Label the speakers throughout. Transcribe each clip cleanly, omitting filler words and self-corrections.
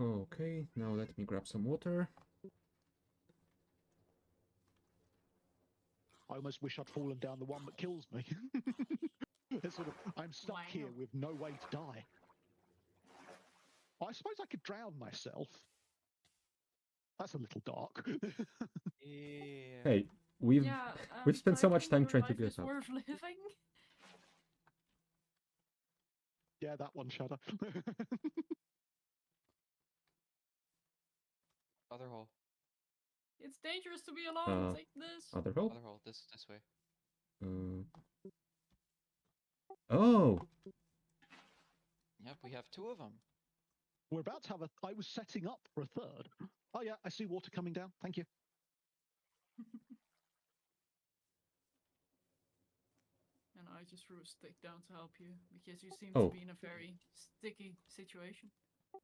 Speaker 1: Okay, now let me grab some water.
Speaker 2: I almost wish I'd fallen down the one that kills me. It's sort of, I'm stuck here
Speaker 3: Wow.
Speaker 2: with no way to die. I suppose I could drown myself. That's a little dark.
Speaker 4: Yeah.
Speaker 1: Hey, we've
Speaker 3: Yeah,
Speaker 1: we've spent so much
Speaker 3: typing
Speaker 1: time trying to
Speaker 3: life
Speaker 1: get
Speaker 3: is
Speaker 1: up.
Speaker 3: worth living.
Speaker 2: Yeah, that one, Shudder.
Speaker 4: Other hole.
Speaker 3: It's dangerous to be alone.
Speaker 1: Uh,
Speaker 3: Take this.
Speaker 1: Other hole?
Speaker 4: Other hole. This way.
Speaker 1: Uh, oh,
Speaker 4: Yep, we have 2 of them.
Speaker 2: We're about to have a. I was setting up for a third. Oh, yeah, I see water coming down. Thank you.
Speaker 3: And I just threw a stick down to help you because you seem
Speaker 1: Oh.
Speaker 3: to be in a very sticky situation.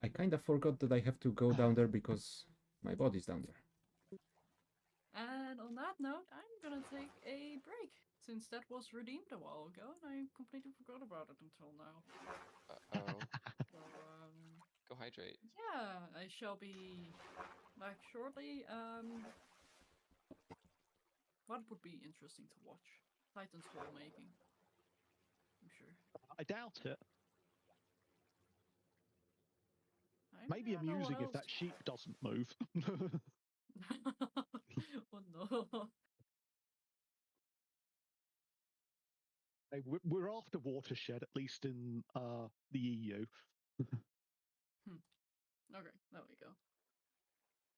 Speaker 1: I kinda forgot that I have to go down there because my body's down there.
Speaker 3: And on that note, I'm gonna take a break since that was redeemed a while ago and I completely forgot about it until now.
Speaker 4: Uh-oh.
Speaker 3: So,
Speaker 4: Go hydrate.
Speaker 3: yeah, I shall be back shortly. What would be interesting to watch? Titan's wall making. I'm sure.
Speaker 2: I doubt it.
Speaker 3: I
Speaker 2: Maybe
Speaker 3: don't know what
Speaker 2: amusing if
Speaker 3: else.
Speaker 2: that sheep doesn't move.
Speaker 3: Oh no.
Speaker 2: Hey, we're after watershed, at least in the EU.
Speaker 3: Okay, there we go.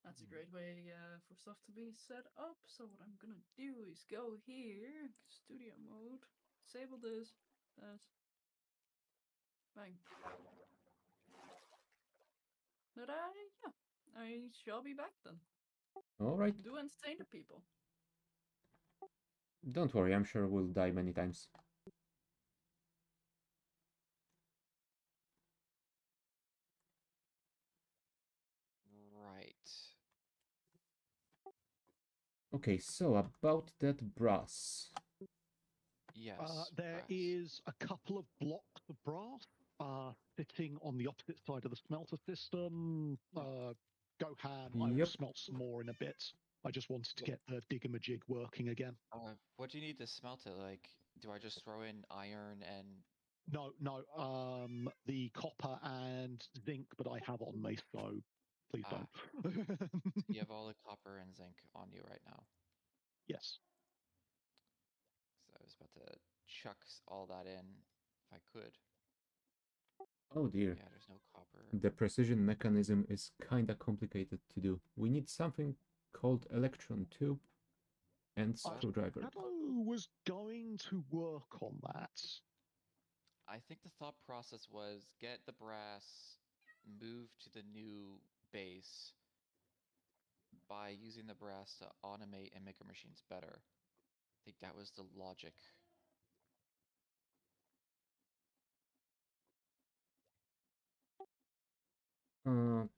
Speaker 3: That's a great way for stuff to be set up. So what I'm gonna do is go here, studio mode, disable this, bang. But yeah, I shall be back then.
Speaker 1: Alright,
Speaker 3: Do entertain the people.
Speaker 1: don't worry, I'm sure we'll die many times.
Speaker 4: Right.
Speaker 1: Okay, so about that brass.
Speaker 4: Yes.
Speaker 2: There
Speaker 4: brass.
Speaker 2: is a couple of blocks of brass sitting on the opposite side of the smelter system. Go ham, I will
Speaker 1: Yep.
Speaker 2: smelt some more in a bit. I just wanted to get the Digamajig working again.
Speaker 4: What do you need to smelt it? Like, do I just throw in iron and...
Speaker 2: No, the copper and zinc, but I have on me, so please don't.
Speaker 4: You have all the copper and zinc on you right now.
Speaker 2: Yes.
Speaker 4: So I was about to chuck all that in if I could.
Speaker 1: Oh dear.
Speaker 4: Yeah, there's no copper.
Speaker 1: The precision mechanism is kinda complicated to do. We need something called electron tube and screwdriver.
Speaker 2: Shadow was going to work on that.
Speaker 4: I think the thought process was get the brass, move to the new base by using the brass to automate and make our machines better. I think that was the logic.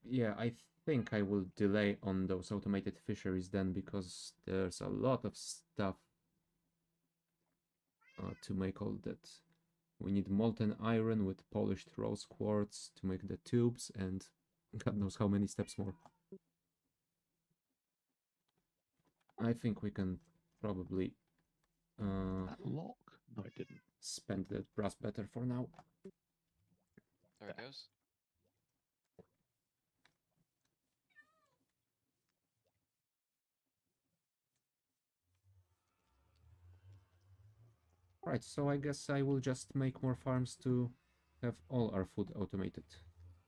Speaker 1: Yeah, I think I will delay on those automated fisheries then because there's a lot of stuff to make all that. We need molten iron with polished rose quartz to make the tubes and God knows how many steps more. I think we can probably
Speaker 2: That lock? No, it didn't.
Speaker 1: spend that brass better for now.
Speaker 4: There it goes.
Speaker 1: Right, so I guess I will just make more farms to have all our food automated.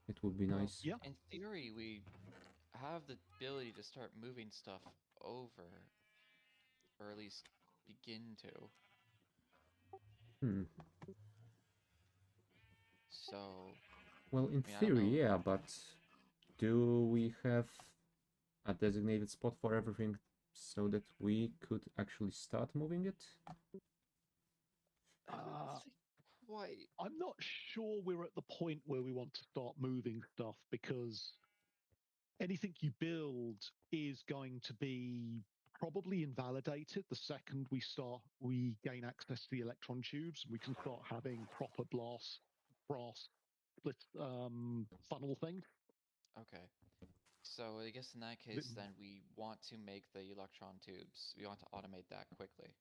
Speaker 1: It would be nice.
Speaker 2: Yeah.
Speaker 4: In theory, we have the ability to start moving stuff over, or at least begin to.
Speaker 1: Hmm.
Speaker 4: So,
Speaker 1: Well, in
Speaker 4: I don't
Speaker 1: theory,
Speaker 4: know.
Speaker 1: yeah, but do we have a designated spot for everything so that we could actually start moving it?
Speaker 4: I don't think quite.
Speaker 2: I'm not sure we're at the point where we want to start moving stuff because anything you build is going to be probably invalidated the second we gain access to the electron tubes and we can start having proper brass split funnel thing.
Speaker 4: Okay. So I guess in that case, then we want to make the electron tubes. We want to automate that quickly.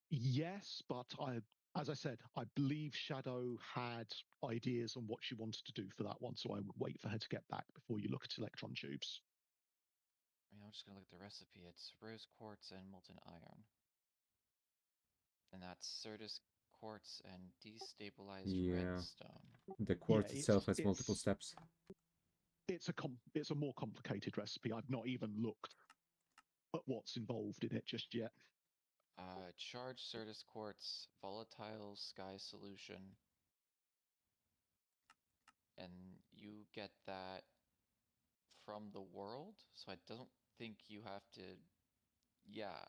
Speaker 2: Yes, but as I said, I believe Shadow had ideas on what she wanted to do for that one, so I would wait for her to get back before you look at electron tubes.
Speaker 4: I mean, I'm just gonna look at the recipe. It's rose quartz and molten iron. And that's Certus quartz and destabilized
Speaker 1: Yeah.
Speaker 4: redstone.
Speaker 1: The quartz
Speaker 2: Yeah,
Speaker 1: itself has multiple steps.
Speaker 2: It's a more complicated recipe. I've not even looked at what's involved in it just yet.
Speaker 4: Charged Certus quartz, volatile sky solution, and you get that from the world. So I don't think you have to. Yeah,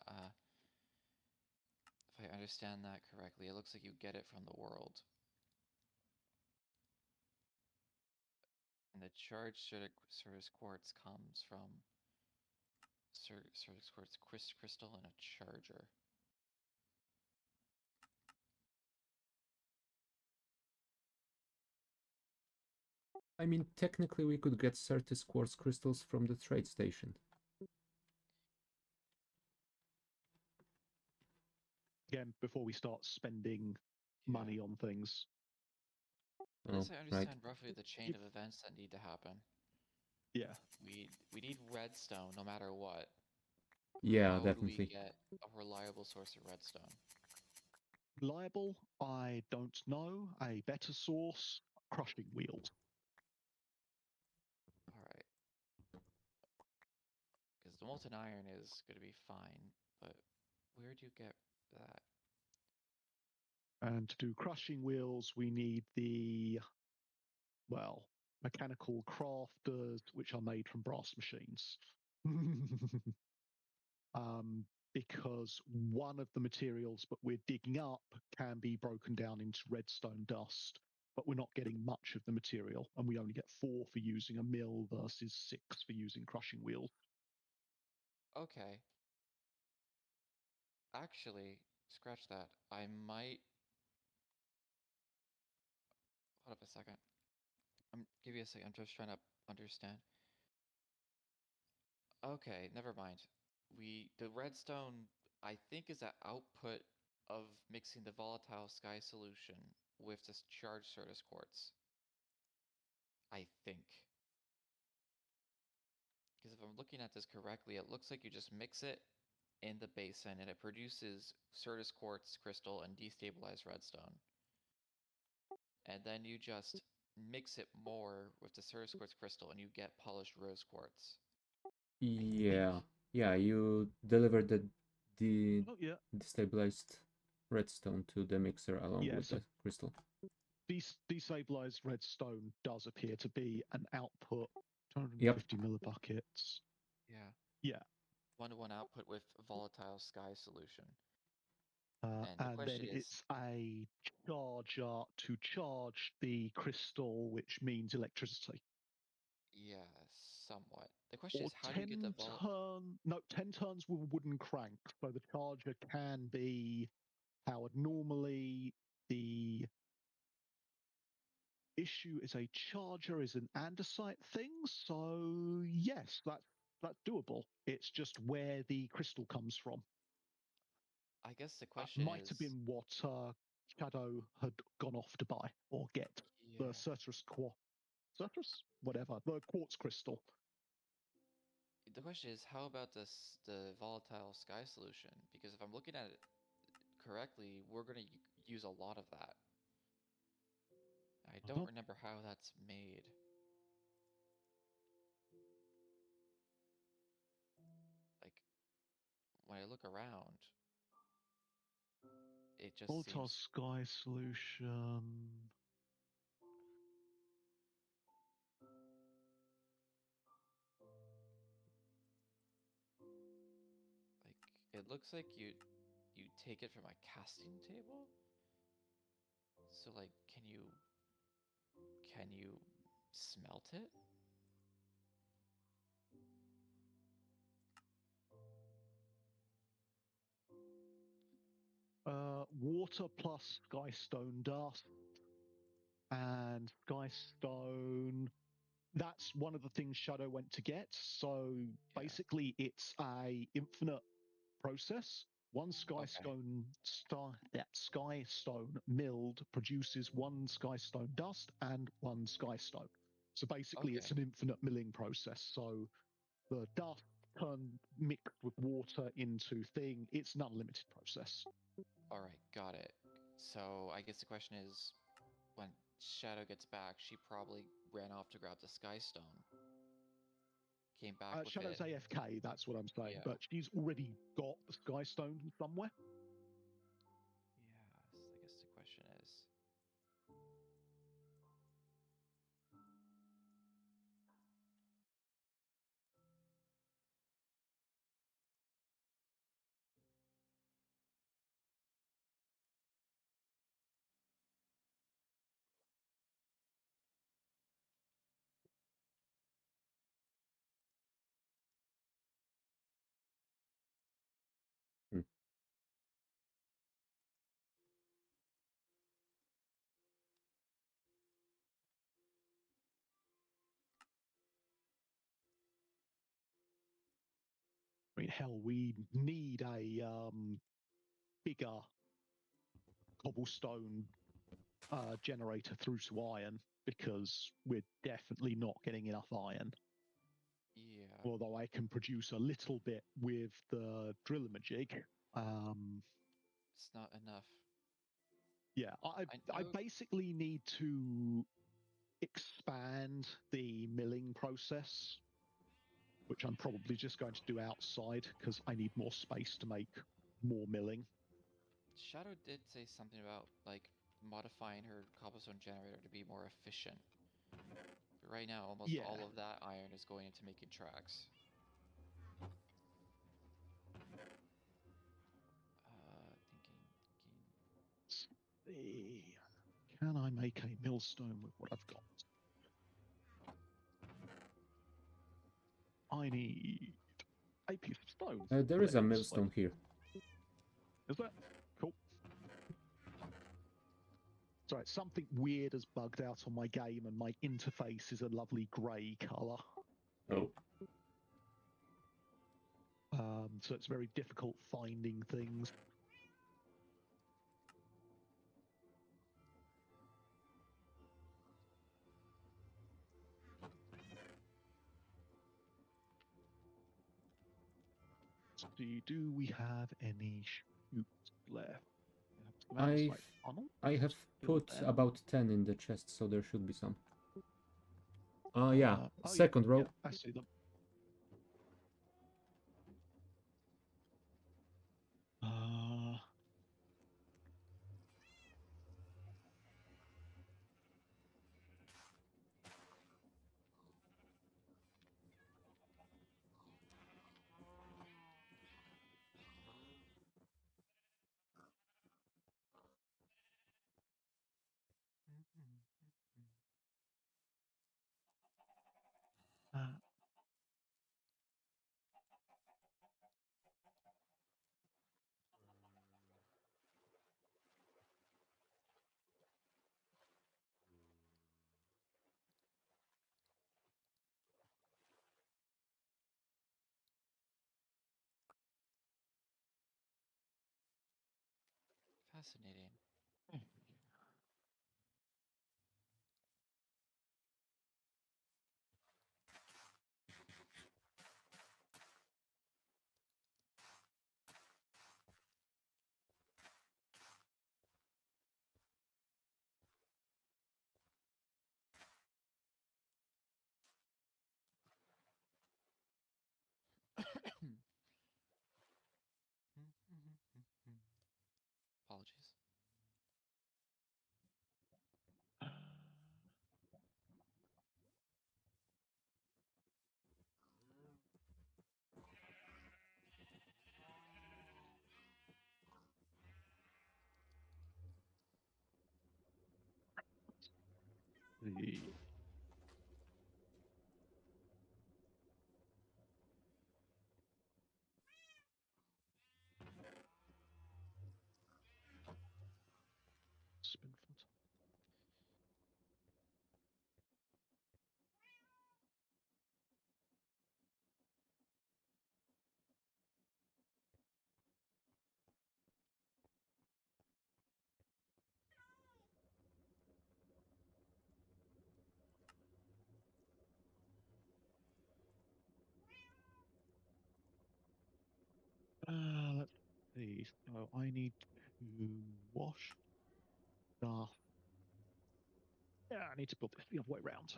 Speaker 4: if I understand that correctly, it looks like you get it from the world. And the charged Certus quartz comes from Certus quartz crystal and a charger.
Speaker 1: I mean, technically we could get Certus quartz crystals from the trade station.
Speaker 2: Again, before we start spending money on things.
Speaker 4: At least I
Speaker 1: right.
Speaker 4: understand roughly the chain of events that need to happen.
Speaker 2: Yeah.
Speaker 4: We need redstone no matter what.
Speaker 1: Yeah,
Speaker 4: How do we
Speaker 1: definitely.
Speaker 4: get a reliable source of redstone?
Speaker 2: Reliable, I don't know. A better source, crushing wheels.
Speaker 4: Alright. Because the molten iron is going to be fine, but where do you get that?
Speaker 2: And to do crushing wheels, we need the, well, mechanical crafters, which are made from brass machines. Because one of the materials that we're digging up can be broken down into redstone dust, but we're not getting much of the material, and we only get 4 for using a mill versus 6 for using crushing wheels.
Speaker 4: Okay. Actually, scratch that. I might... Hold up a second. Give me a second. I'm just trying to understand. Okay, never mind. The redstone, I think, is an output of mixing the volatile sky solution with this charged Certus quartz. I think. Because if I'm looking at this correctly, it looks like you just mix it in the basin and it produces Certus quartz crystal and destabilized redstone. And then you just mix it more with the Certus quartz crystal and you get polished rose quartz.
Speaker 1: Yeah. Yeah, you deliver the destabilized redstone to the mixer along with the crystal.
Speaker 2: Destabilized redstone does appear to be an output, 250 millibuckets.
Speaker 4: Yeah. 1-to-1 output with volatile sky solution.
Speaker 2: And then it's a charger to charge the crystal, which means electricity.
Speaker 4: Yeah, somewhat. The question is, how do you get the
Speaker 2: 10 turns with a wooden crank. So the charger can be powered normally. The issue is a charger is an andesite thing. So yes, that's doable. It's just where the crystal comes from.
Speaker 4: I guess the question
Speaker 2: might have been what Shadow had gone off to buy or get.
Speaker 4: Yeah.
Speaker 2: The Certus whatever, the quartz crystal.
Speaker 4: The question is, how about the volatile sky solution? Because if I'm looking at it correctly, we're going to use a lot of that. I don't remember how that's made. Like, when I look around, it just
Speaker 2: Volatile
Speaker 4: seems...
Speaker 2: sky solution.
Speaker 4: Like, it looks like you take it from a casting table? So, like, can you smelt it?
Speaker 2: Water plus skystone dust and Skystone. That's one of the things Shadow went to get. So basically, it's a infinite process. One Skystone Skystone milled produces one Skystone dust and one Skystone. So basically, it's an infinite milling process. So the dust mixed with water into thing. It's an unlimited process.
Speaker 4: All right, got it. So I guess the question is, when Shadow gets back, she probably ran off to grab the Sky Stone. Came back with
Speaker 2: Shadow's
Speaker 4: it.
Speaker 2: AFK, that's what I'm saying.
Speaker 4: Yeah.
Speaker 2: But she's already got the Skystone somewhere.
Speaker 4: Yes, I guess the question is.
Speaker 1: Hmm.
Speaker 2: I mean, hell, we need a bigger cobblestone generator through to iron because we're definitely not getting enough iron.
Speaker 4: Yeah.
Speaker 2: Although I can produce a little bit with the Digamajig.
Speaker 4: It's not enough.
Speaker 2: Yeah, I basically need to expand the milling process, which I'm probably just going to do outside because I need more space to make more milling.
Speaker 4: Shadow did say something about like modifying her cobblestone generator to be more efficient. But right now, almost
Speaker 2: Yeah.
Speaker 4: all of that iron is going into making tracks. Thinking.
Speaker 2: Can I make a millstone with what I've got? I need a piece of stone.
Speaker 1: There is a
Speaker 2: Obviously.
Speaker 1: millstone here.
Speaker 2: Is that cool? Sorry, something weird has bugged out on my game, and my interface is a lovely grey color.
Speaker 1: Oh.
Speaker 2: So it's very difficult finding things. Do we have any shoots left?
Speaker 1: I have put
Speaker 2: there.
Speaker 1: about 10 in the chest, so there should be some. Yeah,
Speaker 2: yeah,
Speaker 1: second row.
Speaker 2: Yeah, I see them.
Speaker 4: Fascinating. Apologies.
Speaker 2: The spin foot. see. So I need to wash stuff. Yeah, I need to build this the other way around.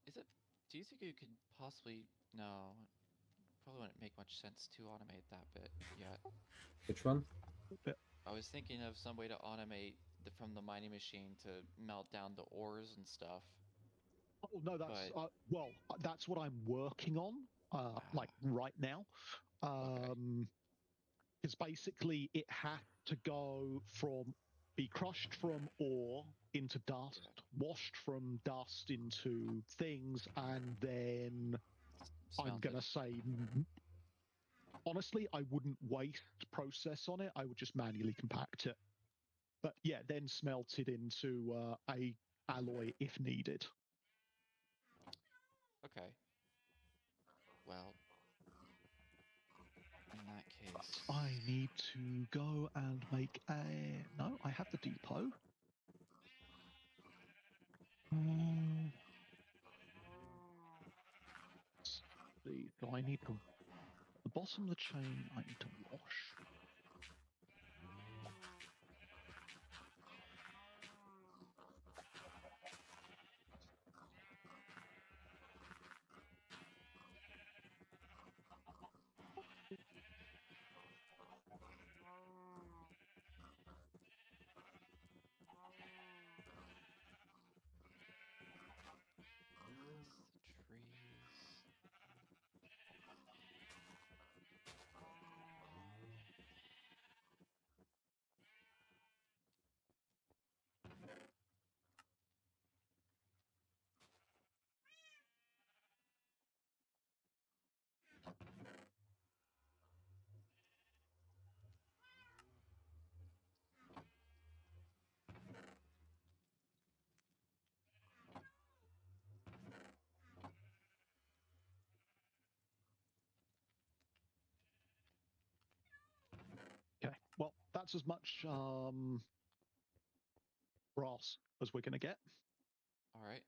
Speaker 4: Is it? Do you think you could possibly? No, probably wouldn't make much sense to automate that bit yet.
Speaker 1: Which one?
Speaker 4: I was thinking of some way to automate from the mining machine to melt down the ores and stuff.
Speaker 2: Oh no, that's
Speaker 4: But-
Speaker 2: that's what I'm working on, like right now. Because basically it has to go from be crushed from ore into dust, washed from dust into things, and then I'm
Speaker 4: Smelted.
Speaker 2: gonna say, honestly, I wouldn't waste process on it. I would just manually compact it. But yeah, then smelt it into a alloy if needed.
Speaker 4: Okay. Well, in that case,
Speaker 2: I need to go and make a. No, I have the depot. So I need to. The bottom of the chain, I need to wash.
Speaker 4: the trees.
Speaker 2: Okay. Well, that's as much brass as we're going to get.
Speaker 4: All right.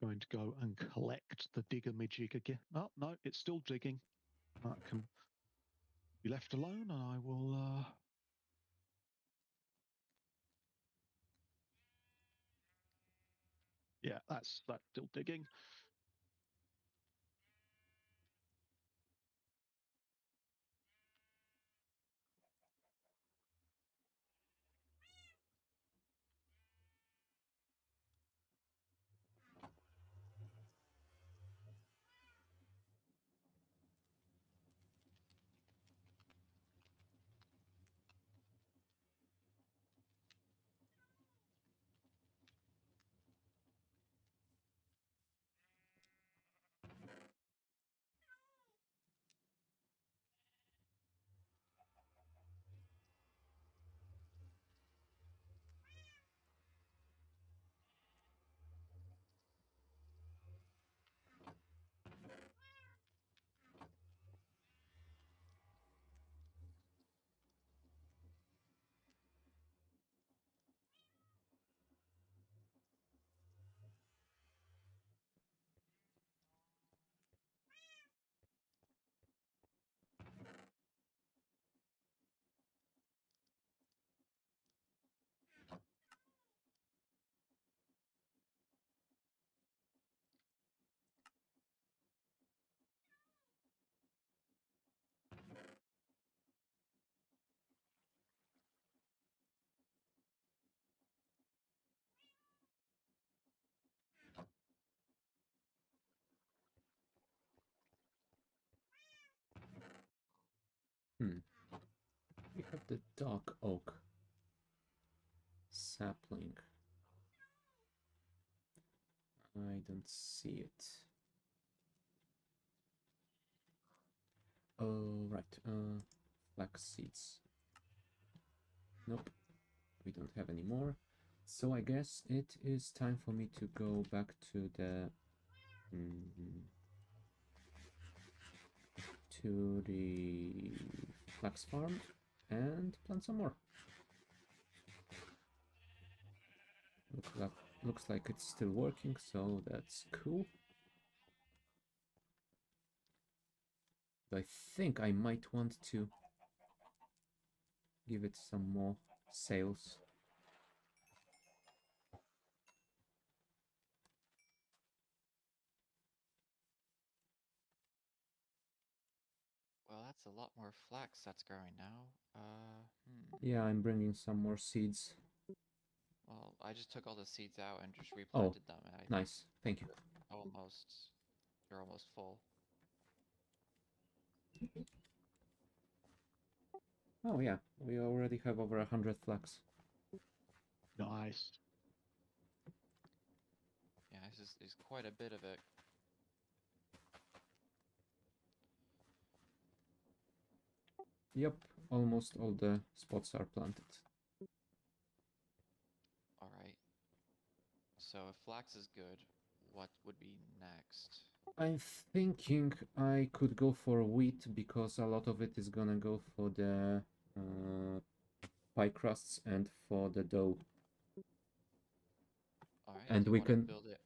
Speaker 2: Going to go and collect the Digamajig again. Oh, no, it's still digging. That can be left alone, and I will. Yeah, that's still digging.
Speaker 1: We have the dark oak sapling. I don't see it. Oh, right. Flax seeds. Nope. We don't have any more. So I guess it is time for me to go back to the flax farm and plant some more. Looks like it's still working, so that's cool. I think I might want to give it some more sails.
Speaker 4: Well, that's a lot more flax that's growing now.
Speaker 1: Yeah, I'm bringing some more seeds.
Speaker 4: Well, I just took all the seeds out and just
Speaker 1: Oh,
Speaker 4: replanted them, and I think
Speaker 1: nice. Thank you.
Speaker 4: they're almost full.
Speaker 1: Oh yeah, we already have over 100 flax.
Speaker 2: Nice.
Speaker 4: Yeah, there's quite a bit of it.
Speaker 1: Yep, almost all the spots are planted.
Speaker 4: All right. So if flax is good, what would be next?
Speaker 1: I'm thinking I could go for wheat because a lot of it is gonna go for the pie crusts and for the dough.
Speaker 4: All right.
Speaker 1: And
Speaker 4: do you
Speaker 1: we
Speaker 4: want to
Speaker 1: can
Speaker 4: build it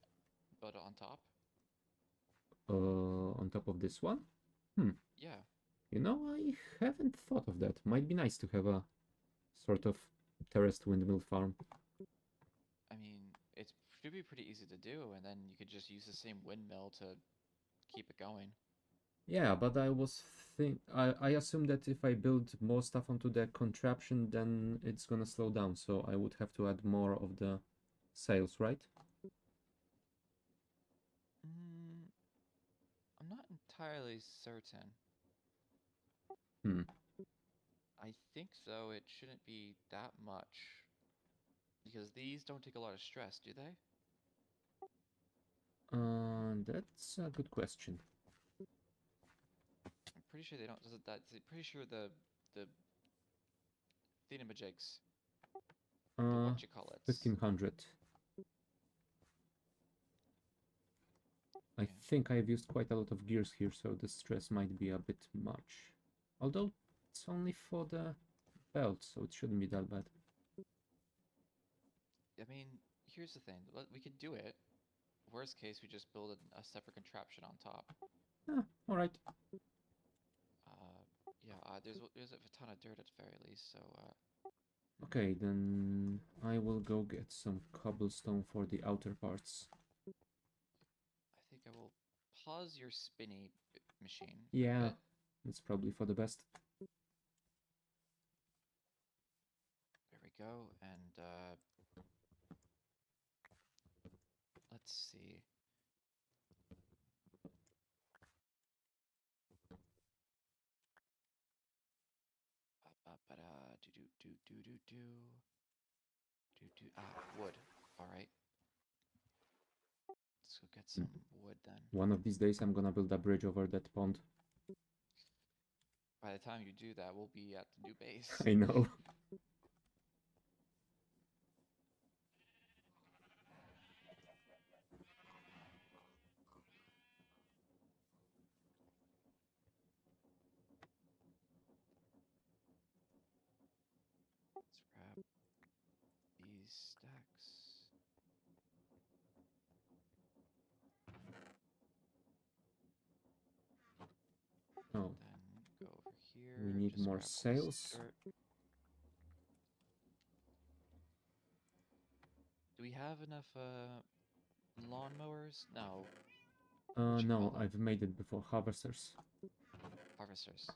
Speaker 4: on top?
Speaker 1: on top of this one.
Speaker 4: Yeah.
Speaker 1: You know, I haven't thought of that. Might be nice to have a sort of terraced windmill farm.
Speaker 4: I mean, it should be pretty easy to do, and then you could just use the same windmill to keep it going.
Speaker 1: Yeah, but I assume that if I build more stuff onto the contraption, then it's gonna slow down, so I would have to add more of the sails, right?
Speaker 4: I'm not entirely certain.
Speaker 1: Hmm.
Speaker 4: I think though it shouldn't be that much because these don't take a lot of stress, do they?
Speaker 1: That's a good question.
Speaker 4: I'm pretty sure they don't. Pretty sure the Digamajig, the what you call it.
Speaker 1: 1500. I
Speaker 4: Yeah.
Speaker 1: think I've used quite a lot of gears here, so the stress might be a bit much. Although it's only for the belt, so it shouldn't be that bad.
Speaker 4: I mean, here's the thing. We could do it. Worst case, we just build a separate contraption on top.
Speaker 1: All right.
Speaker 4: Yeah. There's a ton of dirt at the very least, so.
Speaker 1: Okay, then I will go get some cobblestone for the outer parts.
Speaker 4: I think I will pause your spinny machine.
Speaker 1: Yeah,
Speaker 4: Bit.
Speaker 1: it's probably for the best.
Speaker 4: There we go, and let's see. Wood. All right. Let's go get some wood then.
Speaker 1: One of these days I'm gonna build a bridge over that pond.
Speaker 4: By the time you do that, we'll be at the new base.
Speaker 1: I know.
Speaker 4: Let's grab these stacks.
Speaker 1: Oh,
Speaker 4: Then go over here.
Speaker 1: we need
Speaker 4: just
Speaker 1: more
Speaker 4: grab all this
Speaker 1: sails.
Speaker 4: dirt. Do we have enough lawnmowers? No. What you call
Speaker 1: No,
Speaker 4: them?
Speaker 1: I've made it before. Harvesters.
Speaker 4: Harvesters.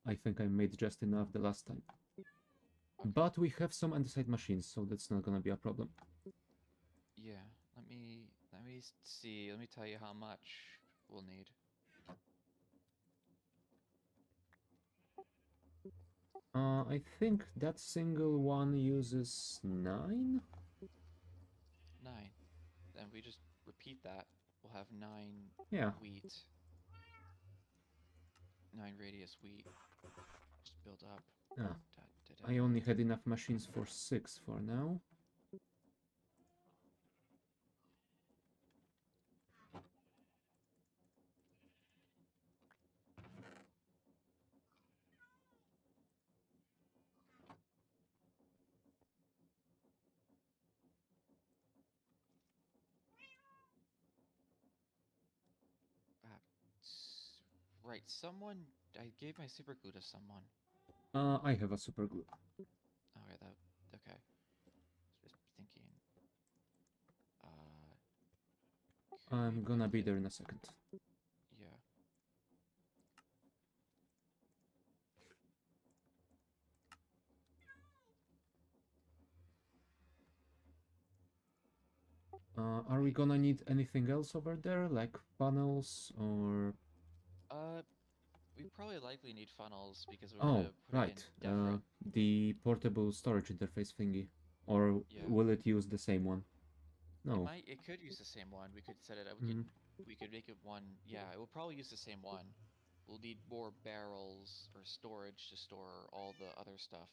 Speaker 1: I think I made just enough the last time.
Speaker 4: Okay.
Speaker 1: But we have some andesite machines, so that's not gonna be a problem.
Speaker 4: Yeah. Let me see. Let me tell you how much we'll need.
Speaker 1: I think that single one uses 9?
Speaker 4: 9. Then we just repeat that. We'll have 9
Speaker 1: Yeah.
Speaker 4: wheat. 9 radius wheat. Just build up.
Speaker 1: Ah, I only had enough machines for 6 for now.
Speaker 4: Right, someone. I gave my super glue to someone.
Speaker 1: I have a super glue.
Speaker 4: Okay, that. Okay. Just thinking. Could we
Speaker 1: I'm gonna
Speaker 4: make
Speaker 1: be
Speaker 4: it-
Speaker 1: there in a second.
Speaker 4: Yeah.
Speaker 1: Are we gonna need anything else over there, like funnels or?
Speaker 4: We probably likely need funnels because we're
Speaker 1: Oh,
Speaker 4: gonna put it in
Speaker 1: right.
Speaker 4: different.
Speaker 1: The portable storage interface thingy, or
Speaker 4: Yeah.
Speaker 1: will it use the same one?
Speaker 4: It
Speaker 1: No.
Speaker 4: might. It could use the same one. We could set it up.
Speaker 1: Mhm.
Speaker 4: We could make it one. Yeah, it will probably use the same one. We'll need more barrels or storage to store all the other stuff.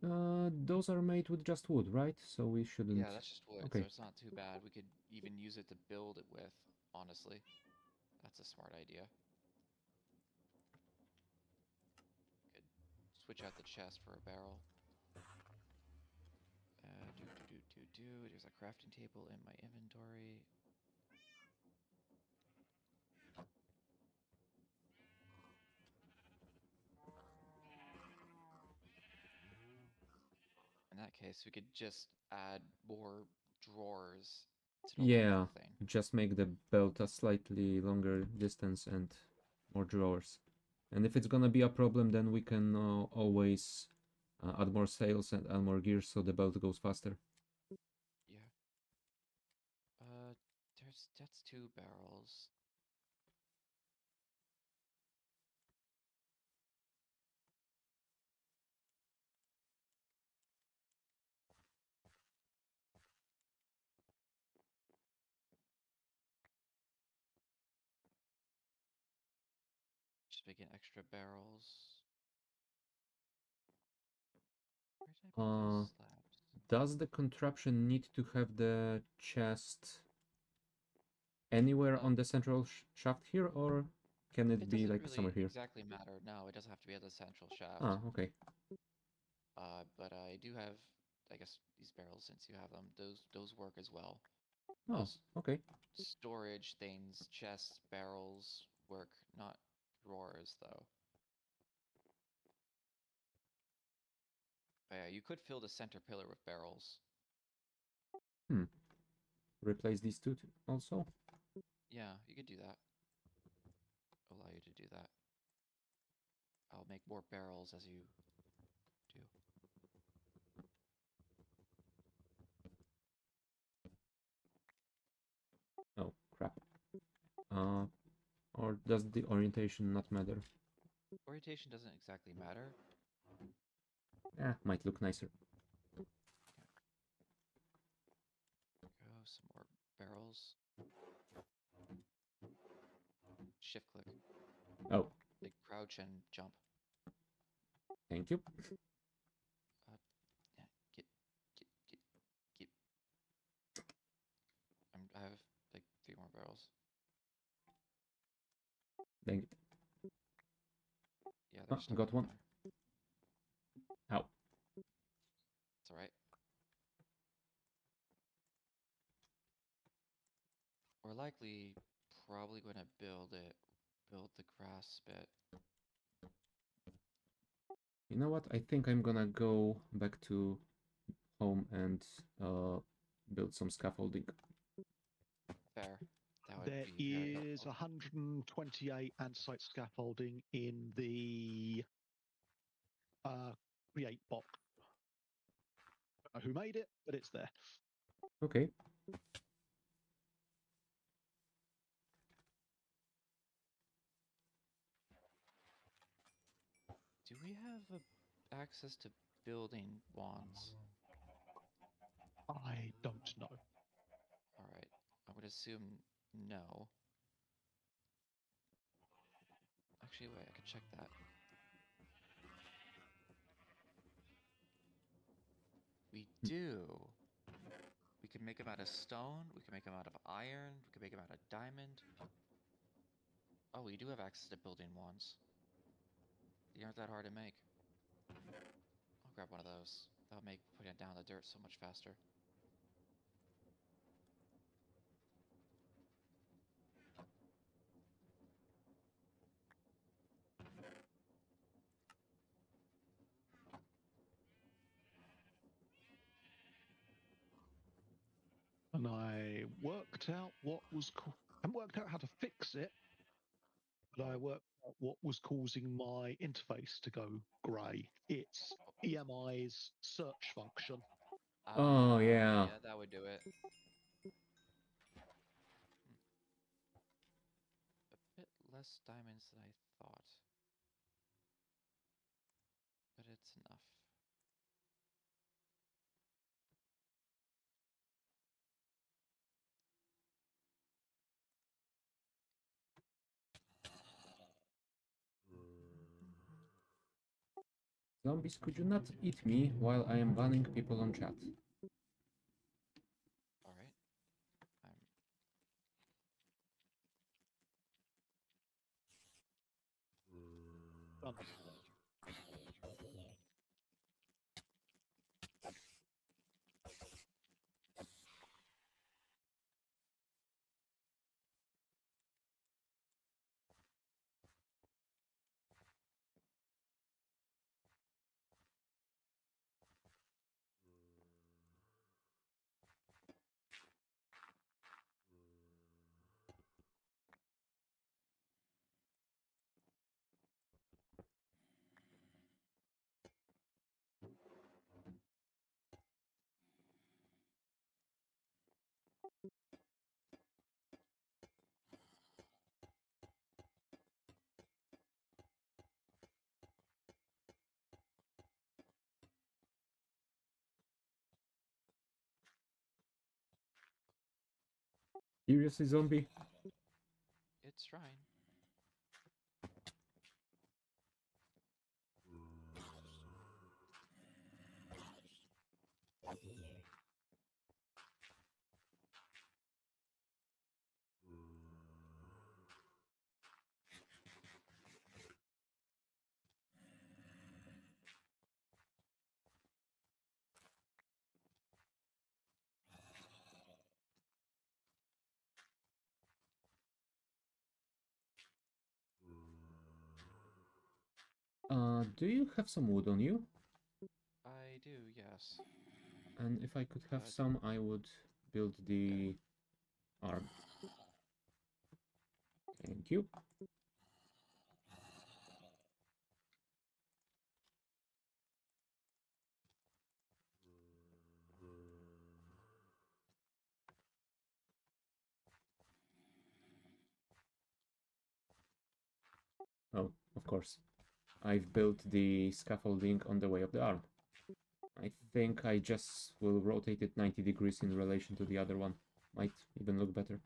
Speaker 1: Those are made with just wood, right? So we shouldn't.
Speaker 4: Yeah, that's just wood, so
Speaker 1: Okay.
Speaker 4: it's not too bad. We could even use it to build it with, honestly. That's a smart idea. Could switch out the chest for a barrel. There's a crafting table in my inventory. In that case, we could just add more drawers to the length
Speaker 1: Yeah,
Speaker 4: of the thing.
Speaker 1: just make the belt a slightly longer distance and more drawers. And if it's gonna be a problem, then we can always add more sails and add more gears so the belt goes faster.
Speaker 4: Yeah. That's 2 barrels. Just making extra barrels. Where did I put those slabs?
Speaker 1: Does the contraption need to have the chest anywhere on the central shaft here, or can it
Speaker 4: It
Speaker 1: be
Speaker 4: doesn't
Speaker 1: like somewhere
Speaker 4: really
Speaker 1: here?
Speaker 4: exactly matter. No, it doesn't have to be at the central shaft.
Speaker 1: Ah, okay.
Speaker 4: But I do have, I guess, these barrels since you have them. Those work as well.
Speaker 1: Oh,
Speaker 4: Most
Speaker 1: okay.
Speaker 4: storage things, chests, barrels work, not drawers though. But yeah, you could fill the center pillar with barrels.
Speaker 1: Replace these two also.
Speaker 4: Yeah, you could do that. Allow you to do that. I'll make more barrels as you do.
Speaker 1: Oh, crap. Or does the orientation not matter?
Speaker 4: Orientation doesn't exactly matter.
Speaker 1: Might look nicer.
Speaker 4: Go, some more barrels. Shift click.
Speaker 1: Oh,
Speaker 4: Like crouch and jump.
Speaker 1: thank you.
Speaker 4: Yeah, get. I have like 3 more barrels.
Speaker 1: Dang it.
Speaker 4: Yeah, there's stuff
Speaker 1: Got
Speaker 4: in
Speaker 1: one.
Speaker 4: there.
Speaker 1: Ow.
Speaker 4: It's alright. We're likely probably going to build the grass bit.
Speaker 1: You know what? I think I'm gonna go back to home and build some scaffolding.
Speaker 4: Fair. That would
Speaker 2: There
Speaker 4: be very
Speaker 2: is
Speaker 4: helpful.
Speaker 2: 128 andesite scaffolding in the create box. Don't know who made it, but it's there.
Speaker 1: Okay.
Speaker 4: Do we have access to building wands?
Speaker 2: I don't know.
Speaker 4: Alright. I would assume no. Actually, wait, I could check that. We do. We can make them out of stone. We can make them out of iron. We can make them out of diamond. Oh, we do have access to building wands. They aren't that hard to make. I'll grab one of those. That'll make putting it down in the dirt so much faster.
Speaker 2: and I worked out what was. I haven't worked out how to fix it, but I worked out what was causing my interface to go grey. It's EMI's search function.
Speaker 1: Oh, yeah.
Speaker 4: Yeah, that would do it. A bit less diamonds than I thought. But it's enough.
Speaker 1: Zombies, could you not eat me while I am banning people on chat?
Speaker 4: Alright. I'm
Speaker 2: Done.
Speaker 1: Seriously, zombie?
Speaker 4: it's trying.
Speaker 1: Do you have some wood on you?
Speaker 4: I do, yes.
Speaker 1: And if I could have
Speaker 4: But-
Speaker 1: some, I would build the arm. Thank you. Oh, of course. I've built the scaffolding on the way of the arm. I think I just will rotate it 90 degrees in relation to the other one. Might even look better.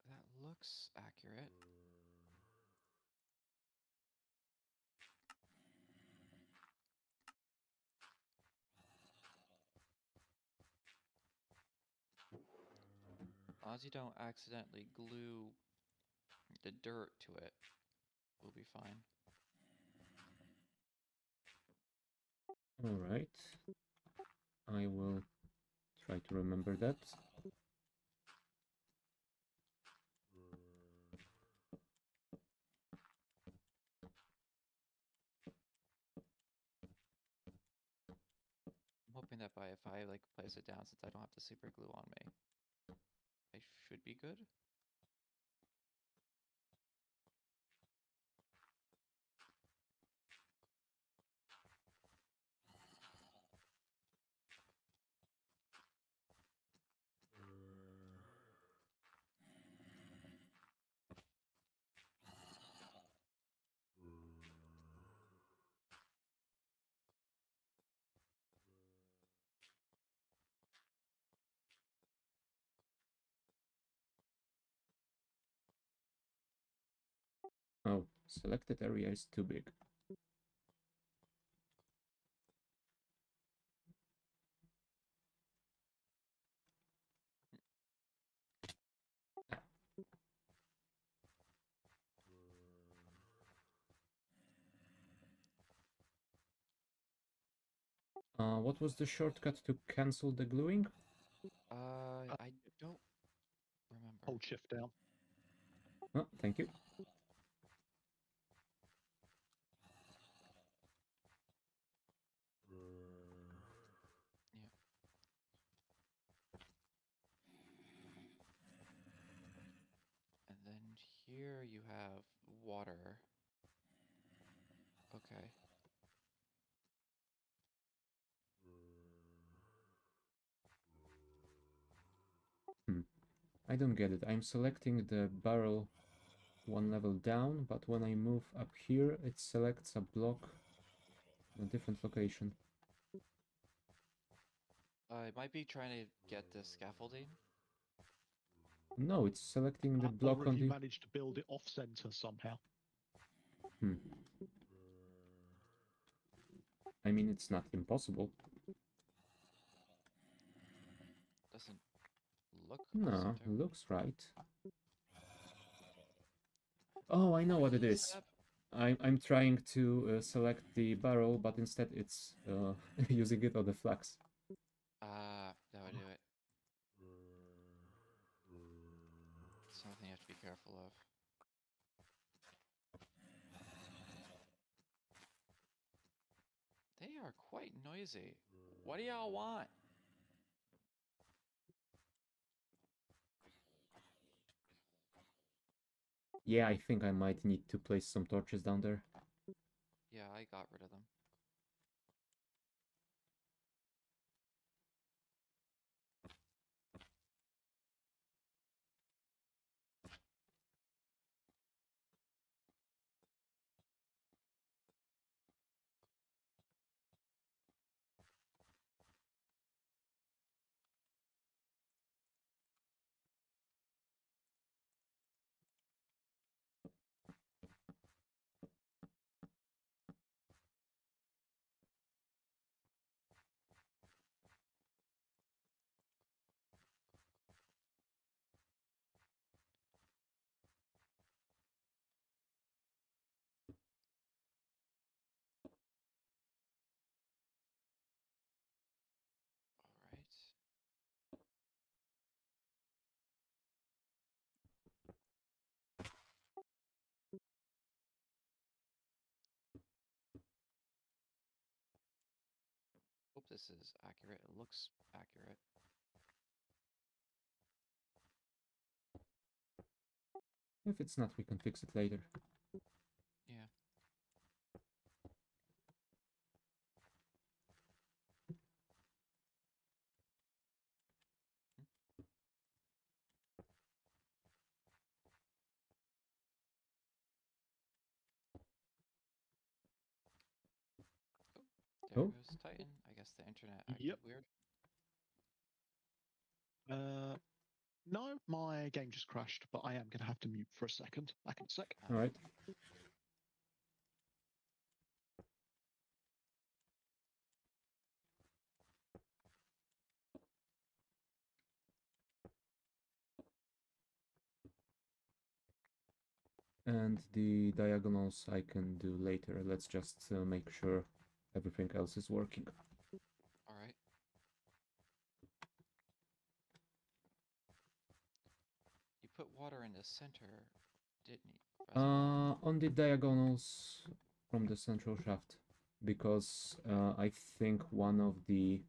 Speaker 4: That looks accurate. As long as you don't accidentally glue the dirt to it, we'll be fine.
Speaker 1: Alright. I will try to remember that.
Speaker 4: I'm hoping that if I like place it down, since I don't have the super glue on me, I should be good.
Speaker 1: Oh, selected area is too big. What was the shortcut to cancel the gluing?
Speaker 4: I don't remember.
Speaker 2: Hold shift down.
Speaker 1: Oh, thank you.
Speaker 4: Yeah. And then here you have water. Okay.
Speaker 1: I don't get it. I'm selecting the barrel one level down, but when I move up here, it selects a block in a different location.
Speaker 4: It might be trying to get the scaffolding.
Speaker 1: No, it's selecting the
Speaker 2: Or
Speaker 1: block
Speaker 2: if
Speaker 1: on
Speaker 2: you
Speaker 1: the...
Speaker 2: manage to build it off center somehow.
Speaker 1: I mean, it's not impossible.
Speaker 4: Doesn't look
Speaker 1: No,
Speaker 4: off-center.
Speaker 1: looks right. Oh, I know what it is.
Speaker 4: Reset.
Speaker 1: I'm trying to select the barrel, but instead it's using it on the flax.
Speaker 4: That would do it. Something you have to be careful of. They are quite noisy. What do y'all want?
Speaker 1: Yeah, I think I might need to place some torches down there.
Speaker 4: Yeah, I got rid of them. All right. Hope this is accurate. It looks accurate.
Speaker 1: If it's not, we can fix it later.
Speaker 4: Yeah. There
Speaker 1: Oh.
Speaker 4: goes Titan. I guess the internet acted
Speaker 2: Yep.
Speaker 4: weird.
Speaker 2: No, my game just crashed, but I am going to have to mute for a second. Back in a sec.
Speaker 1: All right. And the diagonals I can do later. Let's just make sure everything else is working.
Speaker 4: All right. You put water in the center, didn't you?
Speaker 1: On the diagonals from the central shaft, because I think one of the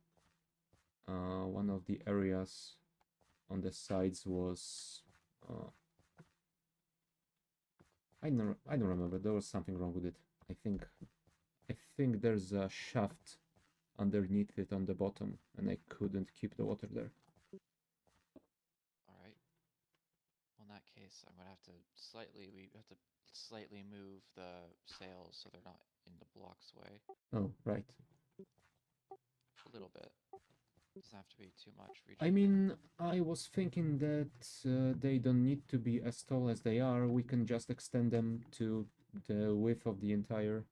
Speaker 1: areas on the sides was I don't remember. There was something wrong with it. I think there's a shaft underneath it on the bottom, and I couldn't keep the water there.
Speaker 4: All right. Well, in that case, I'm gonna have to we have to slightly move the sails so they're not in the block's way.
Speaker 1: Oh, right.
Speaker 4: A little bit. Doesn't have to be too much.
Speaker 1: I mean, I was thinking that they don't need to be as tall as they are. We can just extend them to the width of the entire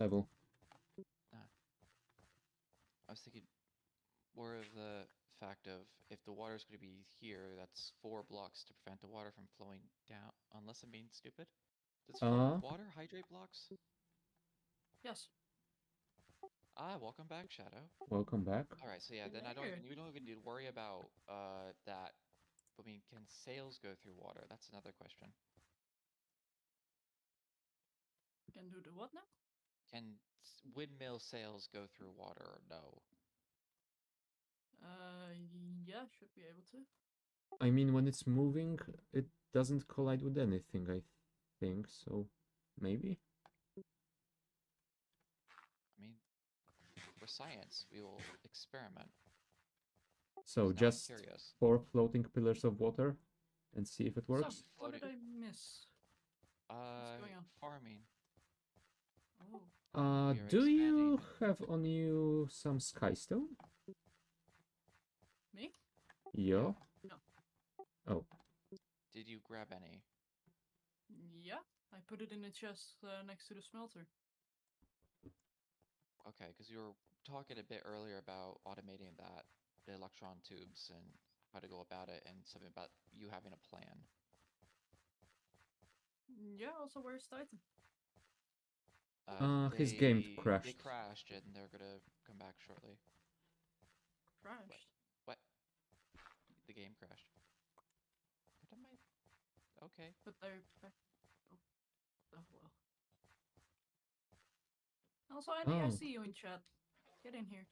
Speaker 1: level.
Speaker 4: I was thinking more of the fact of if the water's going to be here, that's 4 blocks to prevent the water from flowing down. Unless I'm being stupid. Does water hydrate blocks?
Speaker 3: Yes.
Speaker 4: Ah, welcome back, Shadow.
Speaker 1: Welcome back.
Speaker 4: All right, so yeah, then you don't even need to worry about that. I mean, can sails go through water? That's another question.
Speaker 3: Can do the what now?
Speaker 4: Can windmill sails go through water or no?
Speaker 3: Yeah, should be able to.
Speaker 1: I mean, when it's moving, it doesn't collide with anything, I think, so maybe?
Speaker 4: I mean, for science, we will experiment.
Speaker 1: So
Speaker 4: 'Cause now I'm
Speaker 1: just
Speaker 4: curious.
Speaker 1: 4 floating pillars of water and see if it works?
Speaker 3: So, what did I miss? What's going on?
Speaker 4: Farming.
Speaker 3: Oh,
Speaker 4: We are
Speaker 1: Do you
Speaker 4: expanding.
Speaker 1: have on you some skystone?
Speaker 3: me?
Speaker 1: Yeah?
Speaker 3: No.
Speaker 1: Oh,
Speaker 4: Did you grab any?
Speaker 3: Yeah, I put it in the chest next to the smelter.
Speaker 4: Okay, because you were talking a bit earlier about automating that, the electron tubes, and how to go about it, and something about you having a plan.
Speaker 3: Yeah, also where's Titan?
Speaker 1: his game
Speaker 4: They
Speaker 1: crashed.
Speaker 4: crashed, and they're gonna come back shortly.
Speaker 3: Crashed.
Speaker 4: What? The game crashed. What am I? Okay.
Speaker 3: But they're back. Oh well. Also, Andy, I
Speaker 1: Oh.
Speaker 3: see you in chat. Get in here.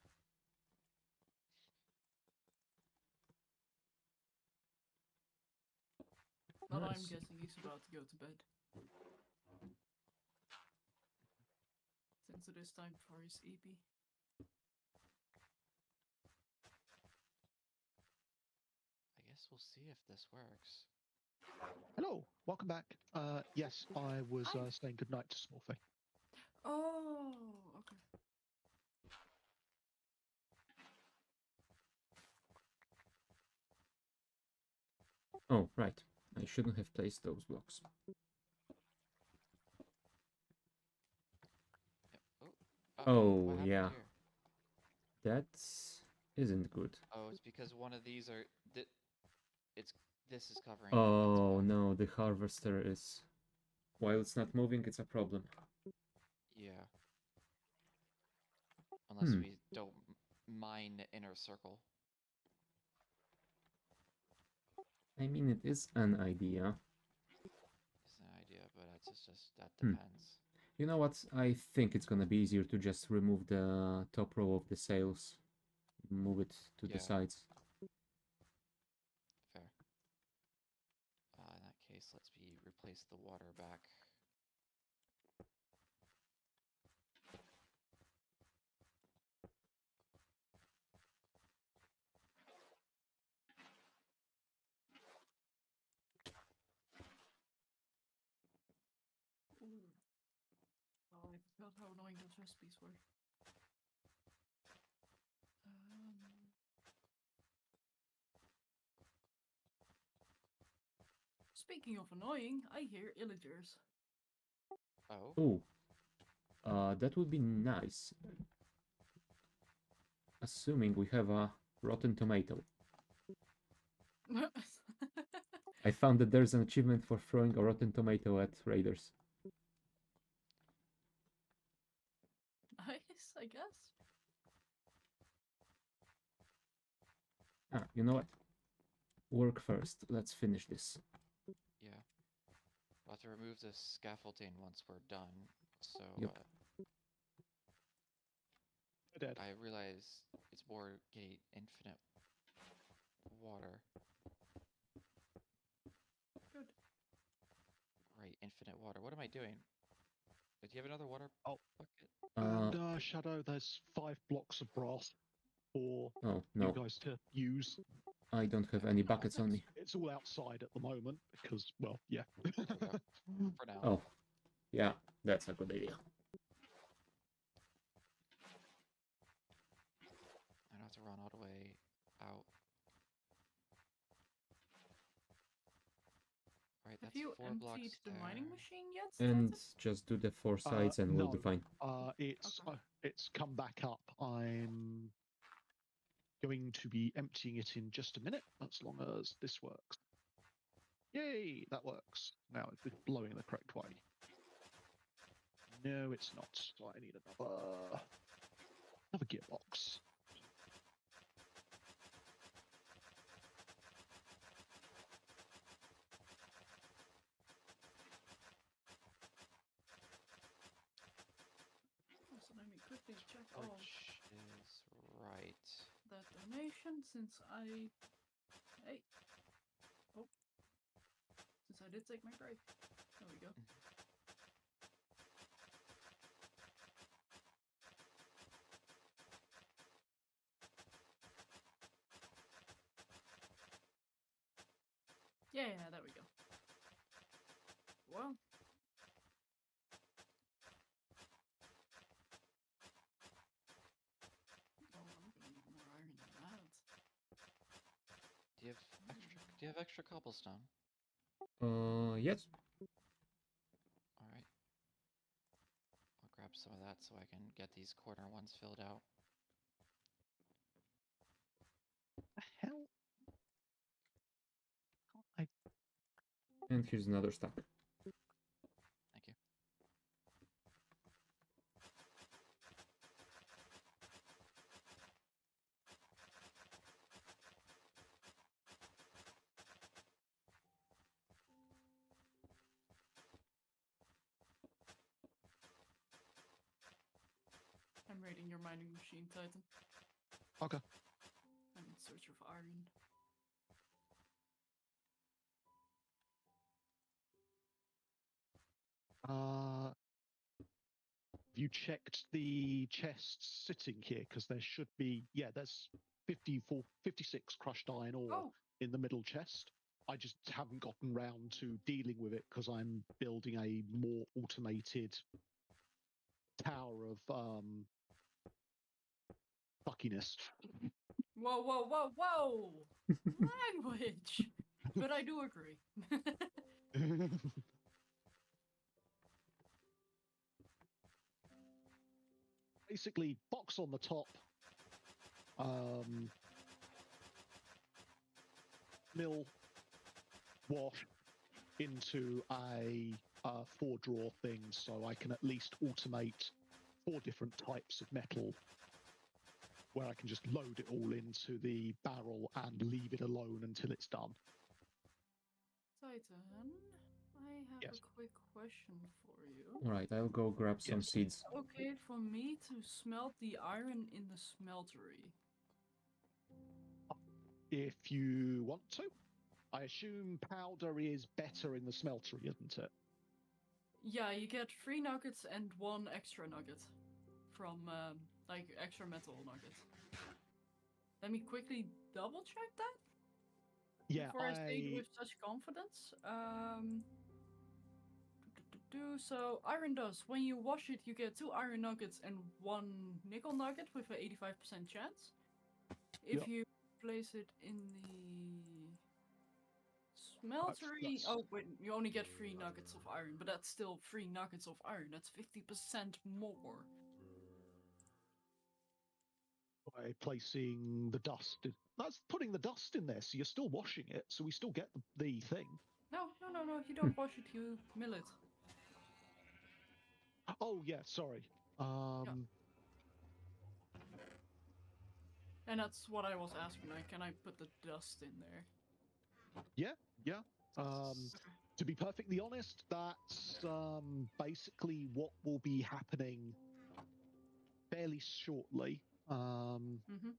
Speaker 3: But I'm
Speaker 1: Nice.
Speaker 3: guessing he's about to go to bed. Since it is time for his EP.
Speaker 4: I guess we'll see if this works.
Speaker 2: Hello, welcome back. Yes, I was
Speaker 3: Hi.
Speaker 2: saying goodnight to Smurfy.
Speaker 3: Oh, okay.
Speaker 1: Oh, right. I shouldn't have placed those blocks.
Speaker 4: Yep.
Speaker 1: Oh,
Speaker 4: what happened
Speaker 1: yeah.
Speaker 4: here?
Speaker 1: That isn't good.
Speaker 4: Oh, it's because one of these are. This is covering it.
Speaker 1: Oh,
Speaker 4: That's why.
Speaker 1: no, the harvester is... While it's not moving, it's a problem.
Speaker 4: Yeah. Unless
Speaker 1: Hmm.
Speaker 4: we don't mine the inner circle.
Speaker 1: I mean, it is an idea.
Speaker 4: It's an idea, but it's just that
Speaker 1: Hmm.
Speaker 4: depends.
Speaker 1: You know what? I think it's gonna be easier to just remove the top row of the sails. Move it to the
Speaker 4: Yeah.
Speaker 1: sides.
Speaker 4: Fair. In that case, let's replace the water back.
Speaker 3: Ooh. Oh, I forgot how annoying those recipes were. Speaking of annoying, I hear illagers.
Speaker 4: Oh.
Speaker 1: Oh. That would be nice. Assuming we have a rotten tomato. I found that there's an achievement for throwing a rotten tomato at raiders.
Speaker 3: Nice, I guess.
Speaker 1: You know what? Work first. Let's finish this.
Speaker 4: Yeah. We'll have to remove the scaffolding once we're done. So
Speaker 1: Yep.
Speaker 2: Dead.
Speaker 4: I realize it's more getting infinite water.
Speaker 3: Good.
Speaker 4: Right, infinite water. What am I doing? Do you have another water
Speaker 2: Oh.
Speaker 4: bucket?
Speaker 2: And Shadow, there's 5 blocks of brass for
Speaker 1: Oh,
Speaker 2: you
Speaker 1: no.
Speaker 2: guys to use.
Speaker 1: I don't have any buckets on me.
Speaker 2: It's all outside at the moment because, well, yeah.
Speaker 4: For now.
Speaker 1: Oh, yeah, that's a good idea.
Speaker 4: I don't have to run all the way out. Alright,
Speaker 3: Have
Speaker 4: that's
Speaker 3: you
Speaker 4: 4
Speaker 3: emptied
Speaker 4: blocks
Speaker 3: the
Speaker 4: there.
Speaker 3: mining machine yet?
Speaker 1: And
Speaker 3: Titan?
Speaker 1: just do the 4 sides and we'll be
Speaker 2: No.
Speaker 1: fine.
Speaker 2: It's
Speaker 3: Okay.
Speaker 2: it's come back up. I'm going to be emptying it in just a minute, as long as this works. Yay, that works. Now it's blowing the correct way. No, it's not. So I need another gearbox.
Speaker 3: So let me quickly check
Speaker 4: Which
Speaker 3: all
Speaker 4: is right.
Speaker 3: that donation since I. Hey. Oh. Since I did take my break. There we go. Yeah, there we go. Well. Oh, I'm gonna need more iron than that.
Speaker 4: Do you have extra cobblestone?
Speaker 1: Yes.
Speaker 4: Alright. I'll grab some of that so I can get these corner ones filled out.
Speaker 2: The hell? Can't I
Speaker 1: And here's another stack.
Speaker 4: Thank you.
Speaker 3: I'm raiding your mining machine, Titan.
Speaker 2: Okay.
Speaker 3: I'm in search of iron.
Speaker 2: Have you checked the chests sitting here? Because there should be, yeah, there's 56 crushed iron ore
Speaker 3: Oh,
Speaker 2: in the middle chest. I just haven't gotten round to dealing with it because I'm building a more automated tower of fuckiness.
Speaker 3: whoa, whoa, whoa, whoa! Language! But I do agree.
Speaker 2: Basically, box on the top, mill, wash into a 4-drawer thing, so I can at least automate 4 different types of metal, where I can just load it all into the barrel and leave it alone until it's done.
Speaker 3: Titan, I have
Speaker 2: Yes.
Speaker 3: a quick question for you.
Speaker 1: Alright, I'll go grab some
Speaker 2: Yes.
Speaker 1: seeds.
Speaker 3: Okay, for me to smelt the iron in the smeltery.
Speaker 2: If you want to. I assume powder is better in the smeltery, isn't it?
Speaker 3: Yeah, you get 3 nuggets and 1 extra nugget from, like, extra metal nugget. Let me quickly double check that
Speaker 2: Yeah,
Speaker 3: before I say it with such confidence. So iron dust. When you wash it, you get 2 iron nuggets and 1 nickel nugget with an 85% chance. If
Speaker 2: Yep.
Speaker 3: you place it in the smeltery,
Speaker 2: that's-
Speaker 3: oh wait, you only get 3 nuggets of iron, but that's still 3 nuggets of iron. That's 50% more.
Speaker 2: by placing the dust. That's putting the dust in there, so you're still washing it, so we still get the thing.
Speaker 3: No, you don't wash it, you mill it.
Speaker 2: Oh yeah, sorry.
Speaker 3: And that's what I was asking, like, can I put the dust in there?
Speaker 2: Yeah.
Speaker 3: Okay.
Speaker 2: To be perfectly honest, that's basically what will be happening fairly shortly.
Speaker 3: Mm-hmm.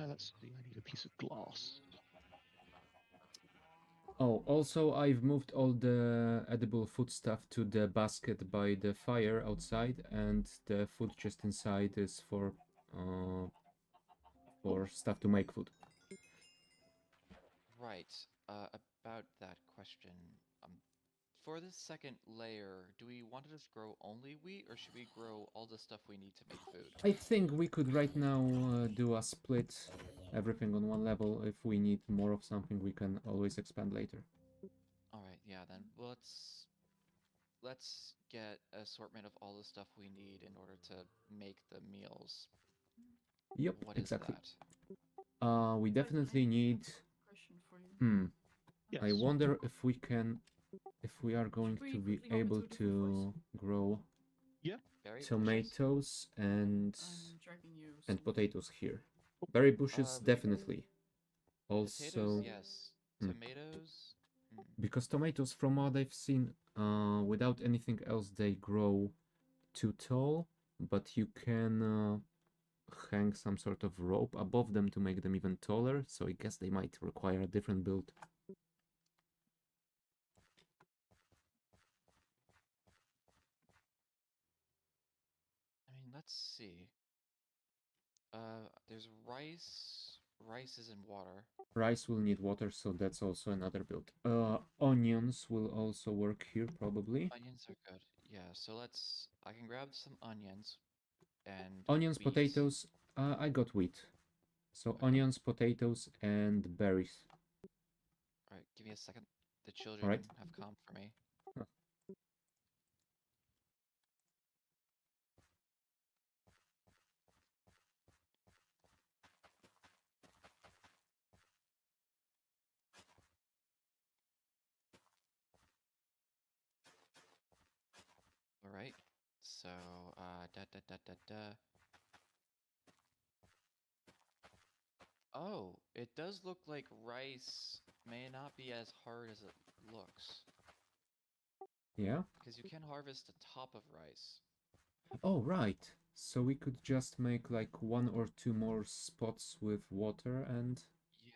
Speaker 2: Let's see. I need a piece of glass.
Speaker 1: Oh, also I've moved all the edible food stuff to the basket by the fire outside, and the food just inside is for stuff to make food.
Speaker 4: Right. About that question, for this second layer, do we want to just grow only wheat, or should we grow all the stuff we need to make food?
Speaker 1: I think we could right now do a split, everything on one level. If we need more of something, we can always expand later.
Speaker 4: All right, yeah, then let's get assortment of all the stuff we need in order to make the meals.
Speaker 1: Yep,
Speaker 4: What is
Speaker 1: exactly.
Speaker 4: that?
Speaker 1: We
Speaker 3: Wait, I
Speaker 1: definitely
Speaker 3: have
Speaker 1: need.
Speaker 3: a question for you.
Speaker 2: Yes.
Speaker 1: I wonder if we can, if we are going
Speaker 3: we
Speaker 1: to be
Speaker 3: quickly hop
Speaker 1: able
Speaker 3: into a different
Speaker 1: to grow
Speaker 4: Berry bushes?
Speaker 1: tomatoes and
Speaker 3: I'm dragging you. So
Speaker 1: potatoes here. Berry bushes,
Speaker 4: we-
Speaker 1: definitely.
Speaker 4: Potatoes,
Speaker 1: Also,
Speaker 4: yes.
Speaker 1: Hmm.
Speaker 4: Tomatoes?
Speaker 1: because tomatoes, from what I've seen, without anything else, they grow too tall, but you can hang some sort of rope above them to make them even taller, so I guess they might require a different build.
Speaker 4: I mean, let's see. There's rice. Rice is in water.
Speaker 1: Rice will need water, so that's also another build. Onions will also work here, probably.
Speaker 4: Onions are good. Yeah, so I can grab some onions and
Speaker 1: Onions,
Speaker 4: wheat.
Speaker 1: potatoes, I got wheat. So
Speaker 4: Okay.
Speaker 1: onions, potatoes, and berries.
Speaker 4: Alright, give me a second. The children
Speaker 1: Alright.
Speaker 4: have come for me.
Speaker 1: Huh.
Speaker 4: Alright, so, da. Oh, it does look like rice may not be as hard as it looks.
Speaker 1: Yeah?
Speaker 4: Because you can harvest the top of rice.
Speaker 1: Oh, right. So we could just make like one or two more spots with water and...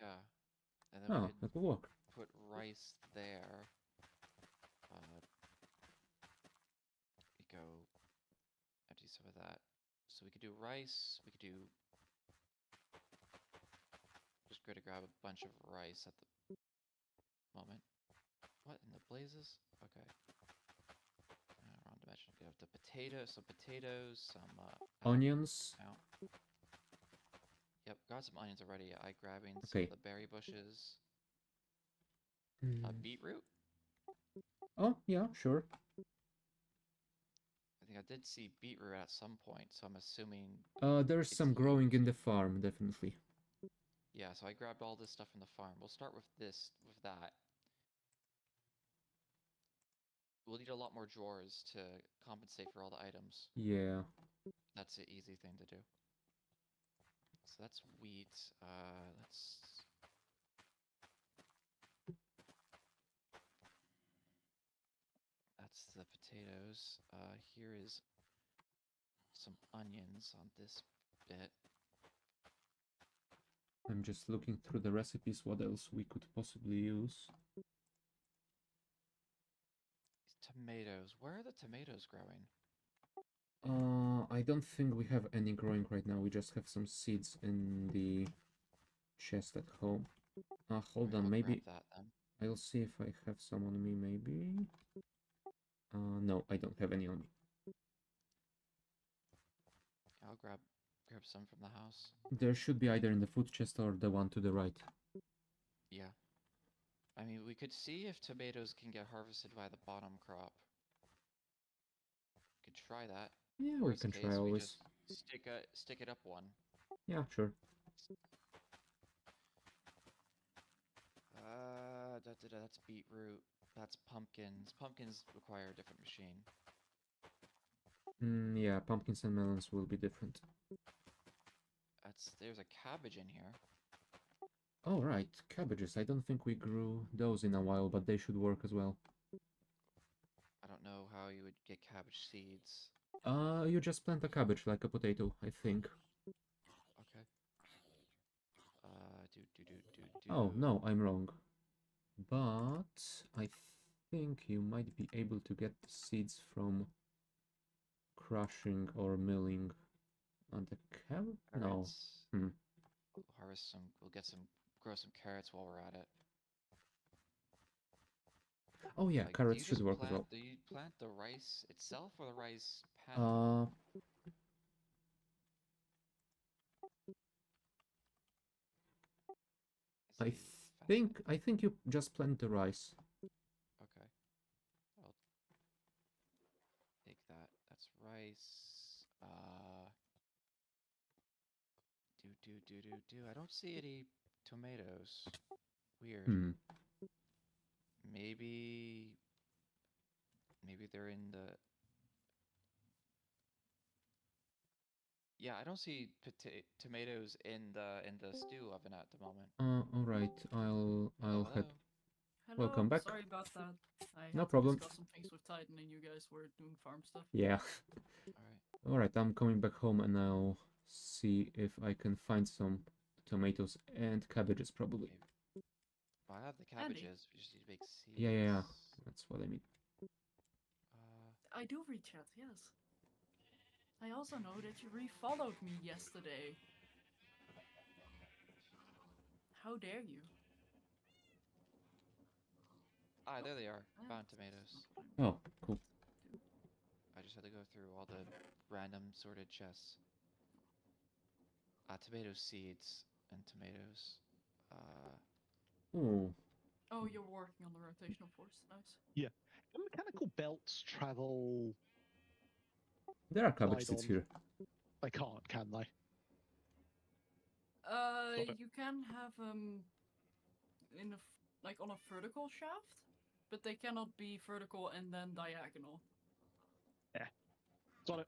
Speaker 4: Yeah, and then we
Speaker 1: Oh,
Speaker 4: could
Speaker 1: that will work.
Speaker 4: put rice there. We go empty some of that. So we could do rice. We could do. Just go to grab a bunch of rice at the moment. What in the blazes? Okay. Wrong dimension. We have the some potatoes, some
Speaker 1: Onions.
Speaker 4: out. Yep, got some onions already. I grabbing some
Speaker 1: Okay.
Speaker 4: of the berry bushes.
Speaker 1: Hmm.
Speaker 4: Beetroot.
Speaker 1: Oh, yeah, sure.
Speaker 4: I think I did see beetroot at some point, so I'm assuming.
Speaker 1: There's
Speaker 4: It's
Speaker 1: some growing in
Speaker 4: used.
Speaker 1: the farm, definitely.
Speaker 4: Yeah, so I grabbed all this stuff from the farm. We'll start with that. We'll need a lot more drawers to compensate for all the items.
Speaker 1: Yeah.
Speaker 4: That's an easy thing to do. So that's wheat. Let's. That's the potatoes. Here is some onions on this bit.
Speaker 1: I'm just looking through the recipes, what else we could possibly use.
Speaker 4: Tomatoes. Where are the tomatoes growing?
Speaker 1: I don't think we have any growing right now. We just have some seeds in the chest at home. Hold on,
Speaker 4: I'll
Speaker 1: maybe
Speaker 4: grab that then.
Speaker 1: I'll see if I have some on me, maybe. No, I don't have any on me.
Speaker 4: I'll grab some from the house.
Speaker 1: There should be either in the food chest or the one to the right.
Speaker 4: Yeah. I mean, we could see if tomatoes can get harvested by the bottom crop. We could try that.
Speaker 1: Yeah,
Speaker 4: Worst
Speaker 1: we can
Speaker 4: case,
Speaker 1: try
Speaker 4: we
Speaker 1: always.
Speaker 4: just stick it up one.
Speaker 1: Yeah, sure.
Speaker 4: That's beetroot. That's pumpkins. Pumpkins require a different machine.
Speaker 1: Yeah, pumpkins and melons will be different.
Speaker 4: There's a cabbage in here.
Speaker 1: Oh, right, cabbages. I don't think we grew those in a while, but they should work as well.
Speaker 4: I don't know how you would get cabbage seeds.
Speaker 1: You just plant a cabbage like a potato, I think.
Speaker 4: Okay.
Speaker 1: Oh, no, I'm wrong. But I think you might be able to get the seeds from crushing or milling on the cabbage? No.
Speaker 4: We'll harvest some. We'll grow some carrots while we're at it.
Speaker 1: Oh yeah,
Speaker 4: Like,
Speaker 1: carrots should work as well.
Speaker 4: Do you plant the rice itself or the rice
Speaker 1: Uh,
Speaker 4: paddy? Is
Speaker 1: I
Speaker 4: he fascinated?
Speaker 1: think you just plant the rice.
Speaker 4: Okay. I'll take that. That's rice. Do. I don't see any tomatoes. Weird.
Speaker 1: Hmm.
Speaker 4: Maybe they're in the. Yeah, I don't see tomatoes in the stew oven at the moment.
Speaker 1: All right. I'll
Speaker 4: Hello.
Speaker 1: head.
Speaker 3: Hello,
Speaker 1: Welcome back.
Speaker 3: sorry about that. I
Speaker 1: No
Speaker 3: had to
Speaker 1: problem.
Speaker 3: discuss some things with Titan and you guys were doing farm stuff.
Speaker 1: Yeah.
Speaker 4: All right.
Speaker 1: All right. I'm coming back home and I'll see if I can find some tomatoes and cabbages probably.
Speaker 4: Maybe. Well, I have the
Speaker 3: Andy.
Speaker 4: cabbages. We just need to make seeds.
Speaker 1: Yeah. That's what I mean.
Speaker 3: I do read chat, yes. I also know that you refollowed me yesterday. How dare you?
Speaker 4: Ah, there they are.
Speaker 3: Ah,
Speaker 4: Found tomatoes.
Speaker 3: that's not what I meant.
Speaker 1: Oh, cool.
Speaker 4: I just had to go through all the random sorted chests. Tomato seeds and tomatoes.
Speaker 1: Oh,
Speaker 3: Oh, you're working on the rotational force. Nice.
Speaker 2: Yeah. Can mechanical belts travel
Speaker 1: there are cabbage
Speaker 2: side
Speaker 1: seeds
Speaker 2: on?
Speaker 1: here.
Speaker 2: They can't, can they? Got it.
Speaker 3: You can have in a like on a vertical shaft, but they cannot be vertical and then diagonal.
Speaker 2: Got it.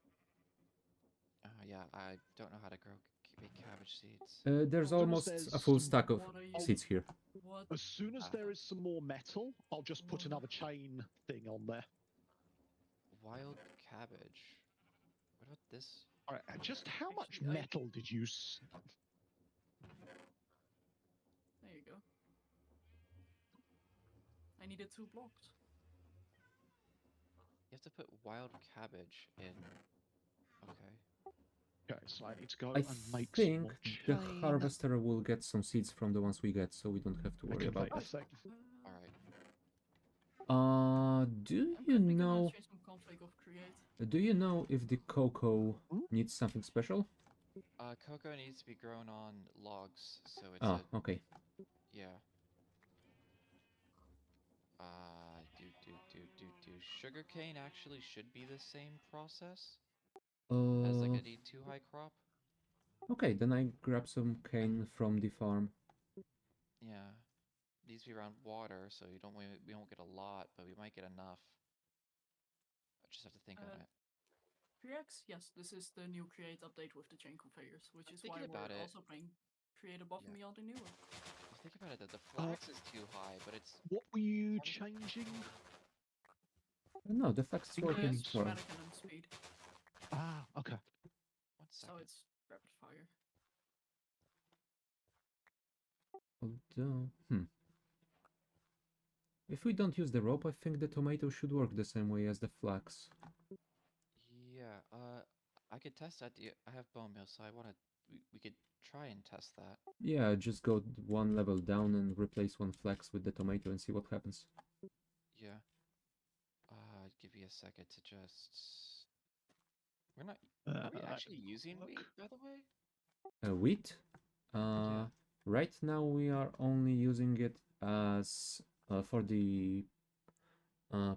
Speaker 4: Yeah, I don't know how to grow big cabbage seeds.
Speaker 1: There's
Speaker 2: As soon as
Speaker 1: almost a
Speaker 2: there's
Speaker 1: full
Speaker 2: some-
Speaker 1: stack of
Speaker 3: What are you?
Speaker 1: seeds here.
Speaker 3: What?
Speaker 2: As soon as there is some more metal, I'll just put
Speaker 3: What?
Speaker 2: another chain thing on there.
Speaker 4: Wild cabbage. What about this?
Speaker 2: All right. Just how much
Speaker 3: Actually,
Speaker 2: metal did you?
Speaker 3: There you go. I needed 2 blocks.
Speaker 4: You have to put wild cabbage in. Okay.
Speaker 2: Okay, so I need to go
Speaker 1: I
Speaker 2: and make some
Speaker 1: think
Speaker 2: more
Speaker 1: the
Speaker 2: chain.
Speaker 1: harvester will get some seeds from the ones we get, so we don't have to worry about
Speaker 2: Activate
Speaker 1: that.
Speaker 2: the thing.
Speaker 4: All right.
Speaker 1: Do
Speaker 3: I'm
Speaker 1: you
Speaker 3: quickly gonna
Speaker 1: know?
Speaker 3: change some config of create.
Speaker 1: Do you know if the cocoa needs something special?
Speaker 4: Cocoa needs to be grown on logs, so it's
Speaker 1: Ah, okay.
Speaker 4: yeah. Sugarcane actually should be the same process as like a D2 high crop.
Speaker 1: Okay, then I grab some cane from the farm.
Speaker 4: Yeah. Needs to be around water, so we won't get a lot, but we might get enough. I just have to think on it.
Speaker 3: 3x? Yes, this is the new create update with the chain conveyors, which
Speaker 4: I'm
Speaker 3: is why
Speaker 4: thinking
Speaker 3: we're
Speaker 4: about it.
Speaker 3: also playing create above and beyond the newer.
Speaker 4: If you think about it, that the flax is too high, but it's
Speaker 2: What were you changing?
Speaker 1: No, the flax is working
Speaker 3: It's
Speaker 1: well.
Speaker 3: schematic and then speed,
Speaker 2: Ah, okay.
Speaker 4: 1
Speaker 3: so
Speaker 4: second.
Speaker 3: it's rapid fire.
Speaker 1: Although, if we don't use the rope, I think the tomato should work the same way as the flax.
Speaker 4: Yeah, I could test that. I have bone meal, so we could try and test that.
Speaker 1: Yeah, just go one level down and replace one flax with the tomato and see what happens.
Speaker 4: Yeah. Give me a second to just. We're not. Are we actually using wheat, by the way?
Speaker 1: Wheat?
Speaker 4: Yeah.
Speaker 1: Right now we are only using it as for the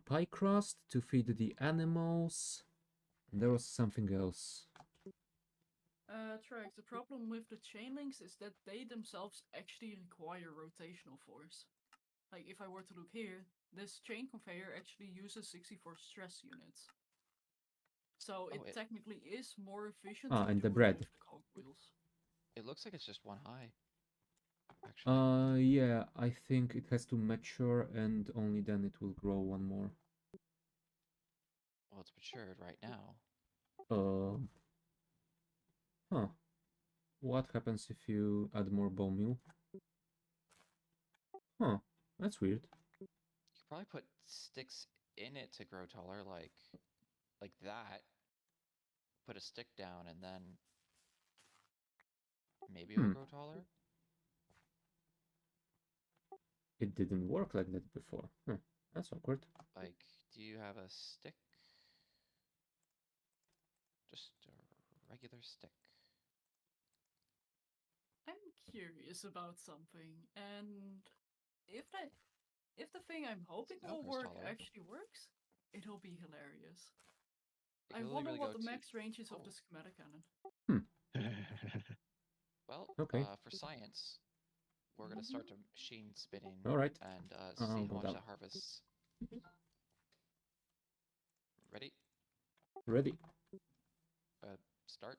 Speaker 1: pie crust to feed the animals. There was something else.
Speaker 3: Track, the problem with the chain links is that they themselves actually require rotational force. Like if I were to look here, this chain conveyor actually uses 64 stress units. So it technically is more efficient to
Speaker 1: and
Speaker 3: do
Speaker 1: the
Speaker 3: it
Speaker 1: bread.
Speaker 3: with the cogwheels.
Speaker 4: It looks like it's just one high. Actually.
Speaker 1: Yeah, I think it has to mature and only then it will grow one more.
Speaker 4: Well, it's matured right now.
Speaker 1: Huh. What happens if you add more bone meal? Huh, that's weird.
Speaker 4: You could probably put sticks in it to grow taller, like that. Put a stick down and then maybe it'll grow taller.
Speaker 1: It didn't work like that before. Huh. That's awkward.
Speaker 4: Like, do you have a stick? Just a regular stick.
Speaker 3: I'm curious about something, and if the thing I'm hoping
Speaker 4: Oh,
Speaker 3: will
Speaker 4: first
Speaker 3: work
Speaker 4: dollar.
Speaker 3: actually works, it'll be hilarious.
Speaker 4: It
Speaker 3: I
Speaker 4: can only
Speaker 3: wonder
Speaker 4: really
Speaker 3: what
Speaker 4: go
Speaker 3: the
Speaker 4: to.
Speaker 3: max range is of
Speaker 4: Oh.
Speaker 3: the schematic cannon.
Speaker 4: Well,
Speaker 1: Okay.
Speaker 4: for science, we're gonna start to machine spinning
Speaker 1: All right.
Speaker 4: and
Speaker 1: I'll
Speaker 4: see how
Speaker 1: go
Speaker 4: much
Speaker 1: down.
Speaker 4: that harvests. Ready?
Speaker 1: Ready.
Speaker 4: Start.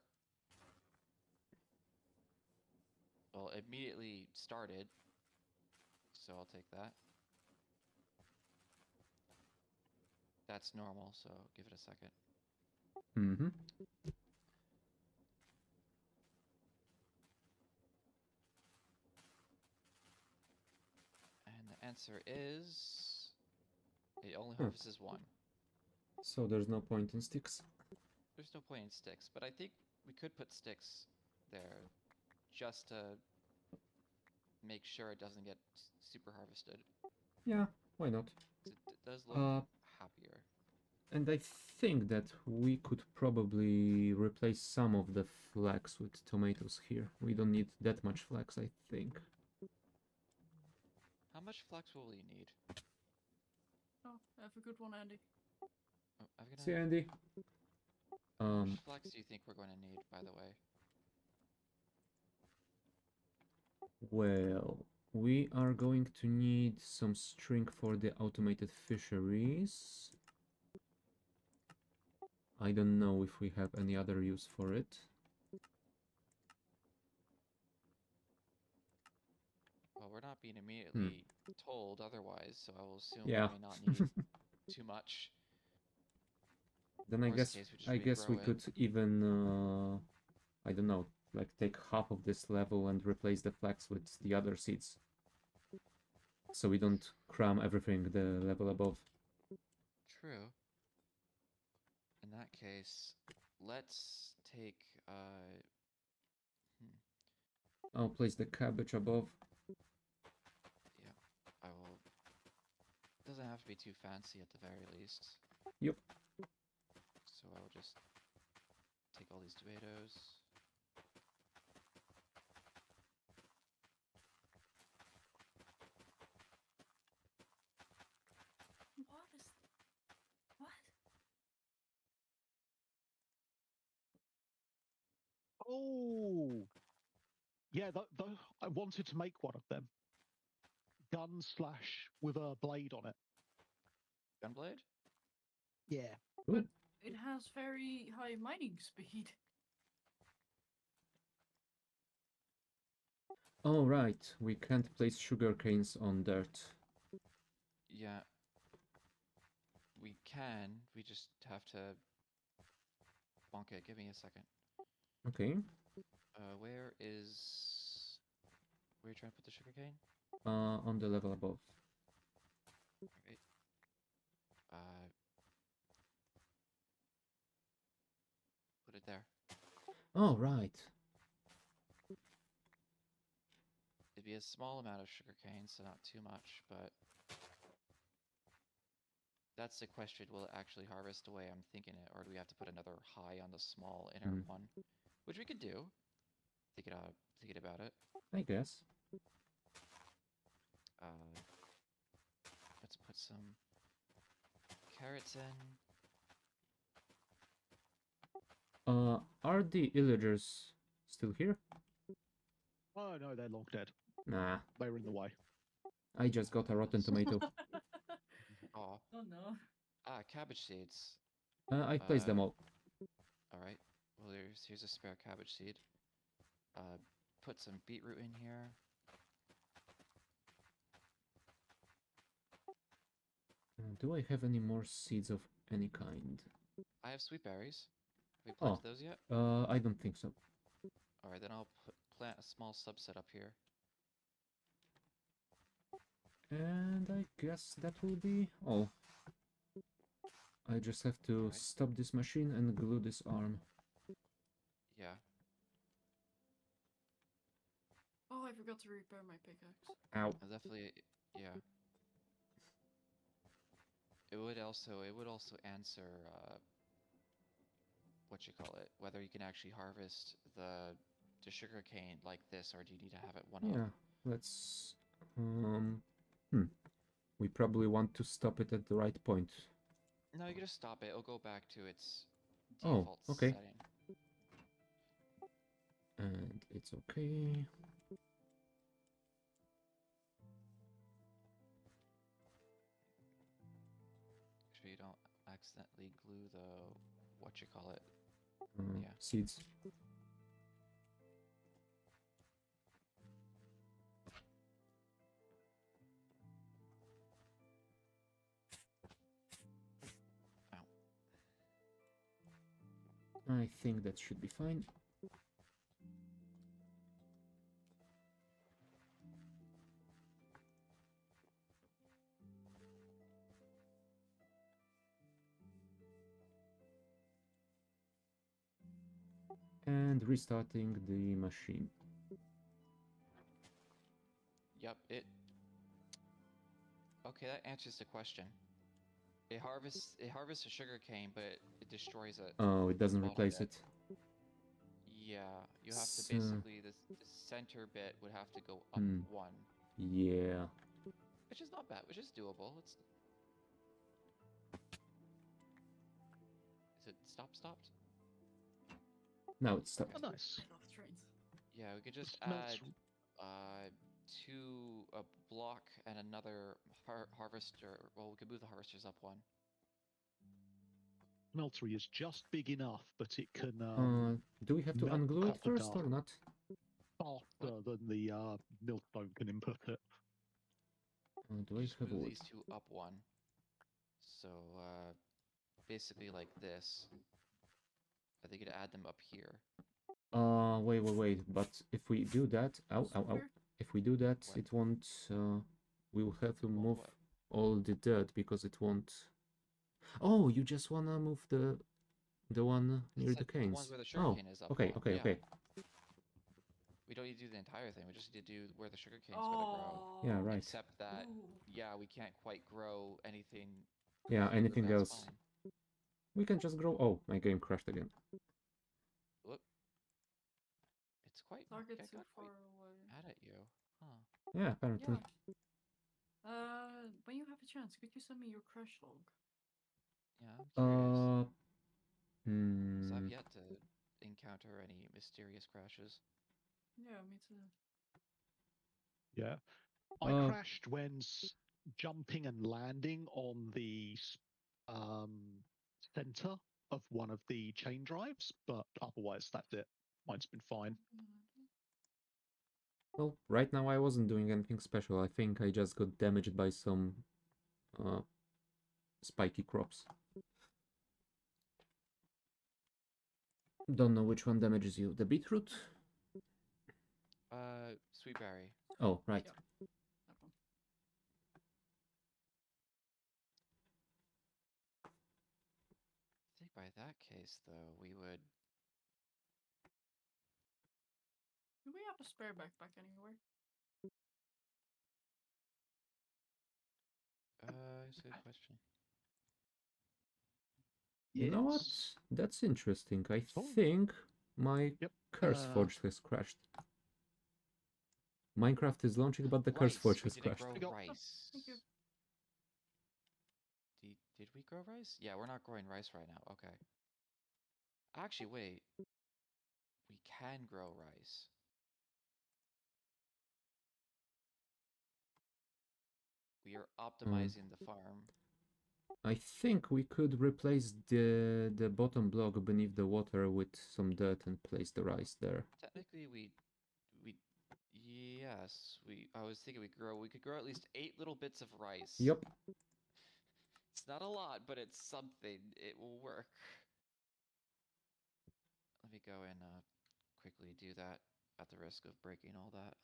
Speaker 4: Well, immediately started, so I'll take that. That's normal, so give it a second.
Speaker 1: Mm-hmm.
Speaker 4: And the answer is it only
Speaker 1: Hmm.
Speaker 4: harvests one.
Speaker 1: So there's no point in sticks.
Speaker 4: There's no point in sticks, but I think we could put sticks there just to make sure it doesn't get super harvested.
Speaker 1: Yeah, why not?
Speaker 4: 'Cause it does look happier.
Speaker 1: And I think that we could probably replace some of the flax with tomatoes here. We don't need that much flax, I think.
Speaker 4: How much flax will we need?
Speaker 3: Oh, have a good one, Andy.
Speaker 4: Oh, I'm
Speaker 1: See,
Speaker 4: gonna.
Speaker 1: Andy?
Speaker 4: How much flax do you think we're going to need, by the way?
Speaker 1: Well, we are going to need some string for the automated fisheries. I don't know if we have any other use for it.
Speaker 4: Well, we're not being immediately told otherwise, so I will assume
Speaker 1: Yeah.
Speaker 4: we may not need too much.
Speaker 1: Then I
Speaker 4: Worst
Speaker 1: guess
Speaker 4: case, we just
Speaker 1: I guess we
Speaker 4: regrow it.
Speaker 1: could even I don't know, like take half of this level and replace the flax with the other seeds. So we don't cram everything the level above.
Speaker 4: True. In that case, let's take
Speaker 1: I'll place the cabbage above.
Speaker 4: yeah, I will. Doesn't have to be too fancy at the very least.
Speaker 1: Yep.
Speaker 4: So I'll just take all these tomatoes.
Speaker 3: What is... What?
Speaker 2: Oh, yeah. I wanted to make one of them. Gun slash with a blade on it.
Speaker 4: Gunblade?
Speaker 2: Yeah.
Speaker 3: But
Speaker 1: Ooh.
Speaker 3: it has very high mining speed.
Speaker 1: Oh right, we can't place sugar canes on dirt.
Speaker 4: Yeah. We can. We just have to bonk it. Give me a second.
Speaker 1: Okay.
Speaker 4: Where is... Where are you trying to put the sugarcane?
Speaker 1: On the level above.
Speaker 4: Right. Put it there.
Speaker 1: Oh right.
Speaker 4: It'd be a small amount of sugarcane, so not too much, but... That's the question, will it actually harvest the way I'm thinking it, or do we have to put another high on the small inner one? Which we could do. Thinking about it.
Speaker 1: I guess.
Speaker 4: Let's put some carrots in.
Speaker 1: Are the illagers still here?
Speaker 2: Oh no, they're long dead.
Speaker 1: Nah,
Speaker 2: They were in the way.
Speaker 1: I just got a rotten tomato.
Speaker 4: Oh.
Speaker 3: Oh no.
Speaker 4: Cabbage seeds.
Speaker 1: I placed them all.
Speaker 4: Alright. Well, here's a spare cabbage seed. Put some beetroot in here.
Speaker 1: Do I have any more seeds of any kind?
Speaker 4: I have sweet berries. Have we planted those yet?
Speaker 1: I don't think so.
Speaker 4: Alright, then I'll plant a small subset up here.
Speaker 1: And I guess that will be all. I just have to stop this machine and glue this arm.
Speaker 4: Yeah.
Speaker 3: Oh, I forgot to repair my pickaxe.
Speaker 1: Ow.
Speaker 4: Definitely, yeah. It would also answer what you call it, whether you can actually harvest the sugar cane like this, or do you need to have it one
Speaker 1: Yeah,
Speaker 4: up?
Speaker 1: let's. We probably want to stop it at the right point.
Speaker 4: No, you can just stop it. It'll go back to its
Speaker 1: Oh,
Speaker 4: default
Speaker 1: okay.
Speaker 4: setting.
Speaker 1: And it's okay.
Speaker 4: Make sure you don't accidentally glue the what you call it. Yeah.
Speaker 1: Seeds.
Speaker 4: Ow.
Speaker 1: I think that should be fine. And restarting the machine.
Speaker 4: Yep, it. Okay, that answers the question. It harvests a sugar cane, but it destroys it.
Speaker 1: Oh, it doesn't
Speaker 4: Bottom
Speaker 1: replace
Speaker 4: bit.
Speaker 1: it.
Speaker 4: Yeah, you have to
Speaker 1: So,
Speaker 4: basically the center bit would have to go up one,
Speaker 1: yeah.
Speaker 4: which is not bad, which is doable. It's. Is it stopped?
Speaker 1: Now it's stopped.
Speaker 2: Oh, nice.
Speaker 3: I love trains.
Speaker 4: Yeah, we could just
Speaker 2: Smelts-
Speaker 4: add a block and another harvester. Well, we could move the harvesters up one.
Speaker 2: Smeltery is just big enough, but it can
Speaker 1: Do we have to
Speaker 2: melt
Speaker 1: unglue it
Speaker 2: copper
Speaker 1: first
Speaker 2: dust
Speaker 1: or not?
Speaker 2: faster than the millstone can input it.
Speaker 1: Do I
Speaker 4: Just
Speaker 1: have
Speaker 4: move
Speaker 1: wood?
Speaker 4: these two up one. So basically like this. I think you'd add them up here.
Speaker 1: Wait. But if we do that, ow.
Speaker 3: Super.
Speaker 1: If we do that,
Speaker 4: What?
Speaker 1: it won't. We will have to
Speaker 4: Won't
Speaker 1: move
Speaker 4: what?
Speaker 1: all the dirt because it won't. Oh, you just wanna move the one near the
Speaker 4: The ones
Speaker 1: canes.
Speaker 4: where the sugar
Speaker 1: Oh,
Speaker 4: cane is up
Speaker 1: okay.
Speaker 4: one. Yeah. We don't need to do the entire thing. We just need to do where the sugar cane's gonna grow.
Speaker 3: Oh.
Speaker 1: Yeah, right.
Speaker 4: Except that,
Speaker 3: Ooh.
Speaker 4: yeah, we can't quite grow anything.
Speaker 1: Yeah,
Speaker 4: here, but
Speaker 1: anything
Speaker 4: that's
Speaker 1: else.
Speaker 4: fine.
Speaker 1: We can just grow. Oh, my game crashed again.
Speaker 4: Whoop. It's quite.
Speaker 3: Target
Speaker 4: I
Speaker 3: too
Speaker 4: got
Speaker 3: far
Speaker 4: quite
Speaker 3: away.
Speaker 4: mad at you. Huh.
Speaker 1: Yeah, apparently.
Speaker 3: Yeah. When you have a chance, could you send me your crash log?
Speaker 4: Yeah, I'm curious. Because
Speaker 1: Hmm.
Speaker 4: I've yet to encounter any mysterious crashes.
Speaker 3: Yeah, me too.
Speaker 2: Yeah. I
Speaker 1: Uh,
Speaker 2: crashed when jumping and landing on the center of one of the chain drives, but otherwise that's it. Mine's been fine.
Speaker 1: Well, right now I wasn't doing anything special. I think I just got damaged by some uh, spiky crops. Don't know which one damages you. The beetroot?
Speaker 4: Sweet berry.
Speaker 1: Oh, right.
Speaker 3: Yeah. That one.
Speaker 4: I think by that case, though, we would.
Speaker 3: Do we have a spare backpack anywhere?
Speaker 4: That's a good question.
Speaker 1: You know what?
Speaker 2: Yes.
Speaker 1: That's interesting. I
Speaker 2: Oh.
Speaker 1: think my
Speaker 2: Yep.
Speaker 1: curse forge has crashed. Minecraft is launching, but the curse forge
Speaker 4: We
Speaker 1: has
Speaker 4: didn't
Speaker 1: crashed.
Speaker 4: grow
Speaker 2: Go.
Speaker 4: rice.
Speaker 3: Thank you.
Speaker 4: Did we grow rice? Yeah, we're not growing rice right now. Okay. Actually, wait. We can grow rice. We are optimizing the farm.
Speaker 1: I think we could replace the bottom block beneath the water with some dirt and place the rice there.
Speaker 4: Technically, yes, I was thinking we could grow at least 8 little bits of rice.
Speaker 1: Yep.
Speaker 4: It's not a lot, but it's something. It will work. Let me go and quickly do that at the risk of breaking all that.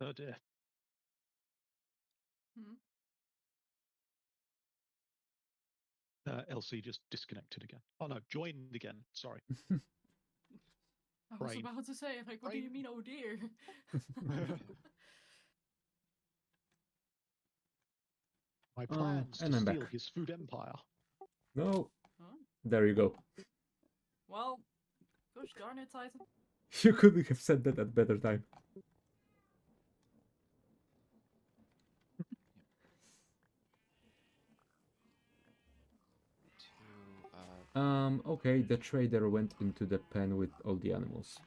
Speaker 2: Oh dear.
Speaker 3: Hmm.
Speaker 2: LC just disconnected again. Oh no, joined again. Sorry.
Speaker 3: I was
Speaker 2: Brain.
Speaker 3: about to say, like, what do you
Speaker 2: Brain.
Speaker 3: mean, oh dear?
Speaker 2: My plans to
Speaker 1: and I'm
Speaker 2: steal
Speaker 1: back.
Speaker 2: his food empire.
Speaker 1: No,
Speaker 3: Huh?
Speaker 1: there you go.
Speaker 3: Well, gosh darn it, Titan.
Speaker 1: You could have said that at better time. Okay, the trader went into the pen with all the animals.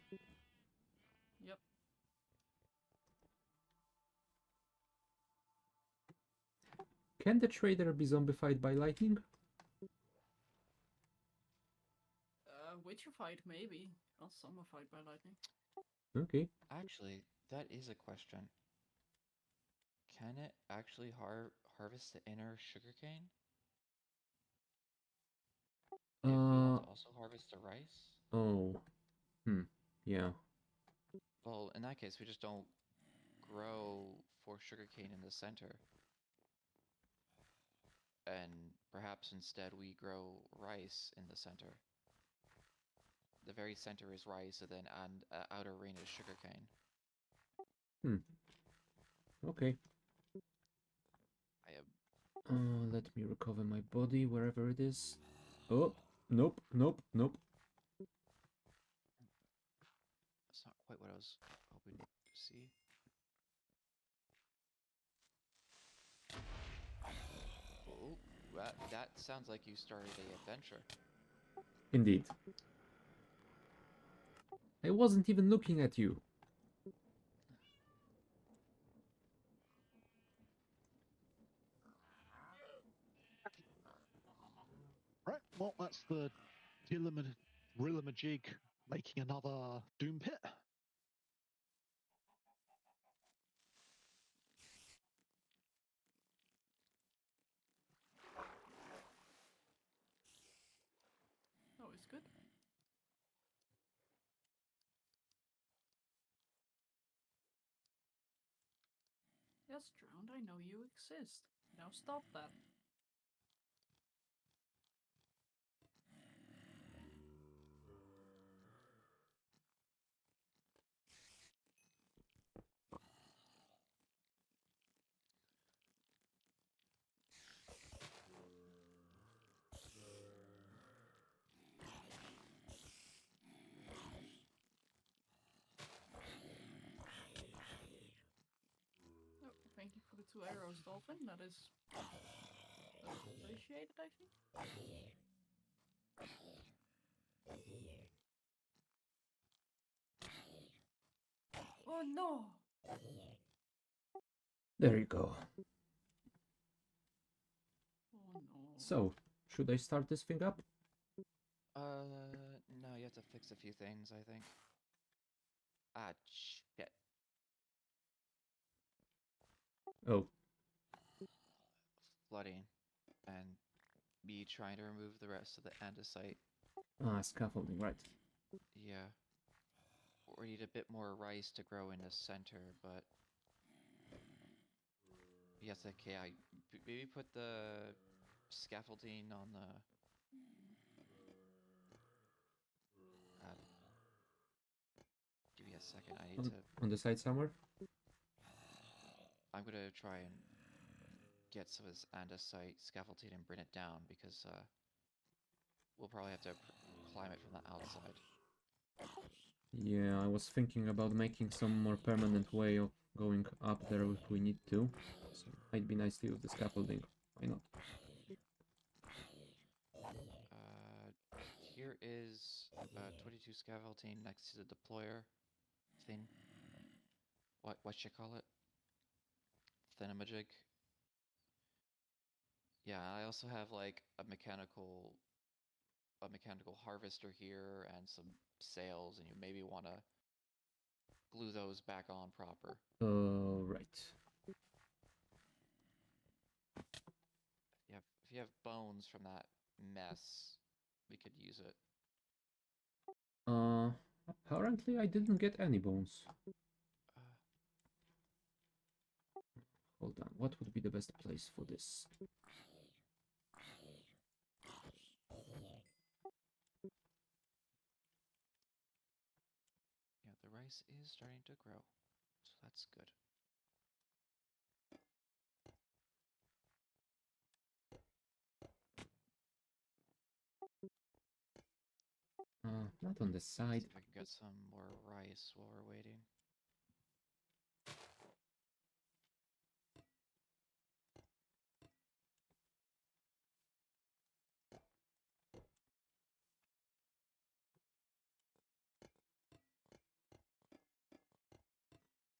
Speaker 3: Yep.
Speaker 1: Can the trader be zombified by lightning?
Speaker 3: Witchified, maybe. Not summified by lightning.
Speaker 1: Okay.
Speaker 4: Actually, that is a question. Can it actually harvest the inner sugarcane? If we want to also harvest the rice?
Speaker 1: Oh. Yeah.
Speaker 4: Well, in that case, we just don't grow for sugarcane in the center. And perhaps instead we grow rice in the center. The very center is rice, and then outer ring is sugarcane.
Speaker 1: Okay.
Speaker 4: I am.
Speaker 1: Let me recover my body wherever it is. Oh, nope.
Speaker 4: That's not quite what I was hoping to see. Oh, that sounds like you started a adventure.
Speaker 1: Indeed. I wasn't even looking at you.
Speaker 2: Right. Well, that's the Digamajig making another doom pit.
Speaker 3: Oh, it's good. Yes, drowned, I know you exist. Now stop that. Oh, thank you for the 2 arrows, Dolphin. That is appreciated, I think. Oh no!
Speaker 1: There you go.
Speaker 3: Oh no.
Speaker 1: So, should I start this thing up?
Speaker 4: No, you have to fix a few things, I think. Ah, shit.
Speaker 1: Oh,
Speaker 4: Flooding. And me trying to remove the rest of the andesite.
Speaker 1: scaffolding, right.
Speaker 4: Yeah. We need a bit more rice to grow in the center, but... Yes, okay, maybe put the scaffolding on the... give me a second, I need to...
Speaker 1: On the side somewhere?
Speaker 4: I'm gonna try and get some of this andesite scaffolding and bring it down, because we'll probably have to climb it from the outside.
Speaker 1: Yeah, I was thinking about making some more permanent way of going up there if we need to. So it might be nice to use the scaffolding. Why not?
Speaker 4: Here is 22 scaffolding next to the deployer thing. What you call it? Thinamajig. Yeah, I also have like a mechanical harvester here and some sails, and you maybe want to glue those back on proper.
Speaker 1: Right.
Speaker 4: If you have bones from that mess, we could use it.
Speaker 1: Apparently I didn't get any bones. Hold on, what would be the best place for this?
Speaker 4: rice is starting to grow, so that's good.
Speaker 1: Not on the
Speaker 4: See
Speaker 1: side.
Speaker 4: if I can get some more rice while we're waiting.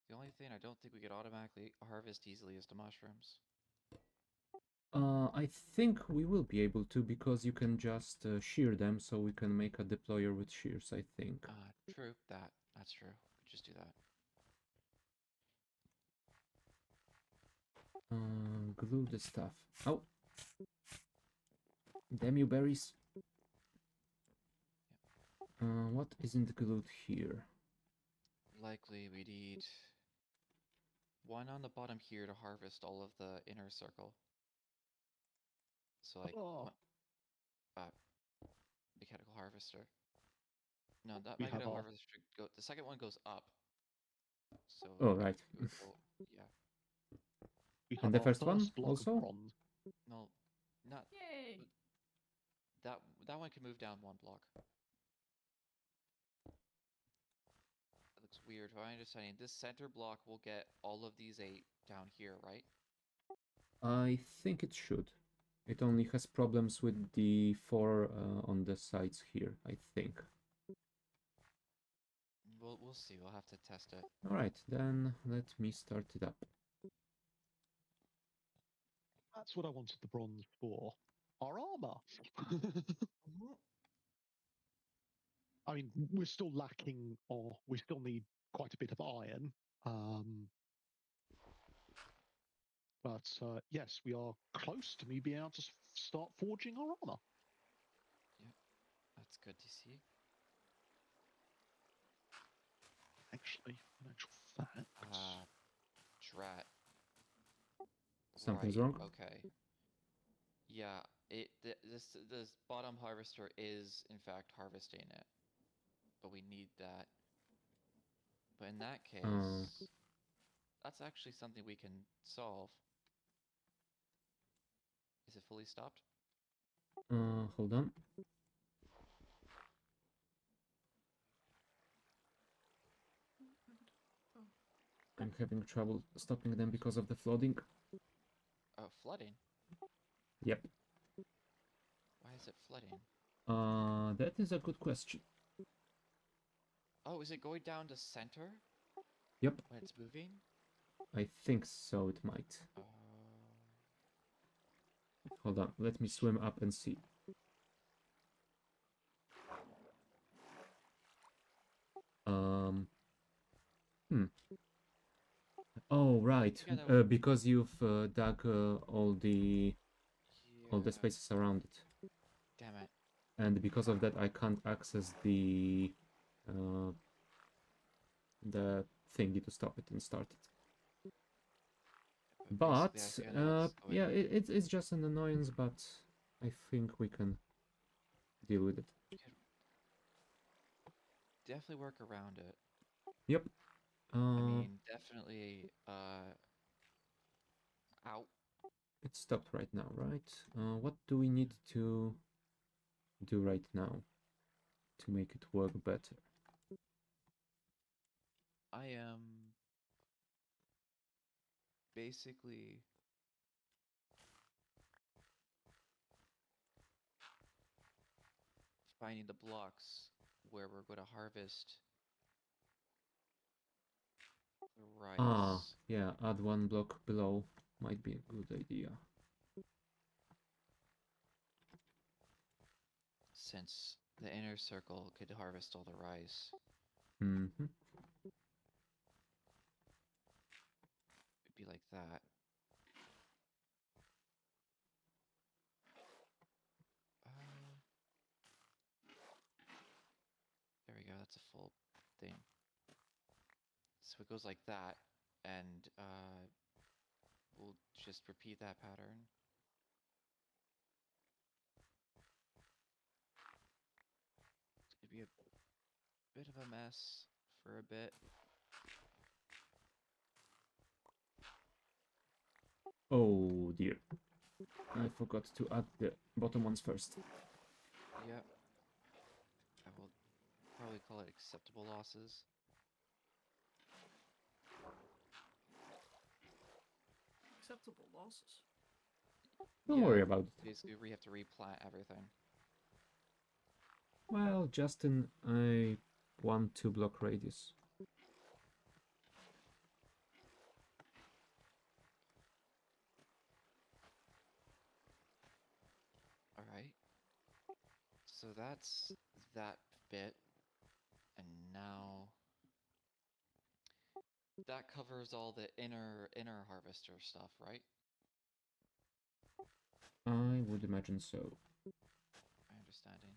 Speaker 4: The only thing I don't think we could automatically harvest easily is the mushrooms.
Speaker 1: I think we will be able to because you can just shear them, so we can make a deployer with shears, I think.
Speaker 4: True, that's true. We just do that.
Speaker 1: Glue the stuff. Oh! Damn you, berries. What isn't glued here?
Speaker 4: Likely we need one on the bottom here to harvest all of the inner circle. So like
Speaker 2: Oh,
Speaker 4: mechanical harvester. No, that
Speaker 2: we have
Speaker 4: mechanical
Speaker 2: our
Speaker 4: harvester go. The second one goes up. So
Speaker 1: Oh, right.
Speaker 4: it would go, yeah.
Speaker 2: we
Speaker 1: And
Speaker 2: have
Speaker 1: the
Speaker 2: our
Speaker 1: first one
Speaker 2: first block
Speaker 1: also?
Speaker 2: of bronze.
Speaker 4: No, not
Speaker 3: Yay!
Speaker 4: that one can move down one block. That looks weird. From my understanding, this center block will get all of these 8 down here, right?
Speaker 1: I think it should. It only has problems with the 4 on the sides here, I think.
Speaker 4: We'll see. We'll have to test it.
Speaker 1: Alright, then let me start it up.
Speaker 2: That's what I wanted the bronze for. Our armor. I mean, we're still lacking, or we still need quite a bit of iron. But yes, we are close to me being able to start forging our armor.
Speaker 4: That's good to see.
Speaker 2: Actually, in actual fact,
Speaker 4: Drat.
Speaker 1: Something's
Speaker 4: Right,
Speaker 1: wrong?
Speaker 4: okay. Yeah, this bottom harvester is in fact harvesting it, but we need that. But in that case, that's actually something we can solve. Is it fully stopped?
Speaker 1: Hold on. I'm having trouble stopping them because of the flooding.
Speaker 4: Flooding.
Speaker 1: Yep.
Speaker 4: Why is it flooding?
Speaker 1: That is a good question.
Speaker 4: Oh, is it going down to center
Speaker 1: Yep,
Speaker 4: when it's moving?
Speaker 1: I think so it might.
Speaker 4: Uh,
Speaker 1: Hold on, let me swim up and see. Hmm. Oh, right.
Speaker 4: Yeah,
Speaker 1: Because you've dug all the
Speaker 4: yeah.
Speaker 1: spaces around it.
Speaker 4: Damn it.
Speaker 1: And because of that I can't access the thingy to stop it and start it. But
Speaker 4: Basically, I feel that's going.
Speaker 1: yeah, it's just an annoyance, but I think we can deal with it.
Speaker 4: We could definitely work around it.
Speaker 1: Yep.
Speaker 4: I mean, definitely, out.
Speaker 1: It stopped right now, right? What do we need to do right now to make it work better?
Speaker 4: I am basically finding the blocks where we're going to harvest the rice.
Speaker 1: Yeah, add 1 block below might be a good idea.
Speaker 4: Since the inner circle could harvest all the rice.
Speaker 1: Mm-hmm.
Speaker 4: It'd be like that. There we go, that's a full thing. So it goes like that, and we'll just repeat that pattern. It'd be a bit of a mess for a bit.
Speaker 1: Oh dear. I forgot to add the bottom ones first.
Speaker 4: Yep. I will probably call it acceptable losses.
Speaker 3: Acceptable losses.
Speaker 1: Don't
Speaker 4: Yeah,
Speaker 1: worry about it.
Speaker 4: basically, we have to replant everything.
Speaker 1: Well, just in a 1-2 block radius.
Speaker 4: Alright. So that's that bit. And now that covers all the inner harvester stuff, right?
Speaker 1: I would imagine so.
Speaker 4: My understanding.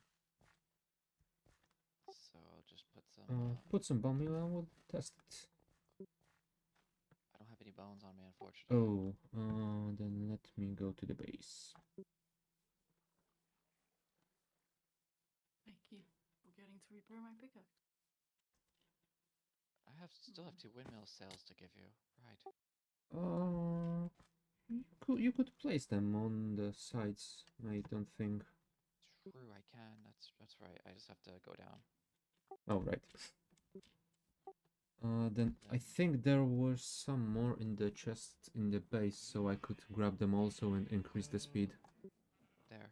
Speaker 4: So I'll just put some.
Speaker 1: Put some bone meal and we'll test it.
Speaker 4: I don't have any bones on me, unfortunately.
Speaker 1: Oh, then let me go to the base.
Speaker 3: I keep forgetting to repair my pickaxe.
Speaker 4: I still have 2 windmill sails to give you. Right.
Speaker 1: You could place them on the sides. I don't think.
Speaker 4: True, I can. That's right. I just have to go down.
Speaker 1: Oh right. Then I think there were some more in the chest in the base, so I could grab them also and increase the speed.
Speaker 4: There.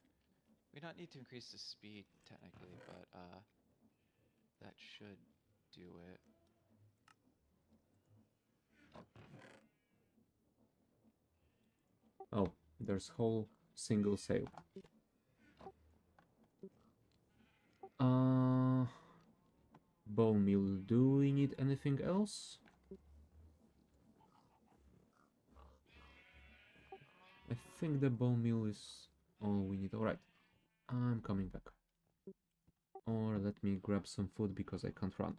Speaker 4: We don't need to increase the speed technically, but that should do it.
Speaker 1: Oh, there's whole single sail. Bone meal. Do we need anything else? I think the bone meal is all we need. Alright, I'm coming back. Or let me grab some food because I can't run.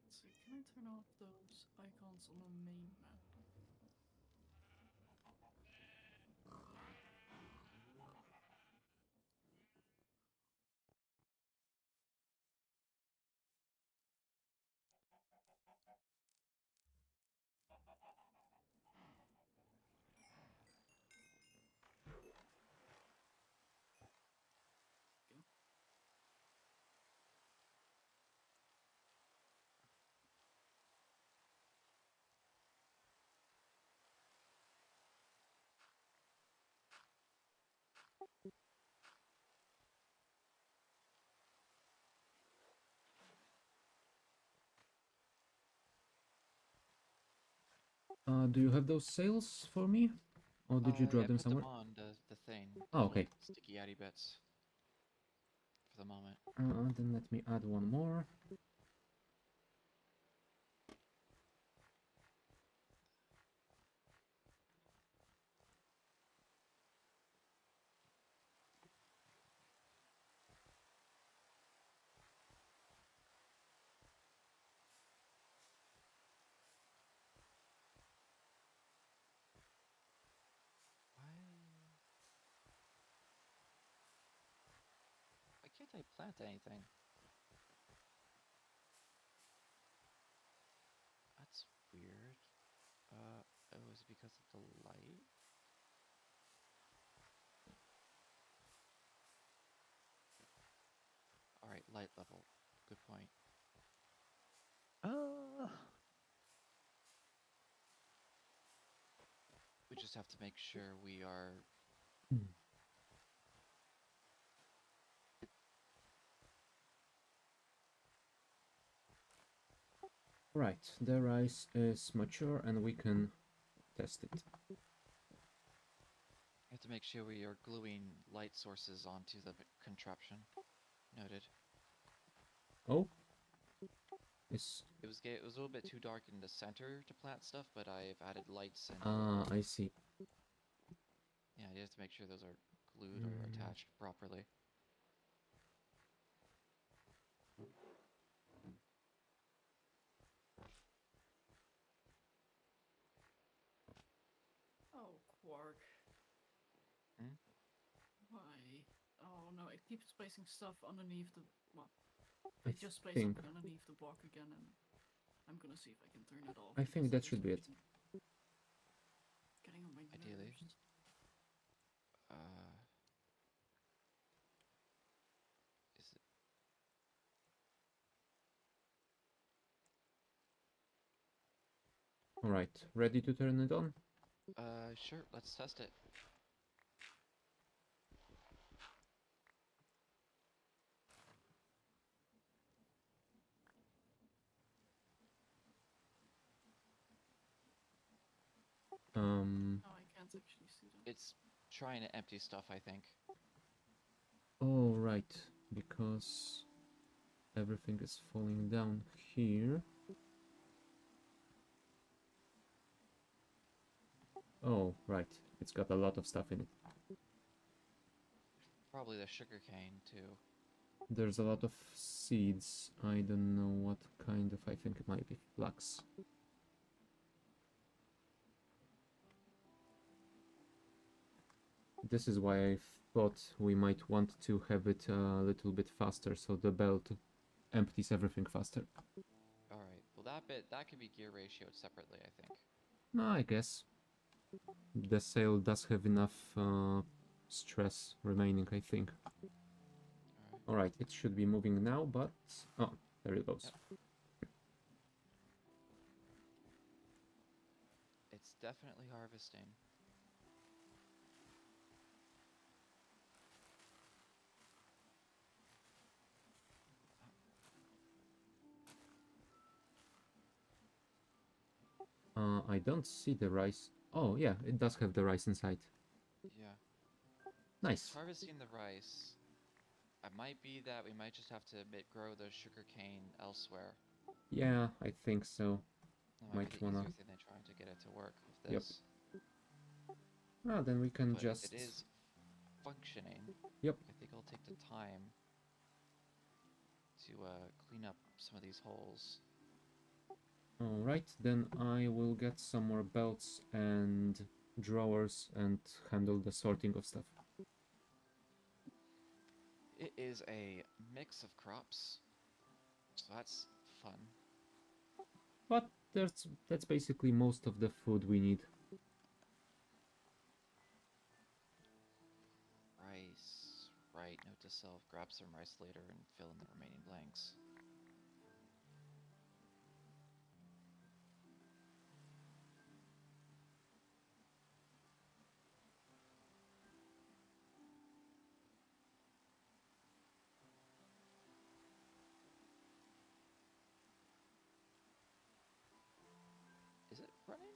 Speaker 3: Let's see, can I turn off those icons on the main map? Okay.
Speaker 1: Do you have those sails for me? Or did you drop
Speaker 4: I
Speaker 1: them
Speaker 4: put them
Speaker 1: somewhere?
Speaker 4: on the thing.
Speaker 1: Oh,
Speaker 4: The
Speaker 1: okay.
Speaker 4: little sticky yaddy bits. For the moment.
Speaker 1: Then let me add one more.
Speaker 4: Why can't I plant anything? That's weird. Oh, is it because of the light? Alright, light level. Good point. We just have to make sure we are...
Speaker 1: Right, the rice is mature and we can test it.
Speaker 4: We have to make sure we are gluing light sources onto the contraption. Noted.
Speaker 1: Oh, Is
Speaker 4: It was a little bit too dark in the center to plant stuff, but I've added lights and
Speaker 1: I see.
Speaker 4: yeah, you have to make sure those are glued or attached properly.
Speaker 3: Oh, Quark.
Speaker 4: Hmm?
Speaker 3: Why? Oh no, it keeps placing stuff underneath the. Well,
Speaker 1: I
Speaker 3: it just placed
Speaker 1: think
Speaker 3: something underneath the block again, and I'm gonna see if I can turn it off.
Speaker 1: I think
Speaker 3: because
Speaker 1: that
Speaker 3: is
Speaker 1: should be it.
Speaker 3: Getting on my
Speaker 4: Ideally.
Speaker 3: nerves.
Speaker 4: Is it?
Speaker 1: All right, ready to turn it on?
Speaker 4: Sure. Let's test it.
Speaker 3: No, I can't actually see that.
Speaker 4: It's trying to empty stuff, I think.
Speaker 1: All right, because everything is falling down here. Oh, right. It's got a lot of stuff in it.
Speaker 4: Probably the sugarcane too.
Speaker 1: There's a lot of seeds. I don't know what kind of. I think it might be flax. This is why I thought we might want to have it a little bit faster, so the belt empties everything faster.
Speaker 4: All right. Well, that could be gear ratioed separately, I think.
Speaker 1: No, I guess. The sail does have enough stress remaining, I think.
Speaker 4: All right.
Speaker 1: Alright, it should be moving now, but... Oh, there it goes.
Speaker 4: Yep. It's definitely harvesting.
Speaker 1: I don't see the rice. Oh, yeah, it does have the rice inside.
Speaker 4: Yeah.
Speaker 1: Nice.
Speaker 4: It's harvesting the rice. It might be that we might just have to grow the sugarcane elsewhere.
Speaker 1: Yeah, I think so.
Speaker 4: That might be
Speaker 1: Might
Speaker 4: the
Speaker 1: wanna...
Speaker 4: easier thing than trying to get it to work with
Speaker 1: Yep.
Speaker 4: this.
Speaker 1: Ah, then we can
Speaker 4: But
Speaker 1: just...
Speaker 4: it is functioning.
Speaker 1: Yep.
Speaker 4: I think I'll take the time to clean up some of these holes.
Speaker 1: Alright, then I will get some more belts and drawers and handle the sorting of stuff.
Speaker 4: It is a mix of crops, so that's fun.
Speaker 1: But that's basically most of the food we need.
Speaker 4: Rice. Right, note to self, grab some rice later and fill in the remaining blanks. Is it running?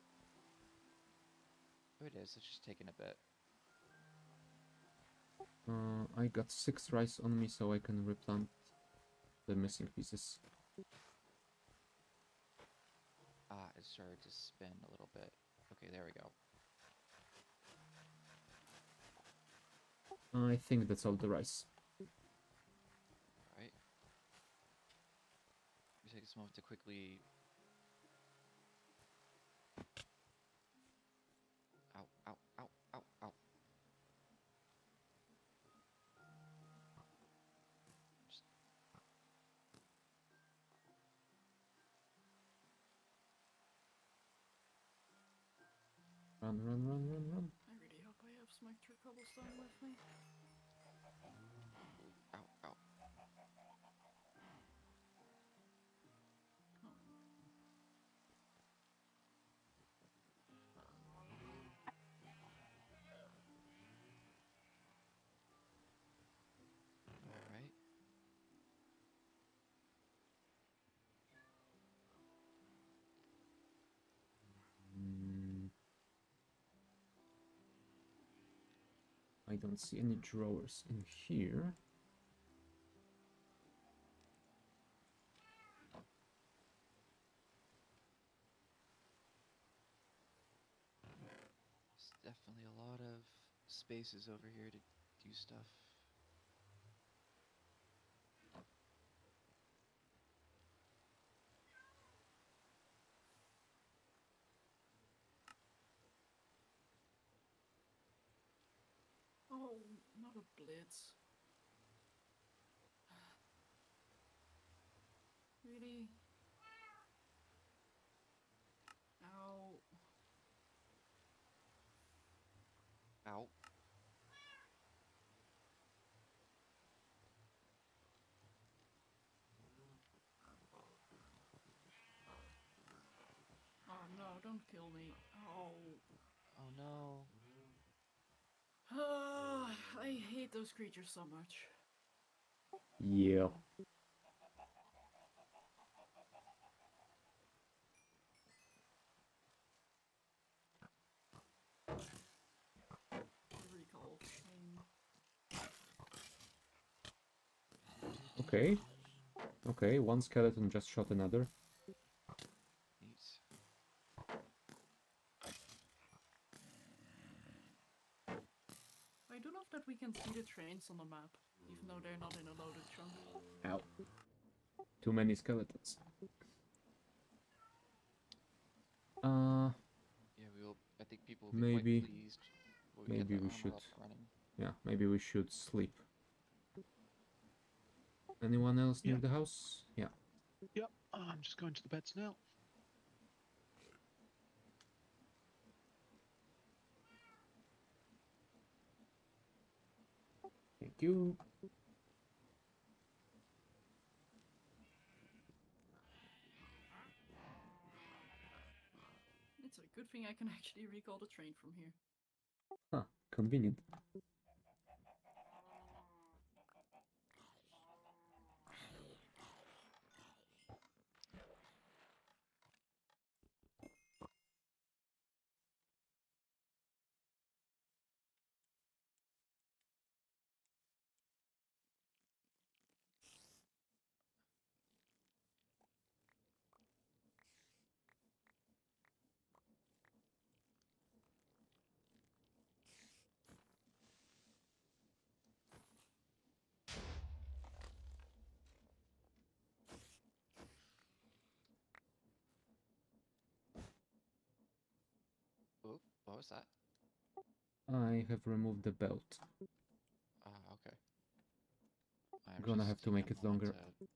Speaker 4: Oh, it is. It's just taking a bit.
Speaker 1: I got 6 rice on me, so I can replant the missing pieces.
Speaker 4: Ah, it started to spin a little bit. Okay, there we go.
Speaker 1: I think that's all the rice.
Speaker 4: Alright. We take this moment to quickly... Ow, ow, ow, ow, ow. Just...
Speaker 1: Run, run, run, run, run.
Speaker 3: I really hope I have some extra cobblestone with me.
Speaker 4: Ow, ow.
Speaker 3: Oh.
Speaker 4: Alright.
Speaker 1: Mm, I don't see any drawers in here.
Speaker 4: Definitely a lot of spaces over here to do stuff.
Speaker 3: Oh, not a blitz. Really? Ow.
Speaker 4: Ow.
Speaker 3: Oh no, don't kill me. Oh.
Speaker 4: Oh no.
Speaker 3: I hate those creatures so much.
Speaker 1: Yeah.
Speaker 3: Recall.
Speaker 1: Okay. Okay, one skeleton just shot another.
Speaker 4: Neat.
Speaker 3: I do love that we can see the trains on the map, even though they're not in a loaded chunk.
Speaker 1: Ow. Too many skeletons.
Speaker 4: Yeah, I think people will be
Speaker 1: Maybe-
Speaker 4: quite pleased when we get
Speaker 1: maybe
Speaker 4: the
Speaker 1: we
Speaker 4: armor
Speaker 1: should-
Speaker 4: up and running.
Speaker 1: Yeah, maybe we should sleep. Anyone else near
Speaker 2: Yep.
Speaker 1: the house? Yeah.
Speaker 2: Yep, I'm just going to the beds now.
Speaker 1: Thank you.
Speaker 3: It's a good thing I can actually recall the train from here.
Speaker 1: Huh, convenient.
Speaker 4: Oh, what was that?
Speaker 1: I have removed the belt.
Speaker 4: Ah, okay. I'm
Speaker 1: Gonna
Speaker 4: just
Speaker 1: have to
Speaker 4: taking
Speaker 1: make
Speaker 4: a
Speaker 1: it
Speaker 4: moment
Speaker 1: longer.
Speaker 4: to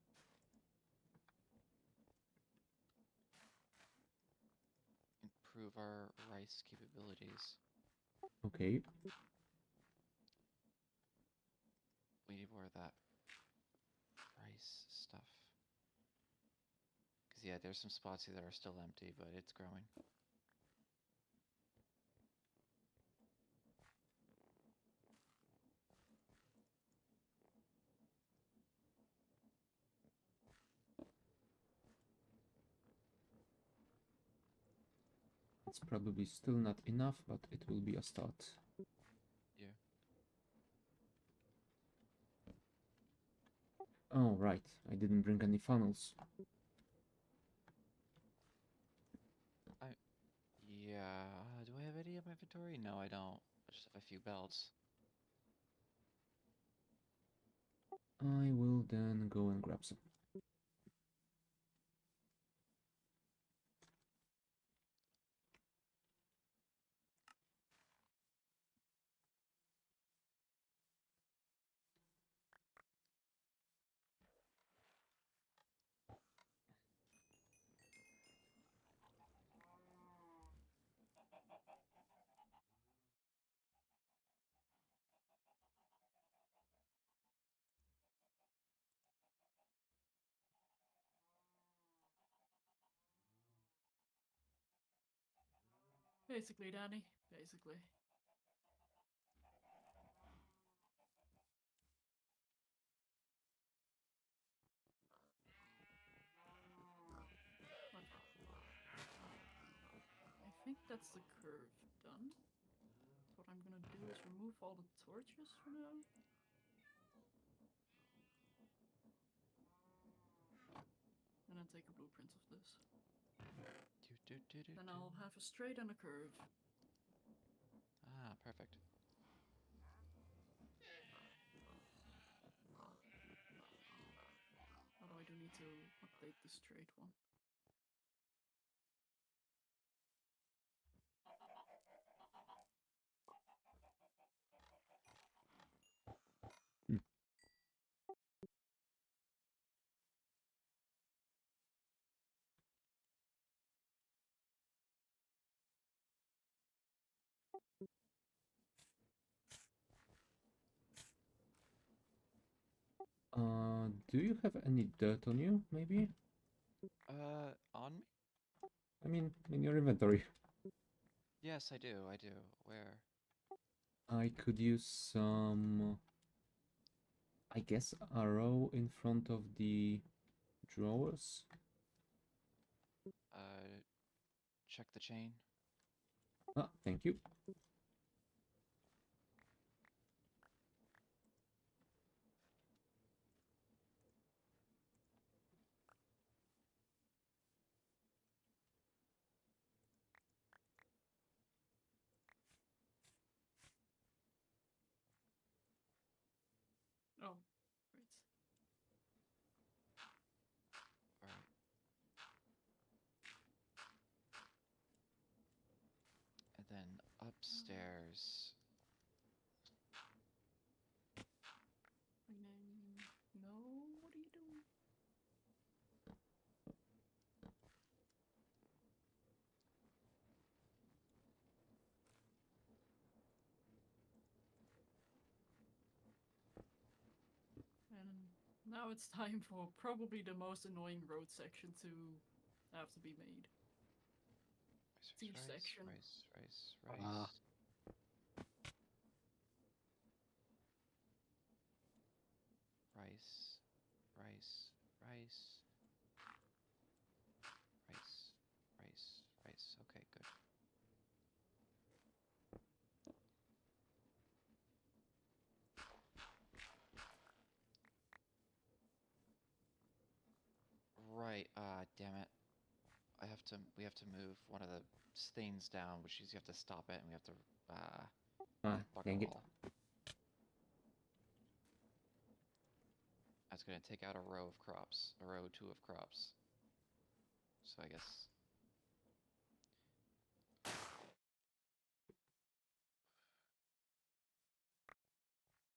Speaker 4: improve our rice capabilities.
Speaker 1: Okay.
Speaker 4: We need more of that rice stuff. Because, yeah, there's some spots here that are still empty, but it's growing.
Speaker 1: It's probably still not enough, but it will be a start.
Speaker 4: Yeah.
Speaker 1: Oh, right. I didn't bring any funnels.
Speaker 4: Yeah, do I have any in my inventory? No, I don't. I just have a few belts.
Speaker 1: I will then go and grab some.
Speaker 3: Basically, Danny. Basically. I think that's the curve done. So what I'm gonna do is remove all the torches for now. And then take a blueprint of this. Then I'll have a straight and a curve.
Speaker 4: Ah, perfect.
Speaker 3: Although I do need to update this trade one.
Speaker 1: Do you have any dirt on you, maybe?
Speaker 4: On me?
Speaker 1: I mean, in your inventory.
Speaker 4: Yes, I do. I do. Where?
Speaker 1: I could use some, I guess, a row in front of the drawers.
Speaker 4: Check the chain.
Speaker 1: Ah, thank you.
Speaker 3: Oh, right.
Speaker 4: Alright. And then upstairs.
Speaker 3: Rename. No, what are you doing? And now it's time for probably the most annoying road section to have to be made. T section.
Speaker 2: Ah.
Speaker 4: Rice, rice, rice, rice, rice, rice. Okay, good. Right, damn it. We have to move one of the things down, which means you have to stop it and we have to,
Speaker 1: Ah,
Speaker 4: bugger
Speaker 1: dang it.
Speaker 4: all. That's gonna take out a row of crops, a row 2 of crops. So I guess...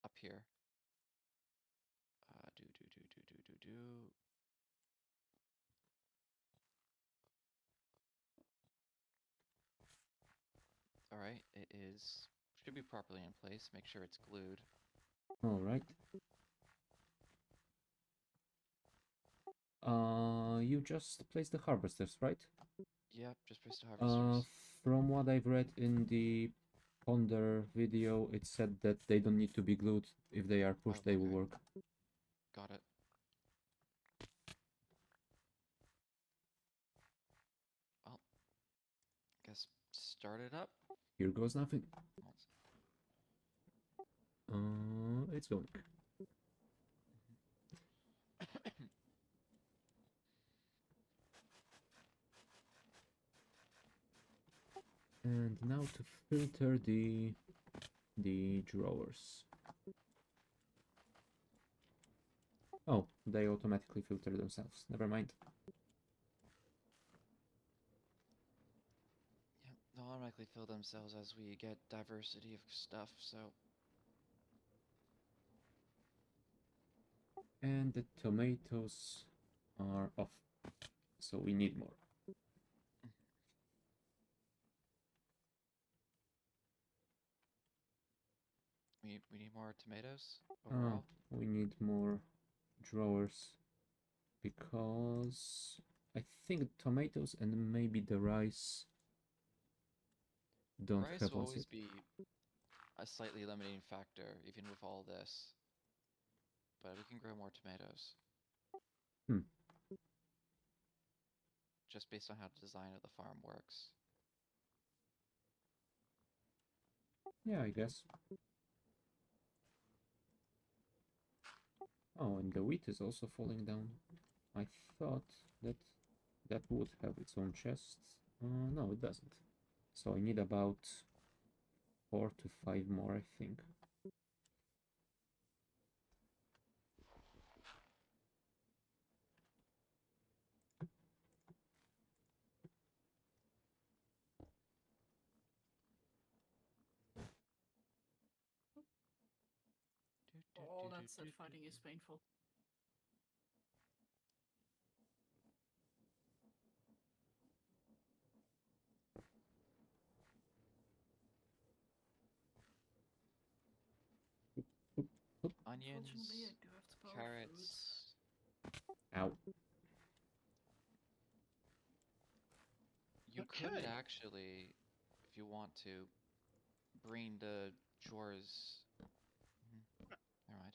Speaker 4: Up here. Do. Alright, it is... Should be properly in place. Make sure it's glued.
Speaker 1: Alright. You just placed the harvesters, right?
Speaker 4: Yep, just press the harvesters.
Speaker 1: From what I've read in the Ponder video, it said that they don't need to be glued. If they are pushed,
Speaker 4: Oh,
Speaker 1: they will
Speaker 4: okay.
Speaker 1: work.
Speaker 4: Got it. Well, guess start it up.
Speaker 1: Here goes nothing. It's going. And now to filter the drawers. Oh, they automatically filter themselves. Never mind.
Speaker 4: Yep, they'll automatically fill themselves as we get diversity of stuff, so...
Speaker 1: And the tomatoes are off. So we need more.
Speaker 4: We need more tomatoes overall.
Speaker 1: We need more drawers because I think tomatoes and maybe the rice don't
Speaker 4: Rice
Speaker 1: have
Speaker 4: will
Speaker 1: one
Speaker 4: always
Speaker 1: yet.
Speaker 4: be a slightly limiting factor, even with all this. But we can grow more tomatoes.
Speaker 1: Hmm.
Speaker 4: Just based on how the design of the farm works.
Speaker 1: Yeah, I guess. Oh, and the wheat is also falling down. I thought that that would have its own chest. No, it doesn't. So I need about 4 to 5 more, I think.
Speaker 3: Oh, that said, fighting is painful.
Speaker 4: Onions,
Speaker 3: Unfortunately, I do have to power food.
Speaker 4: carrots.
Speaker 1: Ow.
Speaker 4: You could
Speaker 2: Okay.
Speaker 4: actually, if you want to, bring the drawers. Never mind.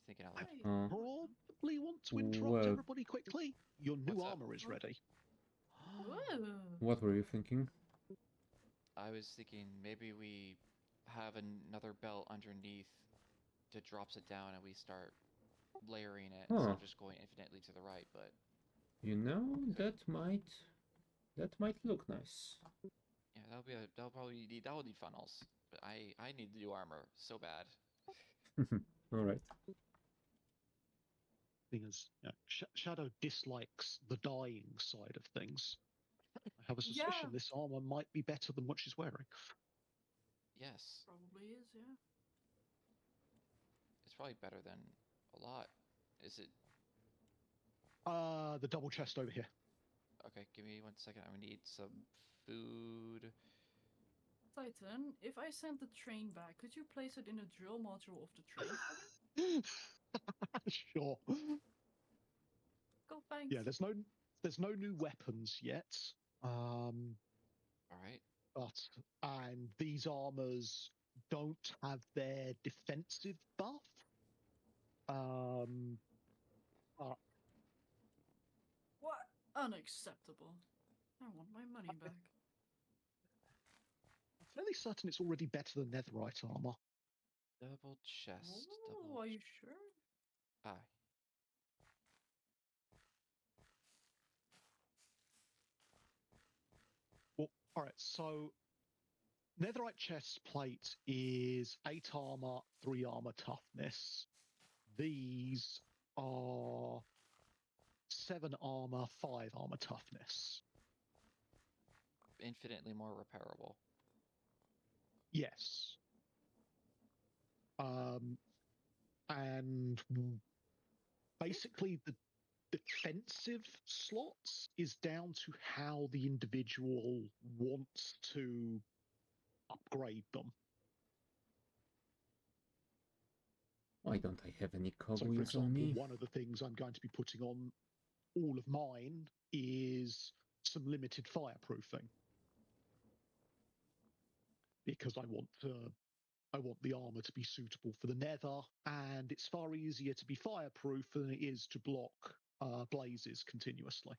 Speaker 4: Thinking out loud.
Speaker 3: Hey,
Speaker 1: Uh,
Speaker 2: Probably want to interrupt
Speaker 1: well,
Speaker 2: everybody quickly. Your new
Speaker 4: What's up?
Speaker 2: armor is
Speaker 3: Oh.
Speaker 2: ready.
Speaker 3: Whoa.
Speaker 1: what were you thinking?
Speaker 4: I was thinking maybe we have another belt underneath that drops it down and we start layering it instead
Speaker 1: Huh.
Speaker 4: of just going infinitely to the right, but
Speaker 1: You know,
Speaker 4: Could.
Speaker 1: that might look nice.
Speaker 4: yeah, that'll probably need funnels. But I need new armor so bad.
Speaker 1: All right.
Speaker 2: Thing is, Shadow dislikes the dying side of things. I have a suspicion
Speaker 3: Yeah.
Speaker 2: this armor might be better than what she's wearing.
Speaker 4: Yes,
Speaker 3: Probably is, yeah.
Speaker 4: it's probably better than a lot. Is it?
Speaker 2: The double chest over here.
Speaker 4: Okay, give me 1 second. I need some food.
Speaker 3: Titan, if I send the train back, could you place it in a drill module of the train for me?
Speaker 2: Sure.
Speaker 3: God, thanks.
Speaker 2: Yeah, there's no new weapons yet.
Speaker 4: All right.
Speaker 2: And these armors don't have their defensive buff. But
Speaker 3: What? Unacceptable. I want my money back.
Speaker 2: I'm fairly certain it's already better than netherite armor.
Speaker 4: Double chest.
Speaker 3: Oh, are you sure?
Speaker 4: Ah.
Speaker 2: Well, all right. So netherite chest plate is 8 armor, 3 armor toughness. These are 7 armor, 5 armor toughness.
Speaker 4: Infinitely more repairable.
Speaker 2: Yes. And basically the defensive slots is down to how the individual wants to upgrade them.
Speaker 1: Why don't I have any
Speaker 2: So, for
Speaker 1: cogwheels on
Speaker 2: example,
Speaker 1: me?
Speaker 2: one of the things I'm going to be putting on all of mine is some limited fireproofing because I want the armor to be suitable for the nether, and it's far easier to be fireproof than it is to block blazes continuously.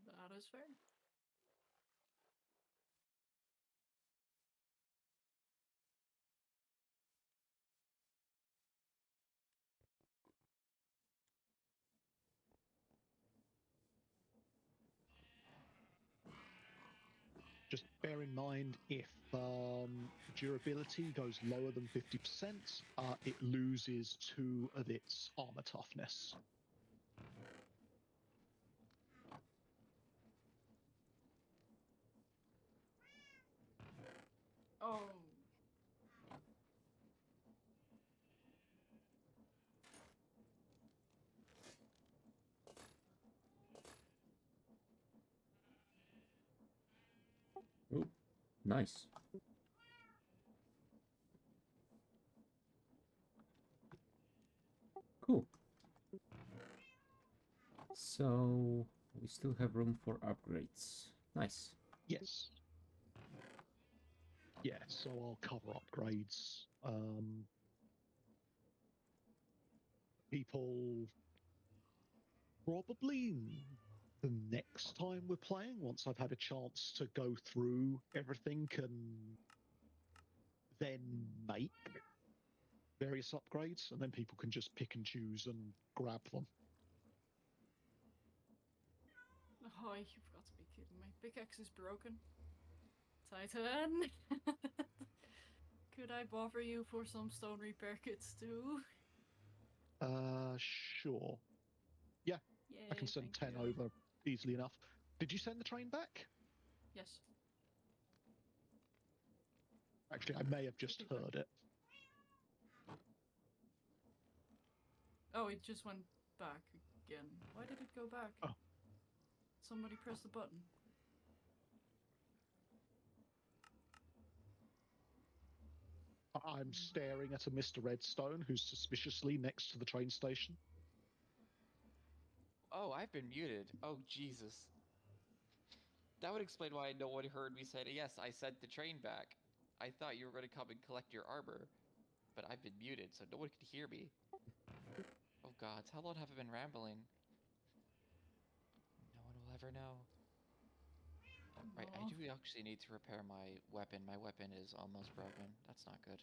Speaker 3: That is fair.
Speaker 2: Just bear in mind if durability goes lower than 50%, it loses 2 of its armor toughness.
Speaker 3: Oh.
Speaker 1: Oh, nice. Cool. So we still have room for upgrades. Nice.
Speaker 2: Yes. Yeah, so I'll cover upgrades. People probably the next time we're playing, once I've had a chance to go through everything and then make various upgrades, and then people can just pick and choose and grab them.
Speaker 3: Oh, you've got to be kidding me. Pickaxe is broken. Titan, could I bother you for some stone repair kits too?
Speaker 2: Sure. Yeah,
Speaker 3: Yay,
Speaker 2: I can send
Speaker 3: thank
Speaker 2: 10
Speaker 3: you.
Speaker 2: over easily enough. Did you send the train back?
Speaker 3: Yes.
Speaker 2: Actually, I may have just
Speaker 3: Should be back.
Speaker 2: heard it.
Speaker 3: Oh, it just went back again. Why did it go back?
Speaker 2: Oh.
Speaker 3: Somebody press the button.
Speaker 2: I'm staring at a Mr. Redstone who's suspiciously next to the train station.
Speaker 4: Oh, I've been muted. Oh, Jesus. That would explain why no one heard me say, yes, I sent the train back. I thought you were going to come and collect your armor. But I've been muted, so no one could hear me. Oh gods, how long have I been rambling? No one will ever know. Right, I
Speaker 3: Aw.
Speaker 4: do actually need to repair my weapon. My weapon is almost broken. That's not good.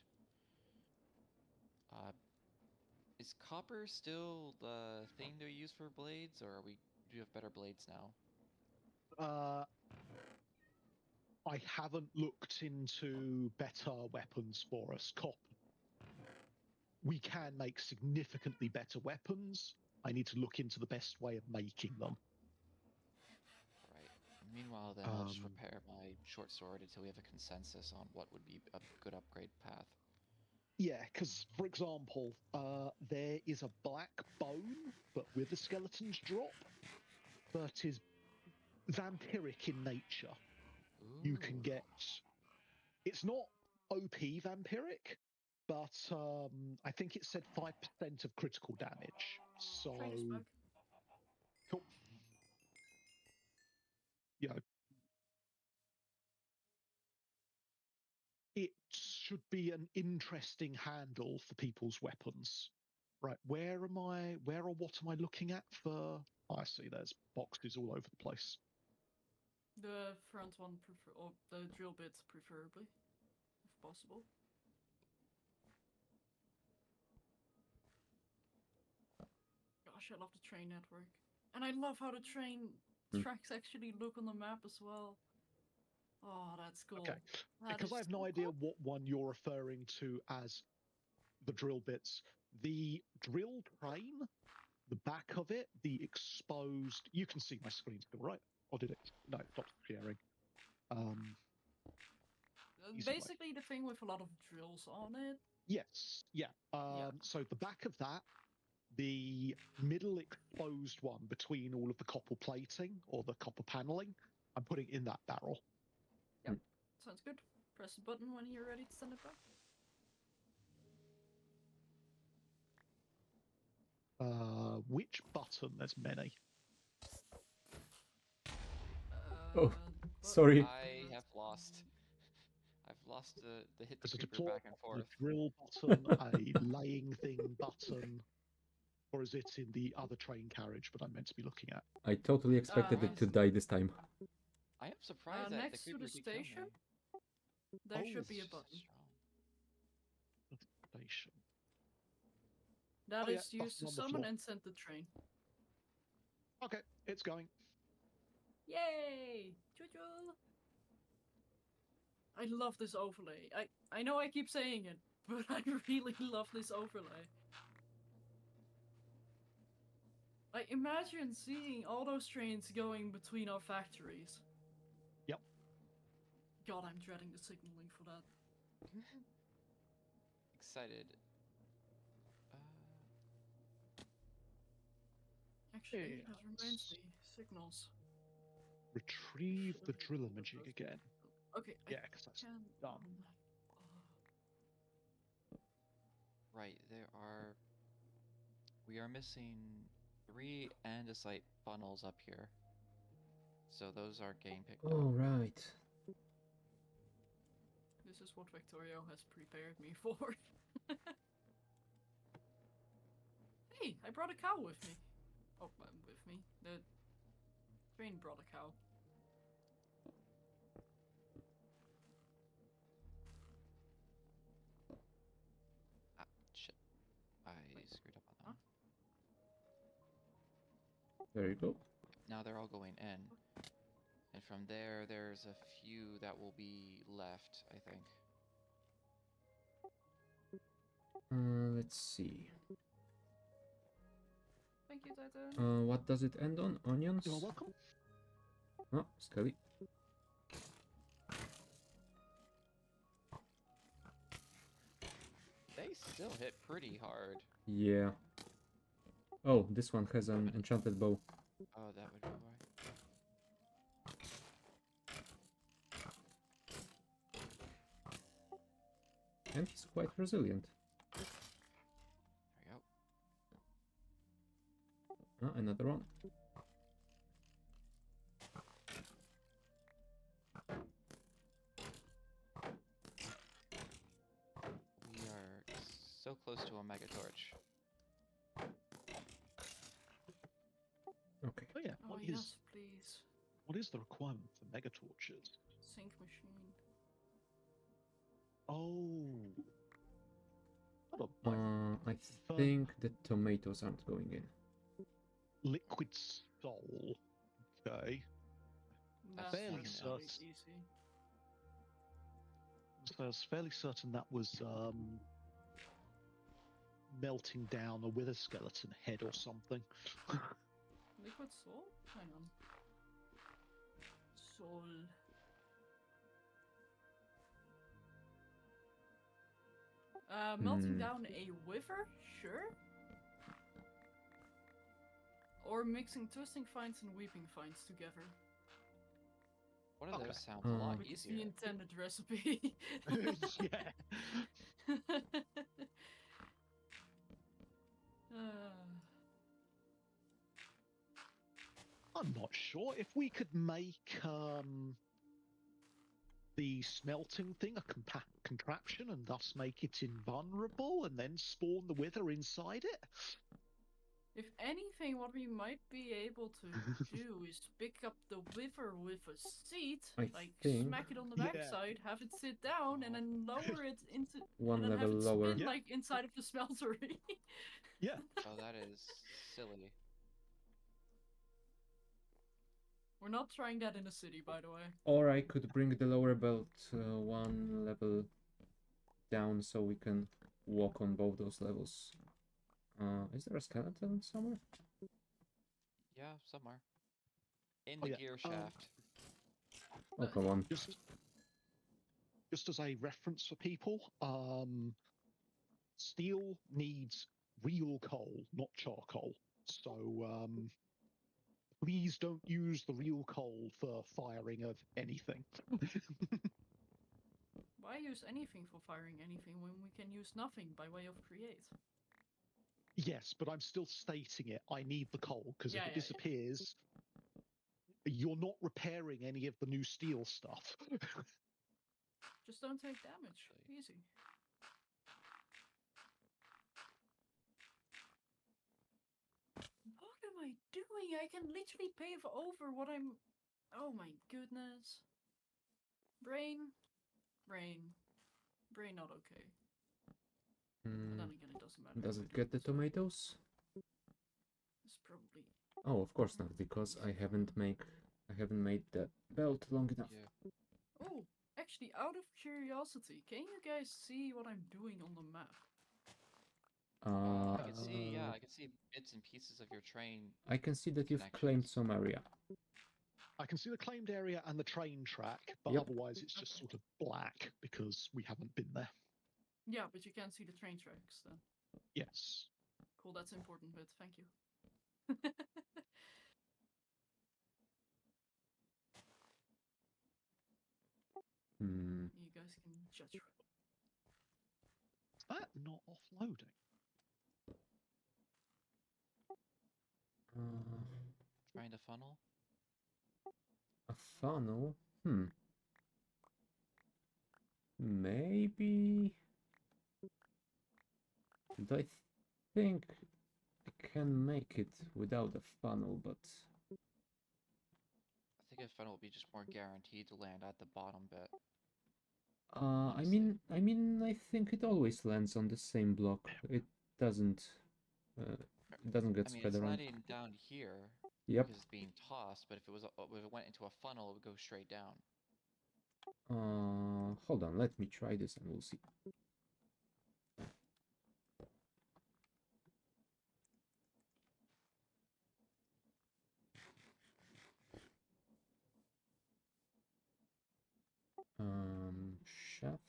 Speaker 4: Is copper still the thing they use for blades, or are we do you have better blades now?
Speaker 2: I haven't looked into better weapons for us. We can make significantly better weapons. I need to look into the best way of making them.
Speaker 4: Right. Meanwhile, then I'll just repair my short sword until we have a consensus on what would be a good upgrade path.
Speaker 2: Yeah, because, for example, there is a black bone, but with a skeleton's drop, that is vampiric in nature.
Speaker 4: Ooh.
Speaker 2: You can get... It's not OP vampiric, but I think it said 5% of critical damage. So,
Speaker 3: Train is back.
Speaker 2: cool. You know, it should be an interesting handle for people's weapons. Right, where or what am I looking at for? Oh, I see, there's boxes all over the place.
Speaker 3: The front one, or the drill bits preferably, if possible. Gosh, I love the train network. And I love how the train tracks actually look on the map as well. Oh, that's cool.
Speaker 2: Okay,
Speaker 3: That
Speaker 2: because
Speaker 3: is
Speaker 2: I have no
Speaker 3: so
Speaker 2: idea
Speaker 3: cool.
Speaker 2: what one you're referring to as the drill bits. The drill train, the back of it, the exposed... You can see my screen still, right? Or did it? No, it stopped sharing. Easy way.
Speaker 3: Basically, the thing with a lot of drills on it.
Speaker 2: Yes, yeah. So the back of that, the middle exposed one between all of the copper plating or the copper paneling, I'm putting in that barrel.
Speaker 3: Yep, sounds good. Press the button when you're ready to send it back.
Speaker 2: Which button? There's many.
Speaker 1: Oh, sorry.
Speaker 4: I have lost. I've lost the hit the
Speaker 2: There's a
Speaker 4: creeper
Speaker 2: deploy
Speaker 4: back and
Speaker 2: button,
Speaker 4: forth.
Speaker 2: a drill button, a laying thing button, or is it in the other train carriage? But I'm meant to be looking at.
Speaker 1: I totally expected it to die this time.
Speaker 4: I am surprised that the
Speaker 3: next to
Speaker 4: creeper
Speaker 3: the
Speaker 4: could kill
Speaker 3: station,
Speaker 4: me.
Speaker 3: there
Speaker 2: Oh,
Speaker 3: should be a
Speaker 4: It's
Speaker 3: button.
Speaker 4: strong.
Speaker 2: Station.
Speaker 3: That
Speaker 2: Oh,
Speaker 3: is
Speaker 2: yeah,
Speaker 3: used to
Speaker 2: button on the
Speaker 3: summon
Speaker 2: floor.
Speaker 3: and send the train.
Speaker 2: Okay, it's going.
Speaker 3: Yay! Choo-choo! I love this overlay. I know I keep saying it, but I really love this overlay. Like, imagine seeing all those trains going between our factories.
Speaker 2: Yep.
Speaker 3: God, I'm dreading the signaling for that.
Speaker 4: Excited.
Speaker 3: Actually,
Speaker 2: Yes.
Speaker 3: that reminds me. Signals.
Speaker 2: Retrieve the
Speaker 3: Should've
Speaker 2: drill
Speaker 3: recorded
Speaker 2: imaging
Speaker 3: those.
Speaker 2: again.
Speaker 3: Okay,
Speaker 2: Yeah, because that's
Speaker 3: can...
Speaker 2: done.
Speaker 4: Right, we are missing 3 andesite funnels up here. So those are getting picked up.
Speaker 1: Oh, right.
Speaker 3: This is what Victorio has prepared me for. Hey, I brought a cow with me. Oh, with me. The train brought a cow.
Speaker 4: Ah, shit. I screwed up on that one.
Speaker 1: There you go.
Speaker 4: Now they're all going in. And from there, there's a few that will be left, I think.
Speaker 1: Let's see.
Speaker 3: Thank you, Titan.
Speaker 1: What does it end on? Onions?
Speaker 2: You're welcome.
Speaker 1: Oh, Skelly.
Speaker 4: They still hit pretty hard.
Speaker 1: Yeah. Oh, this one has an enchanted bow.
Speaker 4: Oh, that would be why.
Speaker 1: And he's quite resilient.
Speaker 4: There you go.
Speaker 1: Another one.
Speaker 4: We are so close to a mega torch.
Speaker 1: Okay.
Speaker 2: Oh yeah.
Speaker 3: Oh,
Speaker 2: What
Speaker 3: yes, please.
Speaker 2: is the requirement for mega torches?
Speaker 3: Sync machine.
Speaker 2: Oh. Hold on.
Speaker 1: I think the tomatoes aren't going in.
Speaker 2: Liquid soul. Okay.
Speaker 3: That's
Speaker 2: fairly
Speaker 3: really
Speaker 2: certain.
Speaker 3: easy.
Speaker 2: So I was fairly certain that was melting down a wither skeleton head or something.
Speaker 3: Liquid soul? Hang on. Soul. Melting down a wither? Sure. Or mixing twisting vines and weeping vines together.
Speaker 4: One of
Speaker 2: Okay.
Speaker 4: those sounds a lot
Speaker 3: Which is the
Speaker 4: easier.
Speaker 3: intended recipe.
Speaker 2: Yeah. I'm not sure if we could make the smelting thing a contraption and thus make it invulnerable and then spawn the wither inside it.
Speaker 3: If anything, what we might be able to do is pick up the wither with a seat,
Speaker 1: I
Speaker 3: like
Speaker 1: think-
Speaker 3: smack it on the
Speaker 2: Yeah.
Speaker 3: backside, have it sit down, and then lower it into
Speaker 1: One
Speaker 3: and then
Speaker 1: level
Speaker 3: have it
Speaker 1: lower.
Speaker 3: spin
Speaker 2: Yeah.
Speaker 3: like inside of the smeltery.
Speaker 2: Yeah.
Speaker 4: Oh, that is silly.
Speaker 3: We're not trying that in a city, by the way.
Speaker 1: Or I could bring the lower belt one level down so we can walk on both those levels. Is there a skeleton somewhere?
Speaker 4: Yeah, somewhere. In
Speaker 2: Oh,
Speaker 4: the
Speaker 2: yeah,
Speaker 4: gear shaft.
Speaker 1: Oh, come on.
Speaker 2: Just as a reference for people, steel needs real coal, not charcoal. So please don't use the real coal for firing of anything.
Speaker 3: Why use anything for firing anything when we can use nothing by way of create?
Speaker 2: Yes, but I'm still stating it. I need the coal because
Speaker 3: Yeah,
Speaker 2: if
Speaker 3: yeah,
Speaker 2: it
Speaker 3: yeah.
Speaker 2: disappears, you're not repairing any of the new steel stuff.
Speaker 3: Just don't take damage. Easy. What am I doing? I can literally pave over what I'm... Oh my goodness. Brain. Brain not okay. But then again, it doesn't matter.
Speaker 1: Does
Speaker 3: if I
Speaker 1: it
Speaker 3: do
Speaker 1: get the
Speaker 3: this way.
Speaker 1: tomatoes?
Speaker 3: It's probably...
Speaker 1: Oh, of course not, because I haven't made the belt long enough.
Speaker 4: Yeah.
Speaker 3: Oh, actually, out of curiosity, can you guys see what I'm doing on the map?
Speaker 4: I can see, yeah, I can see bits and pieces of your train.
Speaker 1: I can see that you've claimed
Speaker 4: connections.
Speaker 1: some area.
Speaker 2: I can see the claimed area and the train track, but
Speaker 1: Yep.
Speaker 2: otherwise it's just sort of black because we haven't been there.
Speaker 3: Yeah, but you can't see the train tracks then.
Speaker 2: Yes.
Speaker 3: Cool, that's important bit. Thank you. You guys can judge.
Speaker 2: Is that not offloading?
Speaker 4: Trying to funnel?
Speaker 1: A funnel? Maybe... And I think I can make it without a funnel, but...
Speaker 4: I think a funnel would be just more guaranteed to land at the bottom bit.
Speaker 1: I mean, I think it always lands on the same block. It doesn't get
Speaker 4: I mean,
Speaker 1: spread
Speaker 4: it's
Speaker 1: around.
Speaker 4: landing down here.
Speaker 1: Yep.
Speaker 4: because it's being tossed. But if it went into a funnel, it would go straight down.
Speaker 1: Hold on, let me try this and we'll see. Shaft.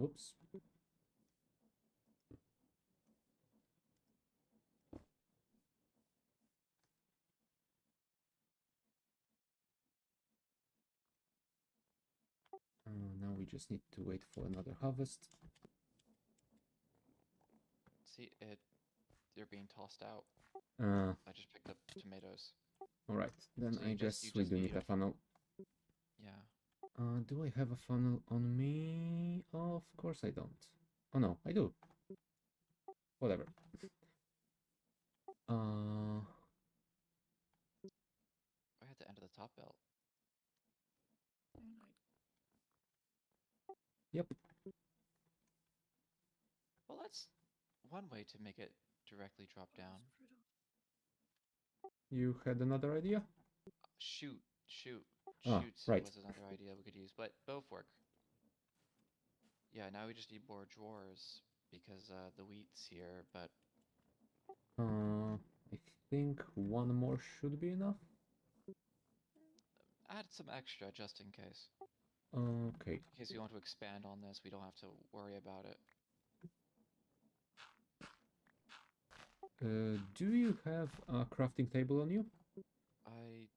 Speaker 1: Oops. Now we just need to wait for another harvest.
Speaker 4: See, they're being tossed out. I just picked up tomatoes.
Speaker 1: Alright, then
Speaker 4: So
Speaker 1: I guess we do need a funnel.
Speaker 4: Yeah.
Speaker 1: Do I have a funnel on me? Oh, of course I don't. Oh no, I do. Whatever.
Speaker 4: I had the end of the top belt.
Speaker 1: Yep.
Speaker 4: Well, that's one way to make it directly drop down.
Speaker 1: You had another idea?
Speaker 4: Shoot.
Speaker 1: Ah,
Speaker 4: Shoots
Speaker 1: right.
Speaker 4: was another idea we could use, but both work. Yeah, now we just need more drawers because the wheat's here, but
Speaker 1: I think one more should be enough.
Speaker 4: add some extra just in case.
Speaker 1: Okay.
Speaker 4: In case we want to expand on this, we don't have to worry about it.
Speaker 1: Do you have a crafting table on you?
Speaker 4: I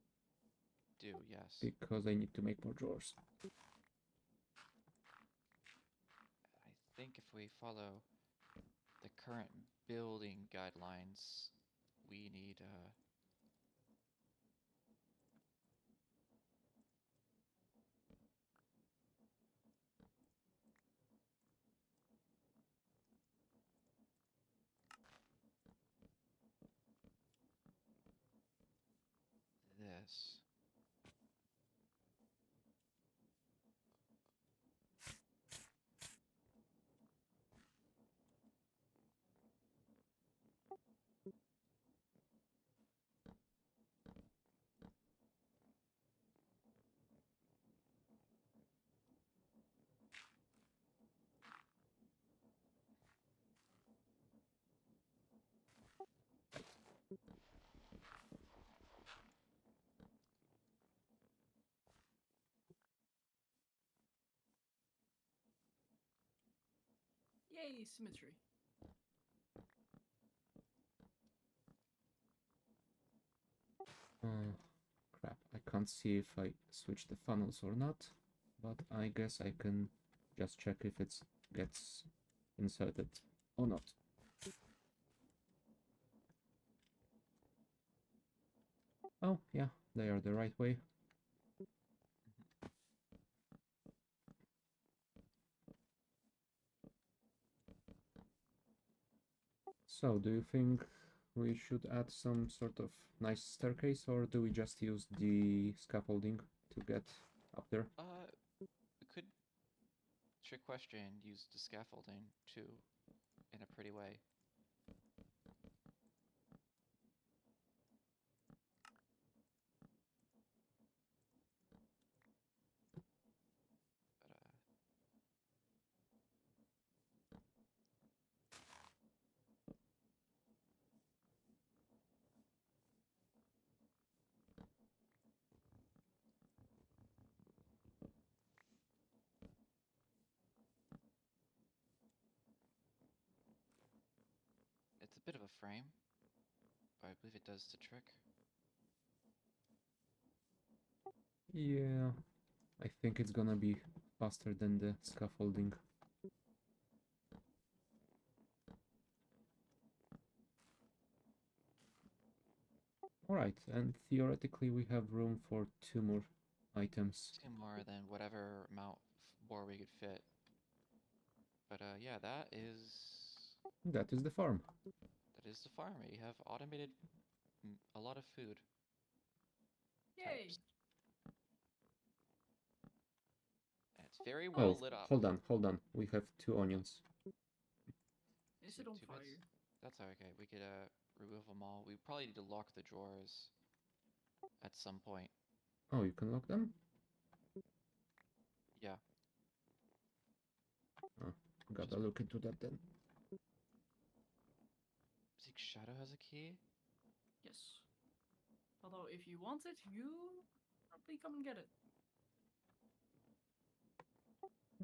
Speaker 4: do, yes.
Speaker 1: Because I need to make more drawers.
Speaker 4: I think if we follow the current building guidelines, we need this.
Speaker 3: Yay, symmetry.
Speaker 1: Crap, I can't see if I switch the funnels or not, but I guess I can just check if it gets inserted or not. Oh, yeah, they are the right way. So, do you think we should add some sort of nice staircase, or do we just use the scaffolding to get up there?
Speaker 4: We could, trick question, use the scaffolding too, in a pretty way. But it's a bit of a frame, but I believe it does the trick.
Speaker 1: Yeah, I think it's gonna be faster than the scaffolding. Alright, and theoretically we have room for 2 more items.
Speaker 4: 2 more than whatever amount more we could fit. But yeah, that is
Speaker 1: the farm.
Speaker 4: That is the farm. You have automated a lot of food
Speaker 3: Yay!
Speaker 4: types. And it's very well
Speaker 1: Oh,
Speaker 4: lit up.
Speaker 1: hold on. We have 2 onions.
Speaker 3: Is
Speaker 4: Two-
Speaker 3: it on
Speaker 4: 2 bits?
Speaker 3: fire?
Speaker 4: That's okay. We could remove them all. We probably need to lock the drawers at some point.
Speaker 1: Oh, you can lock them?
Speaker 4: Yeah.
Speaker 1: Oh, gotta
Speaker 4: Just-
Speaker 1: look into that then.
Speaker 4: Seek Shadow has a key?
Speaker 3: Yes. Although if you want it, you probably come and get it.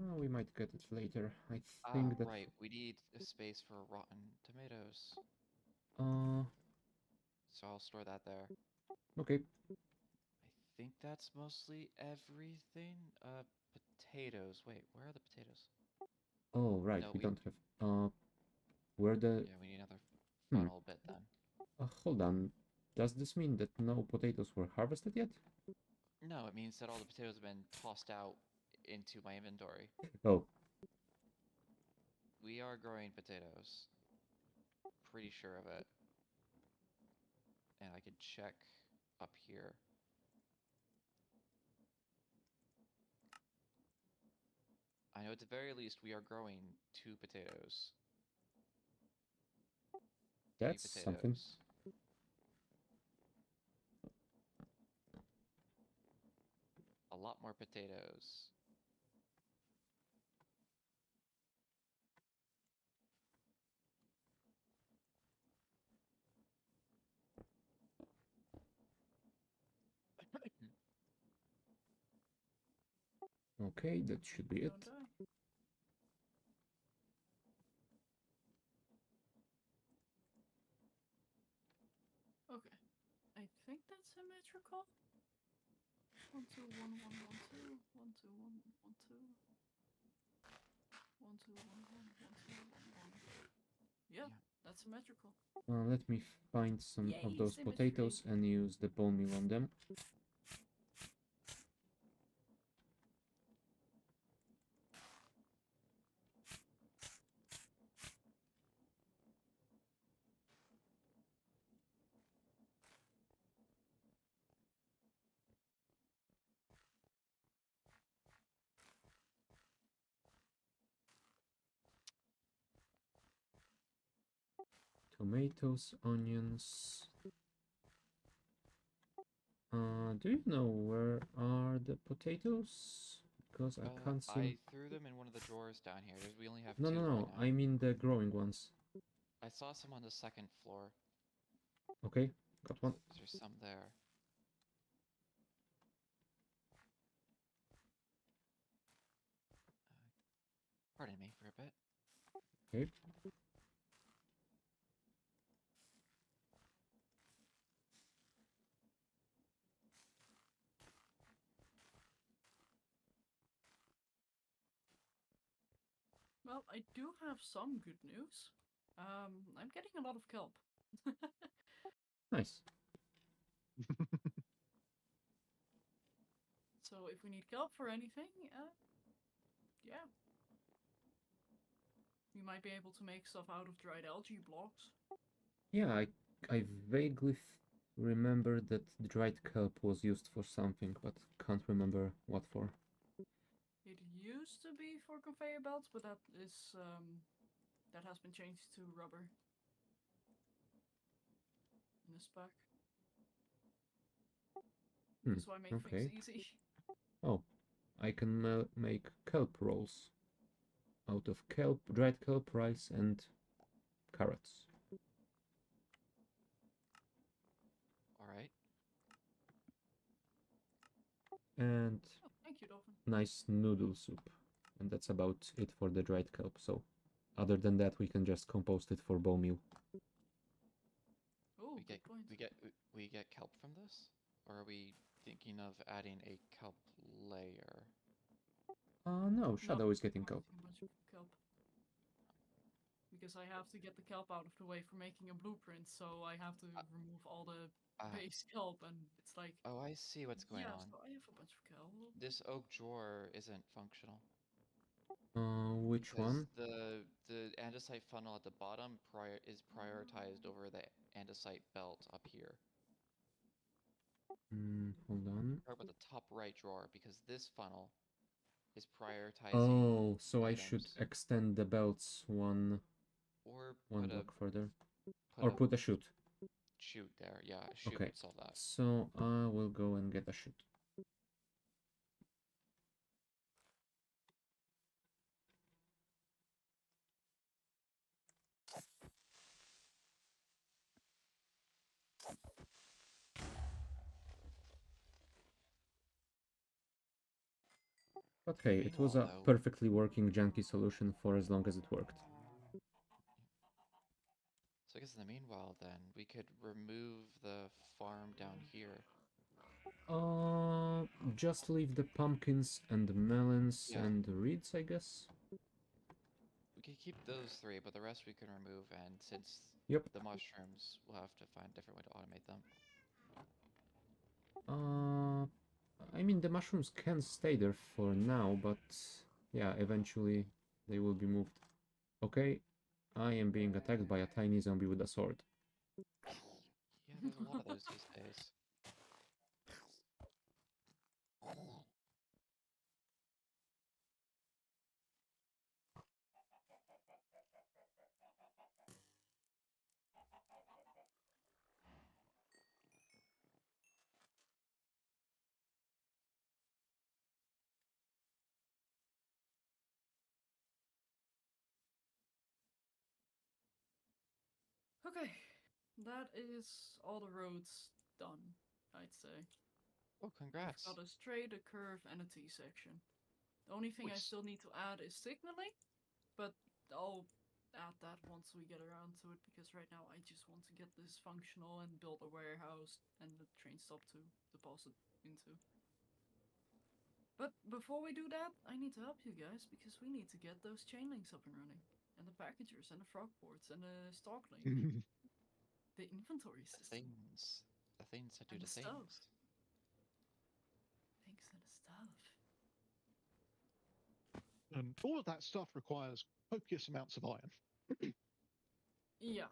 Speaker 1: Oh, we might get it later. I think that...
Speaker 4: Right. We need a space for rotten tomatoes.
Speaker 1: Uh,
Speaker 4: So I'll store that there.
Speaker 1: okay.
Speaker 4: I think that's mostly everything. Potatoes. Wait, where are the potatoes?
Speaker 1: Oh, right,
Speaker 4: No,
Speaker 1: we
Speaker 4: we-
Speaker 1: don't have... where the...
Speaker 4: Yeah, we need another
Speaker 1: Hmm.
Speaker 4: funnel bit then.
Speaker 1: Hold on. Does this mean that no potatoes were harvested yet?
Speaker 4: No, it means that all the potatoes have been tossed out into my inventory.
Speaker 1: Oh,
Speaker 4: We are growing potatoes. Pretty sure of it. And I could check up here. I know at the very least we are growing 2 potatoes. 3
Speaker 1: that's something.
Speaker 4: potatoes. A lot more potatoes.
Speaker 1: Okay, that should be it.
Speaker 3: Don't die. Okay. I think that's symmetrical. 1 2 1 1 1 2 1 2 1 1 2 1 2 1 1 1 2 1 1. Yeah, that's symmetrical.
Speaker 1: Let me find some
Speaker 3: Yay,
Speaker 1: of those
Speaker 3: symmetry.
Speaker 1: potatoes and use the bone meal on them. Tomatoes, onions. Do you know where are the potatoes? Because I can't see.
Speaker 4: I threw them in one of the drawers down here. We only have
Speaker 1: No,
Speaker 4: 2
Speaker 1: no,
Speaker 4: right
Speaker 1: no.
Speaker 4: now.
Speaker 1: I mean the growing ones.
Speaker 4: I saw some on the 2nd floor.
Speaker 1: Okay, got one.
Speaker 4: There's some there. Pardon me for a bit.
Speaker 1: Okay.
Speaker 3: Well, I do have some good news. I'm getting a lot of kelp.
Speaker 1: Nice.
Speaker 3: So if we need kelp for anything, yeah. We might be able to make stuff out of dried algae blocks.
Speaker 1: Yeah, I vaguely remember that the dried kelp was used for something, but can't remember what for.
Speaker 3: It used to be for conveyor belts, but that has been changed to rubber in the spec. That's why I make
Speaker 1: Okay.
Speaker 3: things easy.
Speaker 1: Oh, I can make kelp rolls out of kelp, dried kelp, rice, and carrots.
Speaker 4: Alright.
Speaker 1: And
Speaker 3: Oh, thank you, Dolphin.
Speaker 1: nice noodle soup. And that's about it for the dried kelp. So, other than that, we can just compost it for bone meal.
Speaker 3: Oh,
Speaker 4: We
Speaker 3: good point.
Speaker 4: we get kelp from this? Or are we thinking of adding a kelp layer?
Speaker 1: No, Shadow is getting kelp.
Speaker 3: Too much kelp. Because I have to get the kelp out of the way for making a blueprint, so I have to remove all the base kelp, and it's like...
Speaker 4: Oh, I see what's going on.
Speaker 3: so I have a bunch of kelp.
Speaker 4: This oak drawer isn't functional.
Speaker 1: Which one?
Speaker 4: The andesite funnel at the bottom is prioritized over the andesite belt up here.
Speaker 1: Hold on.
Speaker 4: Talk about the top right drawer because this funnel is prioritizing.
Speaker 1: Oh, so I should
Speaker 4: items.
Speaker 1: extend the belts one
Speaker 4: Or
Speaker 1: one
Speaker 4: put a
Speaker 1: block further.
Speaker 4: put
Speaker 1: Or
Speaker 4: a
Speaker 1: put a chute.
Speaker 4: chute there. Yeah, a chute
Speaker 1: Okay,
Speaker 4: would solve that.
Speaker 1: so I will go and get a chute. But hey, it was
Speaker 4: Meanwhile,
Speaker 1: a
Speaker 4: though,
Speaker 1: perfectly working janky solution for as long as it worked.
Speaker 4: so I guess in the meanwhile, then we could remove the farm down here.
Speaker 1: Just leave the pumpkins and melons
Speaker 4: Yeah.
Speaker 1: and reeds, I guess.
Speaker 4: We could keep those three, but the rest we can remove. And since
Speaker 1: Yep.
Speaker 4: the mushrooms, we'll have to find a different way to automate them.
Speaker 1: I mean, the mushrooms can stay there for now, but yeah, eventually they will be moved. Okay, I am being attacked by a tiny zombie with a sword.
Speaker 4: Yeah, there's a lot of those these days.
Speaker 3: Okay, that is all the roads done, I'd say.
Speaker 4: Oh,
Speaker 3: We've
Speaker 4: congrats.
Speaker 3: got a straight, a curve, and a T section. The only thing I
Speaker 2: Which-
Speaker 3: still need to add is signaling, but I'll add that once we get around to it, because right now I just want to get this functional and build a warehouse and the train stop to deposit into. But before we do that, I need to help you guys, because we need to get those chain links up and running. And the packagers, and the frog ports, and the stock link. The inventory
Speaker 4: The
Speaker 3: system.
Speaker 4: the things that do
Speaker 3: And
Speaker 4: the
Speaker 3: the stuff.
Speaker 4: things.
Speaker 3: Things and stuff.
Speaker 2: And all of that stuff requires copious amounts of iron.
Speaker 3: Yeah.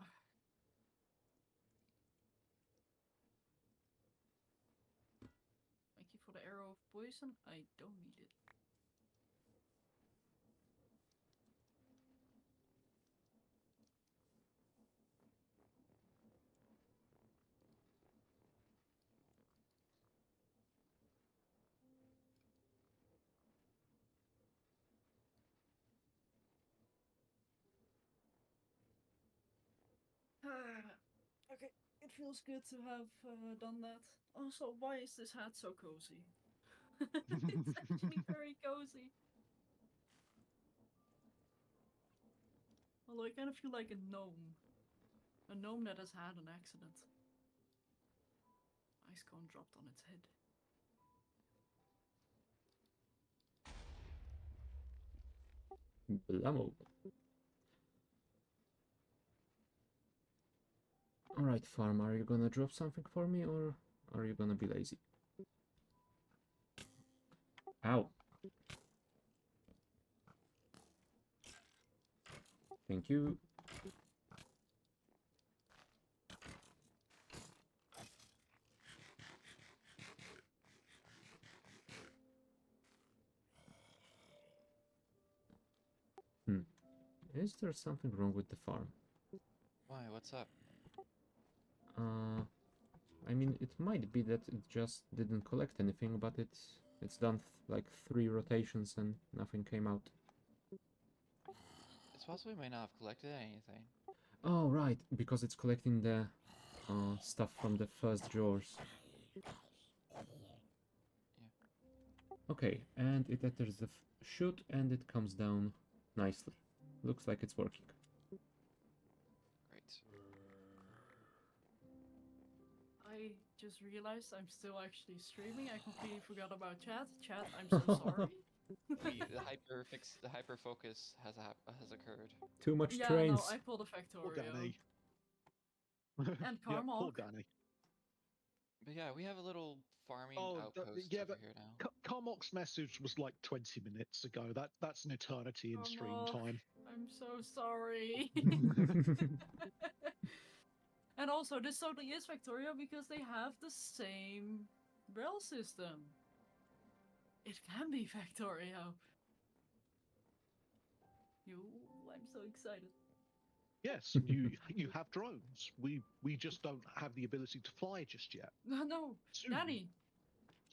Speaker 3: Thank you for the arrow of poison. I don't need it. Okay, it feels good to have done that. Also, why is this hat so cozy? It's actually very cozy. Although I kind of feel like a gnome. A gnome that has had an accident. Ice cone dropped on its head.
Speaker 1: Blammo. Alright, farm, are you gonna drop something for me, or are you gonna be lazy? Ow. Thank you. Is there something wrong with the farm?
Speaker 4: Why? What's up?
Speaker 1: I mean, it might be that it just didn't collect anything, but it's done like 3 rotations and nothing came out.
Speaker 4: It's possible we may not have collected anything.
Speaker 1: Oh, right, because it's collecting the stuff from the first drawers.
Speaker 4: Yeah.
Speaker 1: Okay, and it enters the chute and it comes down nicely. Looks like it's working.
Speaker 4: Great.
Speaker 3: I just realized I'm still actually streaming. I completely forgot about chat. Chat, I'm so sorry.
Speaker 4: The hyper focus has occurred.
Speaker 1: Too much
Speaker 3: Yeah,
Speaker 1: trains.
Speaker 3: no, I pulled a
Speaker 2: Poor
Speaker 3: Factorio.
Speaker 2: Danny.
Speaker 3: And
Speaker 2: Yeah, poor
Speaker 3: Karmoq.
Speaker 2: Danny.
Speaker 4: But yeah, we have a little farming
Speaker 2: Oh,
Speaker 4: outpost
Speaker 2: yeah,
Speaker 4: over
Speaker 2: but
Speaker 4: here now.
Speaker 2: Karmoq's message was like 20 minutes ago. That's an eternity in stream
Speaker 3: Karmoq,
Speaker 2: time.
Speaker 3: I'm so sorry. And also, this totally is Factorio because they have the same rail system. It can be Factorio. You, I'm so excited.
Speaker 2: Yes, and you have drones. We just don't have the ability to fly just yet.
Speaker 3: No,
Speaker 2: Soon,
Speaker 3: Danny,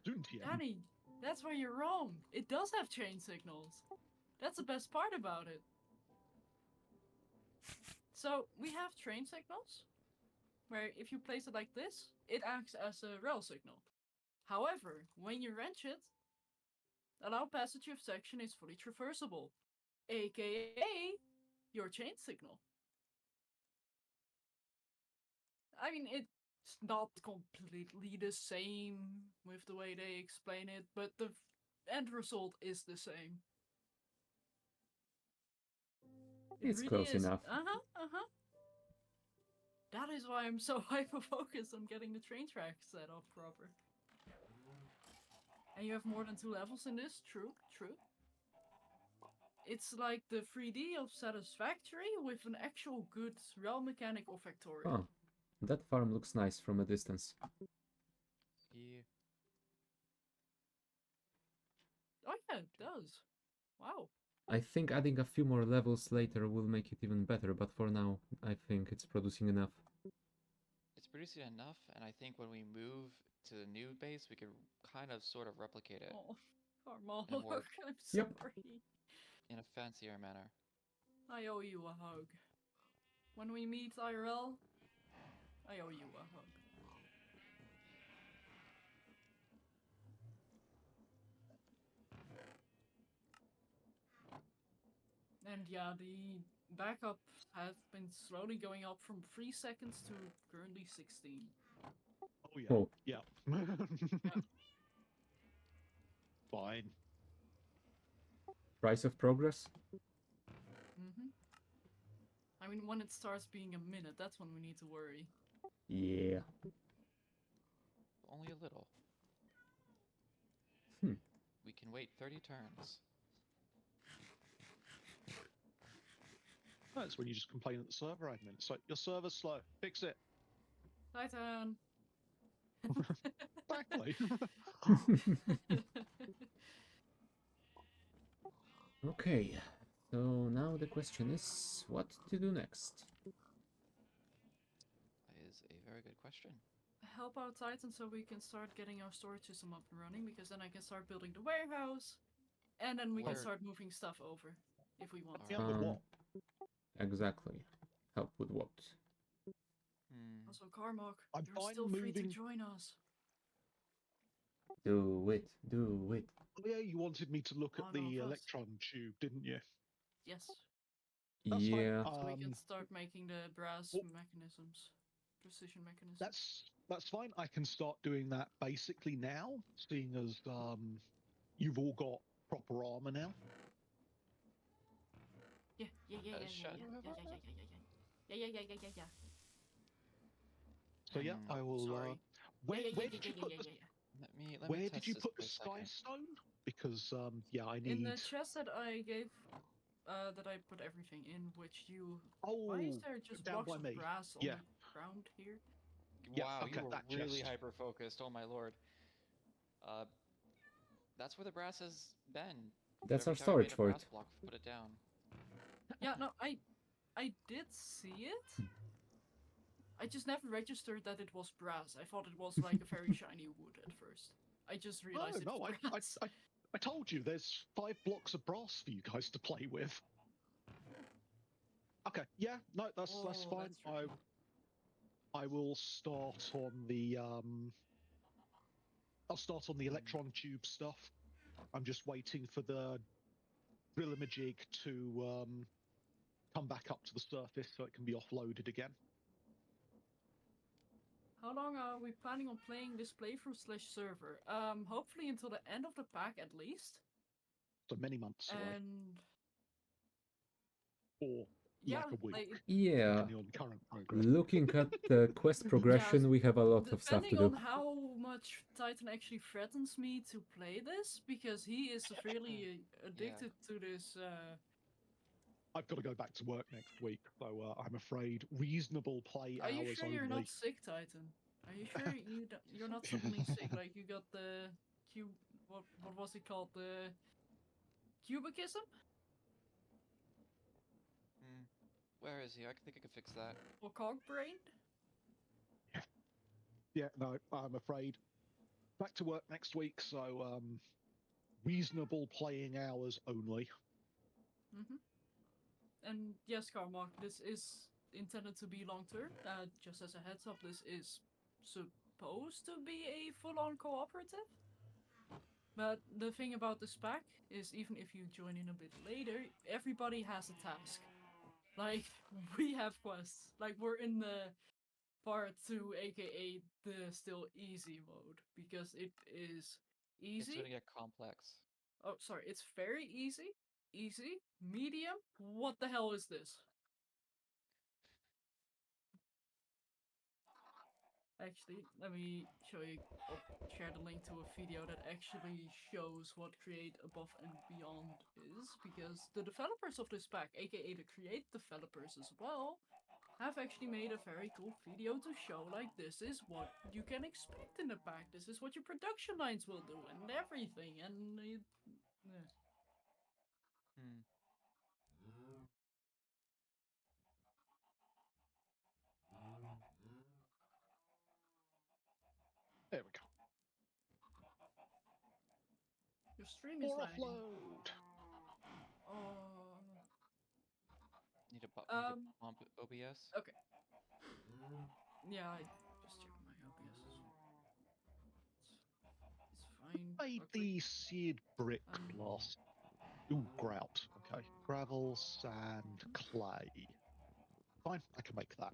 Speaker 2: soon, TM.
Speaker 3: Danny, that's where you're wrong. It does have chain signals. That's the best part about it. So we have train signals, where if you place it like this, it acts as a rail signal. However, when you wrench it, allow passage of section is fully traversable, aka your chain signal. I mean, it's not completely the same with the way they explain it, but the end result is the same. It
Speaker 1: It's
Speaker 3: really
Speaker 1: close
Speaker 3: is.
Speaker 1: enough.
Speaker 3: That is why I'm so hyper focused on getting the train tracks set up proper. And you have more than 2 levels in this? True, true. It's like the 3D of Satisfactory with an actual good rail mechanic of Factorio.
Speaker 1: Oh, that farm looks nice from a distance.
Speaker 4: Yeah.
Speaker 3: Oh yeah, it does. Wow.
Speaker 1: I think adding a few more levels later will make it even better, but for now, I think it's producing enough.
Speaker 4: It's producing enough, and I think when we move to the new base, we can kind of sort of replicate it
Speaker 3: Oh, Karmoq,
Speaker 4: in a more
Speaker 3: I'm
Speaker 1: Yep.
Speaker 3: sorry.
Speaker 4: in a fancier manner.
Speaker 3: I owe you a hug. When we meet IRL, I owe you a hug. And yeah, the backups have been slowly going up from 3 seconds to currently 16.
Speaker 2: Oh yeah,
Speaker 1: Oh.
Speaker 2: yeah. Fine.
Speaker 1: Price of progress?
Speaker 3: Mm-hmm. I mean, when it starts being a minute, that's when we need to worry.
Speaker 1: Yeah.
Speaker 4: Only a little.
Speaker 1: Hmm.
Speaker 4: We can wait 30 turns.
Speaker 2: That's when you just complain at the server admin. It's like, your server's slow. Fix it.
Speaker 3: Titan!
Speaker 2: Exactly.
Speaker 1: Okay, so now the question is what to do next?
Speaker 4: That is a very good question.
Speaker 3: Help out Titan so we can start getting our storage system up and running, because then I can start building the warehouse, and then we can
Speaker 4: Where-
Speaker 3: start moving stuff over, if we want.
Speaker 2: Yeah, with what?
Speaker 1: Exactly. Help with what?
Speaker 4: Hmm.
Speaker 3: Also, Karmoq,
Speaker 2: I'm
Speaker 3: you're
Speaker 2: fine
Speaker 3: still free to
Speaker 2: moving-
Speaker 3: join us.
Speaker 1: Do it, do it.
Speaker 2: Oh, yeah, you wanted me to look at
Speaker 3: One
Speaker 2: the
Speaker 3: of us.
Speaker 2: electron tube, didn't you?
Speaker 3: Yes,
Speaker 2: That's fine.
Speaker 1: Yeah.
Speaker 3: so we can start making the brass
Speaker 2: well-
Speaker 3: mechanisms, precision mechanisms.
Speaker 2: That's fine. I can start doing that basically now, seeing as you've all got proper armor now.
Speaker 3: Yeah, yeah, yeah, yeah, yeah,
Speaker 4: Shadow
Speaker 3: yeah,
Speaker 4: have
Speaker 3: yeah,
Speaker 4: armor?
Speaker 3: yeah.
Speaker 2: So yeah,
Speaker 4: Hmm.
Speaker 2: I will.
Speaker 3: Sorry.
Speaker 2: Where
Speaker 3: yeah,
Speaker 2: did you put the
Speaker 4: Let me
Speaker 2: Where
Speaker 4: test
Speaker 2: did you
Speaker 4: this
Speaker 2: put
Speaker 4: for
Speaker 2: the
Speaker 4: a
Speaker 2: sky
Speaker 4: second.
Speaker 2: stone? Because yeah, I
Speaker 3: In
Speaker 2: need.
Speaker 3: the chest that I gave, that I put everything in, which you.
Speaker 2: Oh,
Speaker 3: Why is there just
Speaker 2: down
Speaker 3: blocks
Speaker 2: by
Speaker 3: of
Speaker 2: me.
Speaker 3: brass on
Speaker 2: Yeah.
Speaker 3: the ground here?
Speaker 2: Yeah,
Speaker 4: Wow,
Speaker 2: okay,
Speaker 4: you were
Speaker 2: that
Speaker 4: really
Speaker 2: chest.
Speaker 4: hyper focused. Oh my lord. Uh, that's where the brass has been.
Speaker 1: That's
Speaker 4: Every
Speaker 1: our
Speaker 4: time we
Speaker 1: storage
Speaker 4: made a
Speaker 1: for
Speaker 4: brass
Speaker 1: it.
Speaker 4: block, put it down.
Speaker 3: Yeah, no, I did see it. I just never registered that it was brass. I thought it was like a very shiny wood at first. I just realized
Speaker 2: No,
Speaker 3: it's brass.
Speaker 2: I told you there's 5 blocks of brass for you guys to play with. Okay, yeah, no, that's
Speaker 3: Oh,
Speaker 2: fine.
Speaker 3: that's right.
Speaker 2: I will start on the I'll start on the electron tube stuff. I'm just waiting for the Digamajig to come back up to the surface so it can be offloaded again.
Speaker 3: How long are we planning on playing this playthrough / server? Hopefully until the end of the pack at least.
Speaker 2: So many months away,
Speaker 3: And
Speaker 2: or
Speaker 3: yeah,
Speaker 2: like a week,
Speaker 1: Yeah.
Speaker 2: depending on current progress.
Speaker 1: Looking at the quest progression, we have a lot of stuff to
Speaker 3: depending on
Speaker 1: do.
Speaker 3: how much Titan actually threatens me to play this, because he is severely addicted to this.
Speaker 2: I've got to go back to work next week, so I'm afraid reasonable play
Speaker 3: Are you
Speaker 2: hours
Speaker 3: sure
Speaker 2: only.
Speaker 3: you're not sick, Titan? Are you sure you're not suddenly sick? Like you got the what was it called? The cubicism?
Speaker 4: Hmm. Where is he? I think I can fix that.
Speaker 3: Or cog brain?
Speaker 2: Yeah, no, I'm afraid. Back to work next week, so reasonable playing hours only.
Speaker 3: Mm-hmm. And yes, Karmoq, this is intended to be long term. Just as a heads up, this is supposed to be a full-on cooperative. But the thing about this pack is, even if you join in a bit later, everybody has a task. Like, we have quests. Like, we're in the part 2, aka the still easy mode, because it is
Speaker 4: It's
Speaker 3: easy.
Speaker 4: gonna get complex.
Speaker 3: Oh, sorry, it's very easy, medium. What the hell is this? Actually, let me show you, share the link to a video that actually shows what Create Above and Beyond is, because the developers of this pack, aka the Create developers as well, have actually made a very cool video to show, like, this is what you can expect in the pack, this is what your production lines will do, and everything, and
Speaker 4: Hmm.
Speaker 2: There we go.
Speaker 3: your stream is
Speaker 2: Or
Speaker 3: lagging.
Speaker 2: offload.
Speaker 4: Need a
Speaker 3: Um,
Speaker 4: bump OBS.
Speaker 3: Okay. Yeah, I just checked my OBS as well. It's fine.
Speaker 2: Made
Speaker 3: Real quick.
Speaker 2: the seared brick
Speaker 3: Um,
Speaker 2: last. Ooh, grout. Okay. Gravel, sand, clay. Fine, I can make that.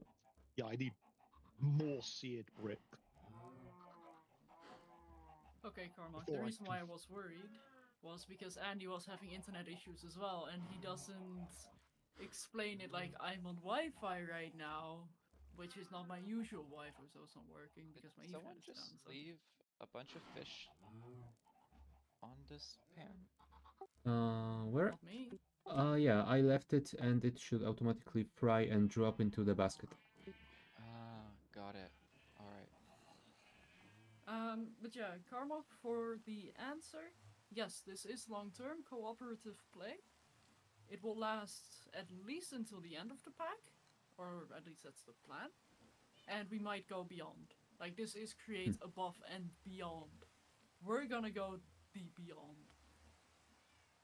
Speaker 2: Yeah, I need more seared brick.
Speaker 3: Okay, Karmoq, the
Speaker 2: Before I
Speaker 3: reason
Speaker 2: can
Speaker 3: why I was worried was because Andy was having internet issues as well, and he doesn't explain it like, I'm on Wi-Fi right now, which is not my usual Wi-Fi, so it's not working
Speaker 4: Did
Speaker 3: because my
Speaker 4: someone
Speaker 3: Ethernet is
Speaker 4: just
Speaker 3: down. So.
Speaker 4: leave a bunch of fish on this pan?
Speaker 1: Where?
Speaker 3: Not me.
Speaker 1: Yeah, I left it and it should automatically fry and drop into the basket.
Speaker 4: Ah, got it. Alright.
Speaker 3: But yeah, Karmoq, for the answer, yes, this is long-term cooperative play. It will last at least until the end of the pack, or at least that's the plan. And we might go beyond. Like, this is Create Above and Beyond. We're gonna go the beyond.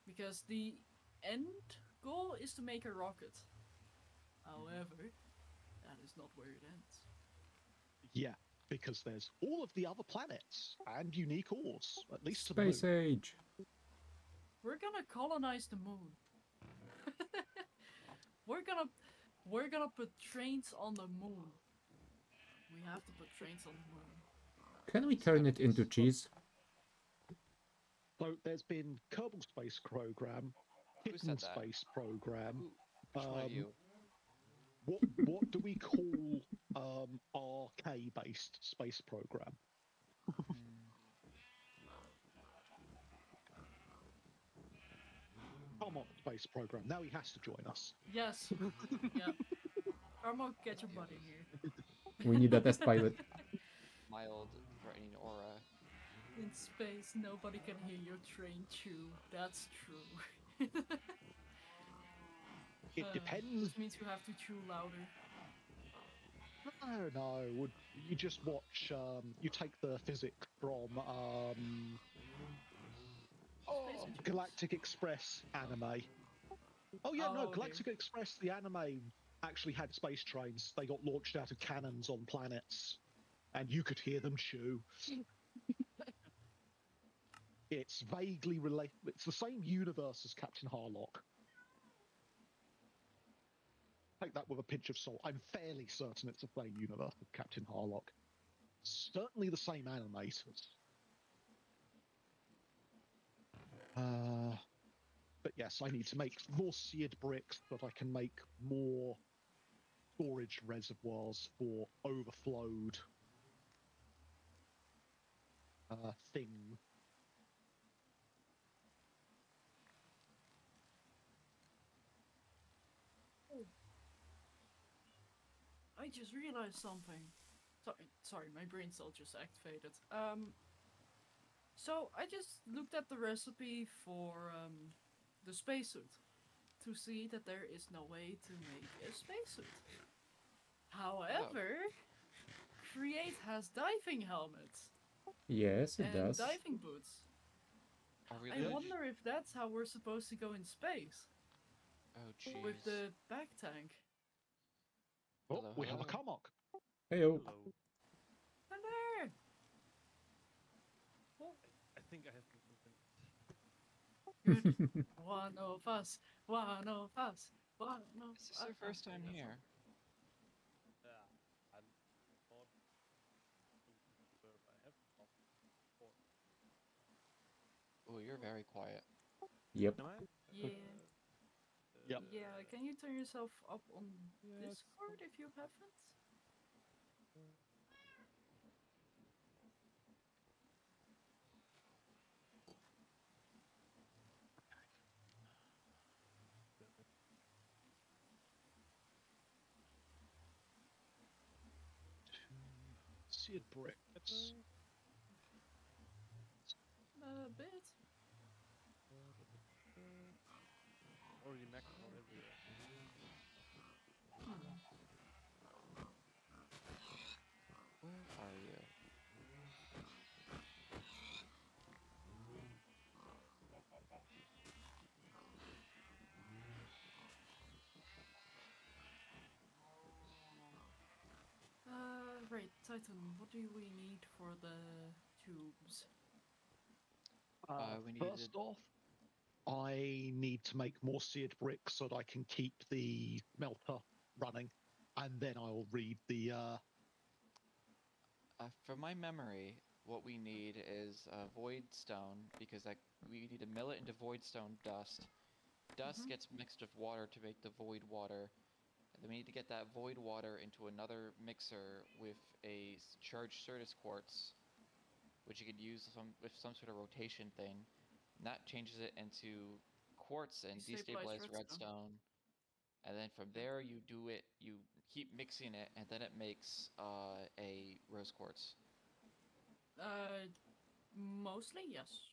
Speaker 3: Because the end goal is to make a rocket. However, that is not where it ends.
Speaker 2: Yeah, because there's all of the other planets and unique ores, at least to the
Speaker 1: Space
Speaker 2: moon.
Speaker 1: age!
Speaker 3: We're gonna colonize the moon. we're gonna put trains on the moon. We have to put trains on the moon.
Speaker 1: Can we turn it into cheese?
Speaker 2: So there's been Kerbal Space Program,
Speaker 4: Who
Speaker 2: Hidden
Speaker 4: said that?
Speaker 2: Space Program.
Speaker 4: Which one of you?
Speaker 2: What do we call RK-based space program?
Speaker 4: Hmm.
Speaker 2: Karmoq space program. Now he has to join us.
Speaker 3: Yes. Yeah. Karmoq, get your butt in here.
Speaker 1: We need a test pilot.
Speaker 4: Mild threatening aura.
Speaker 3: In space, nobody can hear your train chew. That's true.
Speaker 2: It depends.
Speaker 3: Which means you have to chew louder.
Speaker 2: No. You just watch? You take the physics from
Speaker 3: Space Agents.
Speaker 2: Galactic Express anime. Oh yeah, no,
Speaker 3: Oh, okay.
Speaker 2: Galactic Express, the anime actually had space trains. They got launched out of cannons on planets, and you could hear them chew. It's vaguely related. It's the same universe as Captain Harlock. Take that with a pinch of salt. I'm fairly certain it's the same universe as Captain Harlock. Certainly the same animators. But yes, I need to make more seared bricks so that I can make more storage reservoirs for overflowed things.
Speaker 3: I just realized something. Sorry, my brain cell just activated. So I just looked at the recipe for the spacesuit. to see that there is no way to make a spacesuit. However, Create has diving helmets
Speaker 1: Yes, it
Speaker 3: and
Speaker 1: does.
Speaker 3: diving boots.
Speaker 4: Are we
Speaker 3: I
Speaker 4: legit-
Speaker 3: wonder if that's how we're supposed to go in space
Speaker 4: Oh jeez.
Speaker 3: with the back tank.
Speaker 2: Oh,
Speaker 4: Hello,
Speaker 2: we have a
Speaker 4: hello.
Speaker 2: Karmoq.
Speaker 1: Heyo.
Speaker 5: Hello.
Speaker 3: Hello! Oh,
Speaker 5: I think I have been convinced.
Speaker 3: good. One of us. One of us. One of
Speaker 4: Is this your first time here?
Speaker 5: Yeah, I thought where I have talked before.
Speaker 4: Oh, you're very quiet.
Speaker 1: Yep.
Speaker 5: Am I?
Speaker 3: Yeah.
Speaker 2: Yep.
Speaker 3: Yeah, can you turn yourself up on
Speaker 5: Yes.
Speaker 3: Discord if you haven't?
Speaker 2: Seared bricks.
Speaker 3: A bit.
Speaker 5: Already maxed out everywhere.
Speaker 4: Where are you?
Speaker 3: Right, Titan, what do we need for the tubes?
Speaker 4: We
Speaker 2: First
Speaker 4: needed-
Speaker 2: off, I need to make more seared bricks so that I can keep the melter running, and then I'll read the.
Speaker 4: From my memory, what we need is void stone because we need to mill it into void stone dust. Dust
Speaker 3: Mhm.
Speaker 4: gets mixed with water to make the void water. And then we need to get that void water into another mixer with a charged Certus quartz, which you could use with some sort of rotation thing. And that changes it into quartz and
Speaker 3: Destabilized
Speaker 4: destabilized redstone. And then from there you keep mixing it, and then it makes a rose quartz.
Speaker 3: Mostly, yes.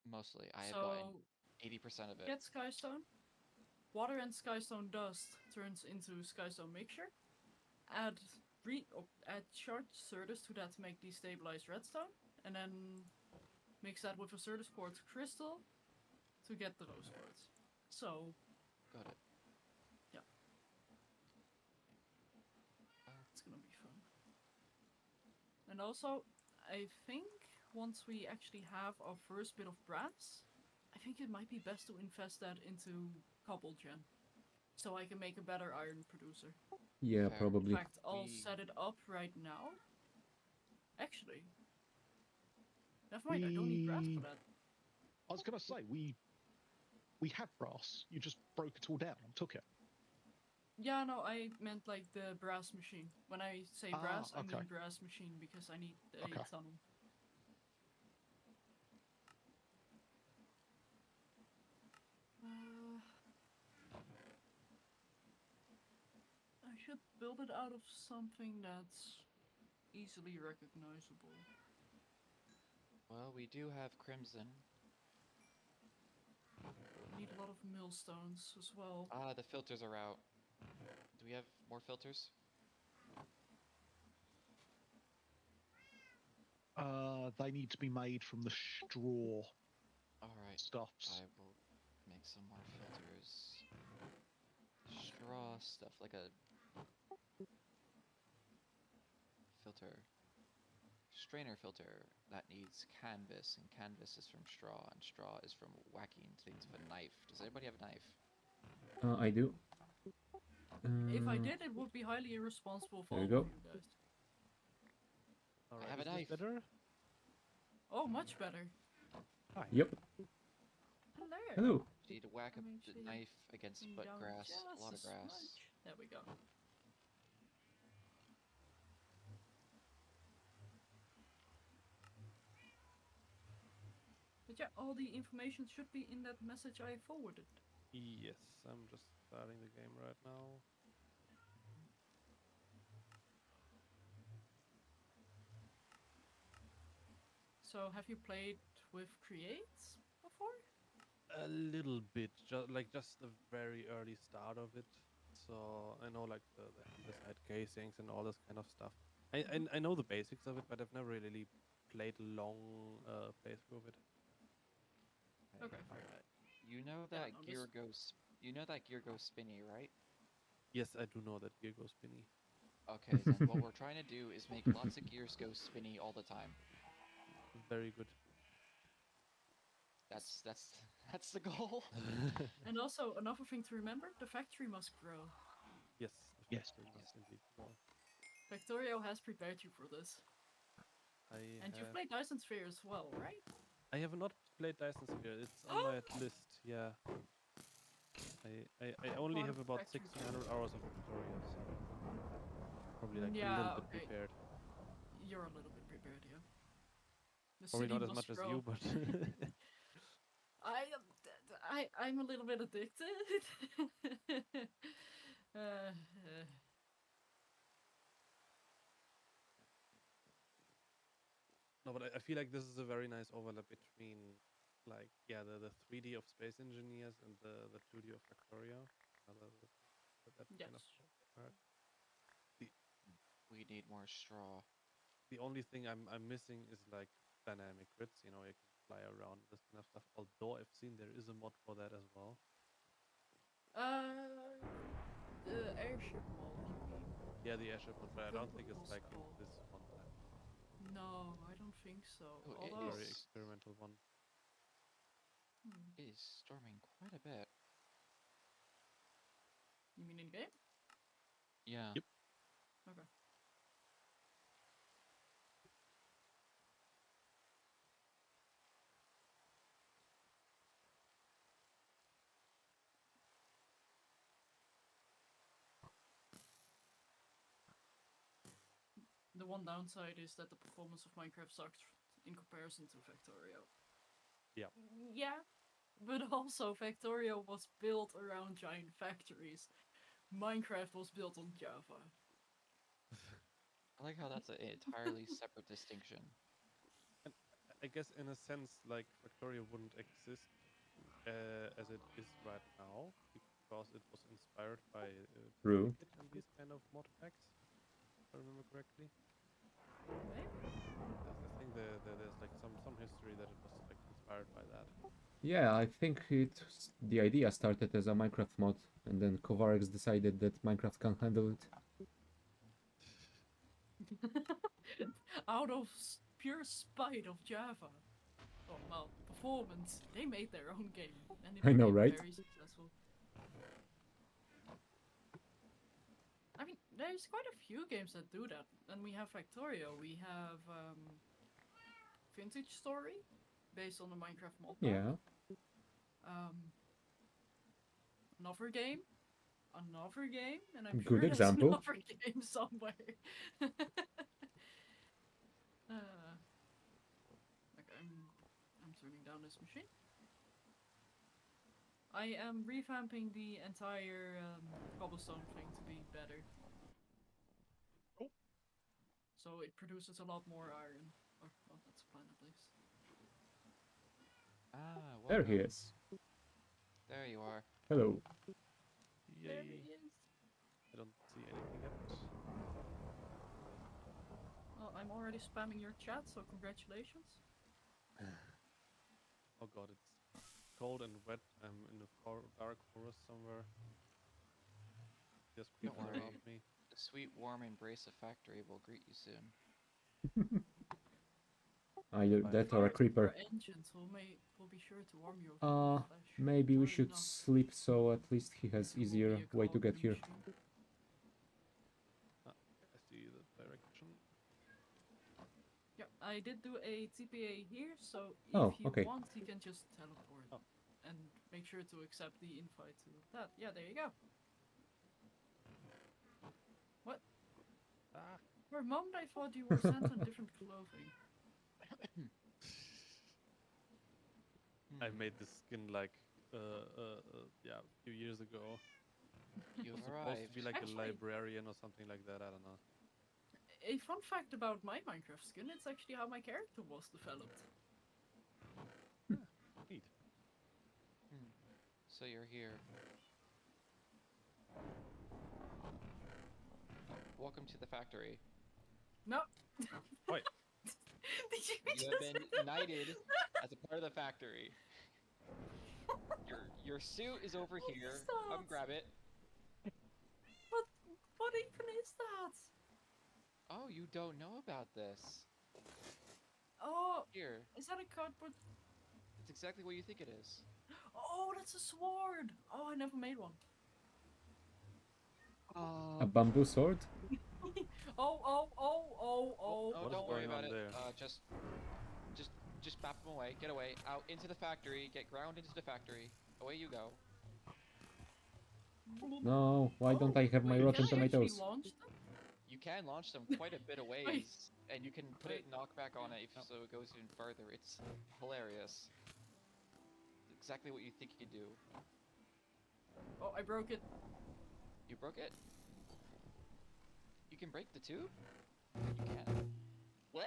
Speaker 4: Mostly. I have gotten
Speaker 3: So,
Speaker 4: 80% of it.
Speaker 3: get Skystone. Water and Skystone dust turns into Skystone mixture. Add add charged Certus to that to make destabilized redstone. And then mix that with a Certus quartz crystal to get the rose quartz. So,
Speaker 4: Got it.
Speaker 3: yeah. It's gonna be fun. And also, I think once we actually have our first bit of brass, I think it might be best to invest that into cobble gen. So I can make a better iron producer.
Speaker 1: Yeah,
Speaker 4: Fair.
Speaker 3: In
Speaker 1: probably.
Speaker 3: fact, I'll
Speaker 4: We-
Speaker 3: set it up right now. Actually. Never mind, I don't need brass for that.
Speaker 2: I was gonna say we have brass. You just broke it all down and took it.
Speaker 3: Yeah, no, I meant like the brass machine. When I say brass, I
Speaker 2: okay.
Speaker 3: mean brass machine because I need a
Speaker 2: Okay.
Speaker 3: tunnel. I should build it out of something that's easily recognizable.
Speaker 4: Well, we do have crimson.
Speaker 3: Need a lot of millstones as well.
Speaker 4: The filters are out. Do we have more filters?
Speaker 2: They need to be made from the straw
Speaker 4: Alright.
Speaker 2: stuffs.
Speaker 4: I will make some more filters. Straw stuff, like a filter. Strainer filter that needs canvas, and canvas is from straw, and straw is from whacking things with a knife. Does anybody have a knife?
Speaker 1: I do.
Speaker 3: If I did, it would be highly irresponsible for
Speaker 1: There
Speaker 3: all
Speaker 1: you
Speaker 3: of
Speaker 1: go.
Speaker 3: you guys.
Speaker 5: Alright,
Speaker 4: have a
Speaker 5: is this
Speaker 4: knife.
Speaker 5: better?
Speaker 3: Oh, much better.
Speaker 5: Hi.
Speaker 1: Yep.
Speaker 3: Hello.
Speaker 1: Hello.
Speaker 4: You need to whack
Speaker 3: I'm
Speaker 4: the
Speaker 3: actually
Speaker 4: knife against
Speaker 3: Bring
Speaker 4: butt
Speaker 3: down
Speaker 4: grass,
Speaker 3: just
Speaker 4: a lot of grass.
Speaker 3: smudge. There we go. But yeah, all the information should be in that message I forwarded.
Speaker 5: Yes, I'm just starting the game right now.
Speaker 3: So, have you played with Create before?
Speaker 5: A little bit, just the very early start of it. So I know like the andesite casings and all this kind of stuff. I know the basics of it, but I've never really played a long playthrough of it.
Speaker 3: Okay.
Speaker 4: You know
Speaker 3: Yeah,
Speaker 4: that
Speaker 3: no,
Speaker 4: gear
Speaker 3: this-
Speaker 4: goes. You know that gear goes spinny, right?
Speaker 5: Yes, I do know that gear goes spinny.
Speaker 4: Okay, then what we're trying to do is make lots of gears go spinny all the time.
Speaker 5: Very good.
Speaker 4: That's that's the goal.
Speaker 3: And also, another thing to remember, the factory must grow.
Speaker 5: Yes, the
Speaker 2: Yes.
Speaker 5: factory must indeed grow.
Speaker 3: Factorio has prepared you for this. And you've played Dyson Sphere as well, right?
Speaker 5: I have not played Dyson Sphere. It's on my list. Yeah. I only
Speaker 3: Part
Speaker 5: have
Speaker 3: of the
Speaker 5: about
Speaker 3: factory
Speaker 5: 1600 hours of Factorio, so probably like a
Speaker 3: Yeah,
Speaker 5: little bit
Speaker 3: okay.
Speaker 5: prepared.
Speaker 3: You're a little bit prepared, yeah. The
Speaker 5: Probably
Speaker 3: city
Speaker 5: not as
Speaker 3: must
Speaker 5: much as
Speaker 3: grow.
Speaker 5: you, but
Speaker 3: I'm a little bit addicted. uh,
Speaker 5: no, but I feel like this is a very nice overlap between like the 3D of Space Engineers and the 2D of Factorio. That kind of
Speaker 3: yes.
Speaker 5: part.
Speaker 4: We need more straw.
Speaker 5: The only thing I'm missing is like dynamic grids. You know, you can fly around this kind of stuff. Although I've seen there is a mod for that as well.
Speaker 3: The airship mod, you mean?
Speaker 5: Yeah, the airship mod, but I
Speaker 3: Forgot
Speaker 5: don't
Speaker 3: what
Speaker 5: think
Speaker 3: it
Speaker 5: it's
Speaker 3: was
Speaker 5: like in
Speaker 3: called.
Speaker 5: this one that
Speaker 3: No, I don't think so.
Speaker 4: Oh, it
Speaker 3: Although,
Speaker 5: very
Speaker 4: is.
Speaker 5: experimental one.
Speaker 3: hmm,
Speaker 4: It is storming quite a bit.
Speaker 3: you mean in game?
Speaker 4: Yeah.
Speaker 2: Yep.
Speaker 3: Okay. The one downside is that the performance of Minecraft sucks in comparison to Factorio.
Speaker 5: Yeah.
Speaker 3: Yeah, but also Factorio was built around giant factories. Minecraft was built on Java.
Speaker 4: I like how that's an entirely separate distinction.
Speaker 5: And I guess in a sense, like Factorio wouldn't exist as it is right now because it was inspired by
Speaker 1: True.
Speaker 5: Kit and these kind of mod packs, if I remember correctly.
Speaker 3: Maybe?
Speaker 5: I think there's like some history that it was like inspired by that.
Speaker 1: Yeah, I think the idea started as a Minecraft mod, and then Kovarex decided that Minecraft can't handle it.
Speaker 3: Out of pure spite of Java. Oh, well, performance. They made their own game, and it
Speaker 1: I know,
Speaker 3: became
Speaker 1: right?
Speaker 3: very successful. I mean, there's quite a few games that do that. And we have Factorio. We have Vintage Story, based on the Minecraft mod pack.
Speaker 1: Yeah.
Speaker 3: Another game, and I'm
Speaker 1: Good
Speaker 3: sure there's
Speaker 1: example.
Speaker 3: another game somewhere. Okay, I'm turning down this machine. I am revamping the entire cobblestone thing to be better.
Speaker 2: Cool.
Speaker 3: So it produces a lot more iron. Or, well, that's a plan at least.
Speaker 4: Ah, welcome.
Speaker 1: There he is.
Speaker 4: There you are.
Speaker 1: Hello.
Speaker 3: There
Speaker 5: Yay!
Speaker 3: he is.
Speaker 5: I don't see anything yet.
Speaker 3: Well, I'm already spamming your chat, so congratulations.
Speaker 5: Oh god, it's cold and wet. I'm in a dark forest somewhere. Just
Speaker 4: Don't
Speaker 5: creeping
Speaker 4: worry.
Speaker 5: around me.
Speaker 4: The sweet, warm embrace of factory will greet you soon.
Speaker 1: Either
Speaker 5: Fire.
Speaker 1: that or a
Speaker 3: Fires
Speaker 1: creeper.
Speaker 3: Our engines will be sure to warm your flesh.
Speaker 1: Maybe we
Speaker 3: Worry
Speaker 1: should
Speaker 3: not.
Speaker 1: sleep so at least he has
Speaker 3: There will
Speaker 1: easier
Speaker 3: be a
Speaker 1: way to
Speaker 3: cog in
Speaker 1: get
Speaker 3: the
Speaker 1: here.
Speaker 3: machine.
Speaker 5: Ah, I see the direction.
Speaker 3: Yeah, I did do a TPA here, so
Speaker 1: Oh,
Speaker 3: if you
Speaker 1: okay.
Speaker 3: want, you can just teleport.
Speaker 5: Oh.
Speaker 3: And make sure to accept the invite to that. Yeah, there you go. What?
Speaker 5: Ah!
Speaker 3: For a moment I thought you were sent on different clothing.
Speaker 5: I made this skin like yeah, a few years ago.
Speaker 4: You've
Speaker 5: It's supposed to
Speaker 4: arrived.
Speaker 5: be like a
Speaker 3: Actually-
Speaker 5: librarian or something like that. I don't know.
Speaker 3: A fun fact about my Minecraft skin, it's actually how my character was developed.
Speaker 5: Neat.
Speaker 4: So you're here. Welcome to the factory.
Speaker 3: No.
Speaker 5: Wait.
Speaker 3: Did you
Speaker 4: You
Speaker 3: just
Speaker 4: have been knighted as a part of the factory. Your suit is over
Speaker 3: What
Speaker 4: here.
Speaker 3: is that?
Speaker 4: Come grab it.
Speaker 3: What even is that?
Speaker 4: Oh, you don't know about this.
Speaker 3: Oh,
Speaker 4: Here,
Speaker 3: is that a cardboard?
Speaker 4: it's exactly what you think it is.
Speaker 3: Oh, that's a sword. Oh, I never made one.
Speaker 1: A bamboo sword?
Speaker 3: Oh.
Speaker 4: Oh,
Speaker 5: What is
Speaker 4: don't worry
Speaker 5: going
Speaker 4: about
Speaker 5: on
Speaker 4: it.
Speaker 5: there?
Speaker 4: Just bap them away. Get away. Out into the factory. Get ground into the factory. Away you go.
Speaker 1: No, why don't I have my
Speaker 3: Wait,
Speaker 1: rotten
Speaker 3: can I actually
Speaker 1: tomatoes?
Speaker 3: launch them?
Speaker 4: You can launch them quite a bit of ways, and you can put a knockback on it so it goes even further. It's hilarious. It's exactly what you think you do.
Speaker 3: Oh, I broke it.
Speaker 4: You broke it? You can break the tube? You can. What?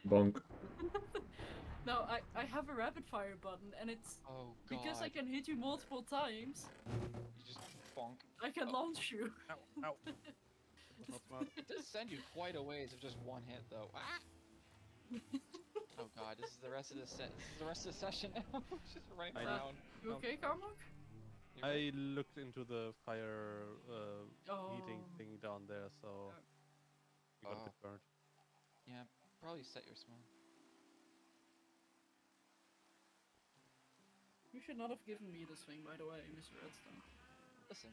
Speaker 1: Bonk.
Speaker 3: No, I have a rapid fire button, and it's
Speaker 4: Oh god.
Speaker 3: because I can hit you multiple times.
Speaker 4: You just bonk.
Speaker 3: I can
Speaker 4: Oh.
Speaker 3: launch you.
Speaker 5: Ow, ow. That was not smart.
Speaker 4: It does send you quite a ways of just one hit though. Ah! Oh god, this is the rest of the set. This is the rest of the session now. Just running
Speaker 5: I-
Speaker 4: around.
Speaker 3: You okay, Karmoq?
Speaker 4: You good?
Speaker 5: I looked into the fire heating
Speaker 3: Oh.
Speaker 5: thing down there, so we got a
Speaker 4: Oh.
Speaker 5: bit burned.
Speaker 4: Yeah, probably set your smoke.
Speaker 3: You should not have given me this thing, by the way, Mr. Redstone.
Speaker 4: Listen,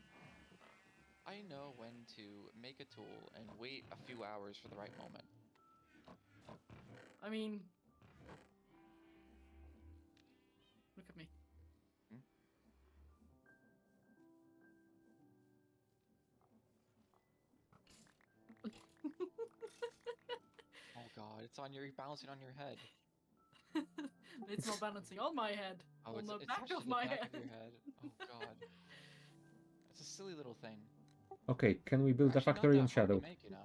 Speaker 4: I know when to make a tool and wait a few hours for the right moment.
Speaker 3: I mean, look at me.
Speaker 4: Hmm? Oh god, it's on your balancing on your head.
Speaker 3: It's not balancing on my head.
Speaker 4: Oh,
Speaker 3: On
Speaker 4: it's
Speaker 3: the
Speaker 4: it's
Speaker 3: back
Speaker 4: actually
Speaker 3: of
Speaker 4: the
Speaker 3: my
Speaker 4: back
Speaker 3: head.
Speaker 4: of your head. Oh god. It's a silly little thing.
Speaker 1: Okay, can we build a
Speaker 4: Actually, not
Speaker 1: factory
Speaker 4: that
Speaker 1: on
Speaker 4: hard to
Speaker 1: Shadow?
Speaker 4: make, you know.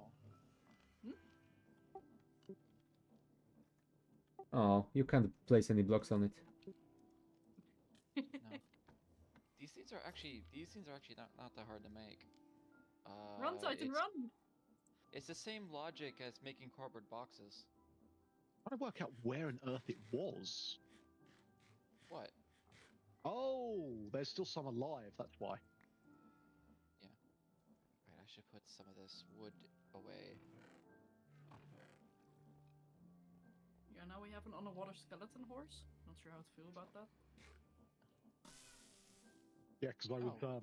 Speaker 1: Oh, you can't place any blocks on it.
Speaker 4: No. These things are actually not that hard to make.
Speaker 3: Run, Titan,
Speaker 4: it's
Speaker 3: run!
Speaker 4: it's the same logic as making cardboard boxes.
Speaker 2: Trying to work out where on earth it was.
Speaker 4: What?
Speaker 2: Oh, there's still some alive. That's why.
Speaker 4: Right, I should put some of this wood away.
Speaker 3: Yeah, now we have an underwater skeleton horse. Not sure how to feel about that.
Speaker 2: Yeah, because I was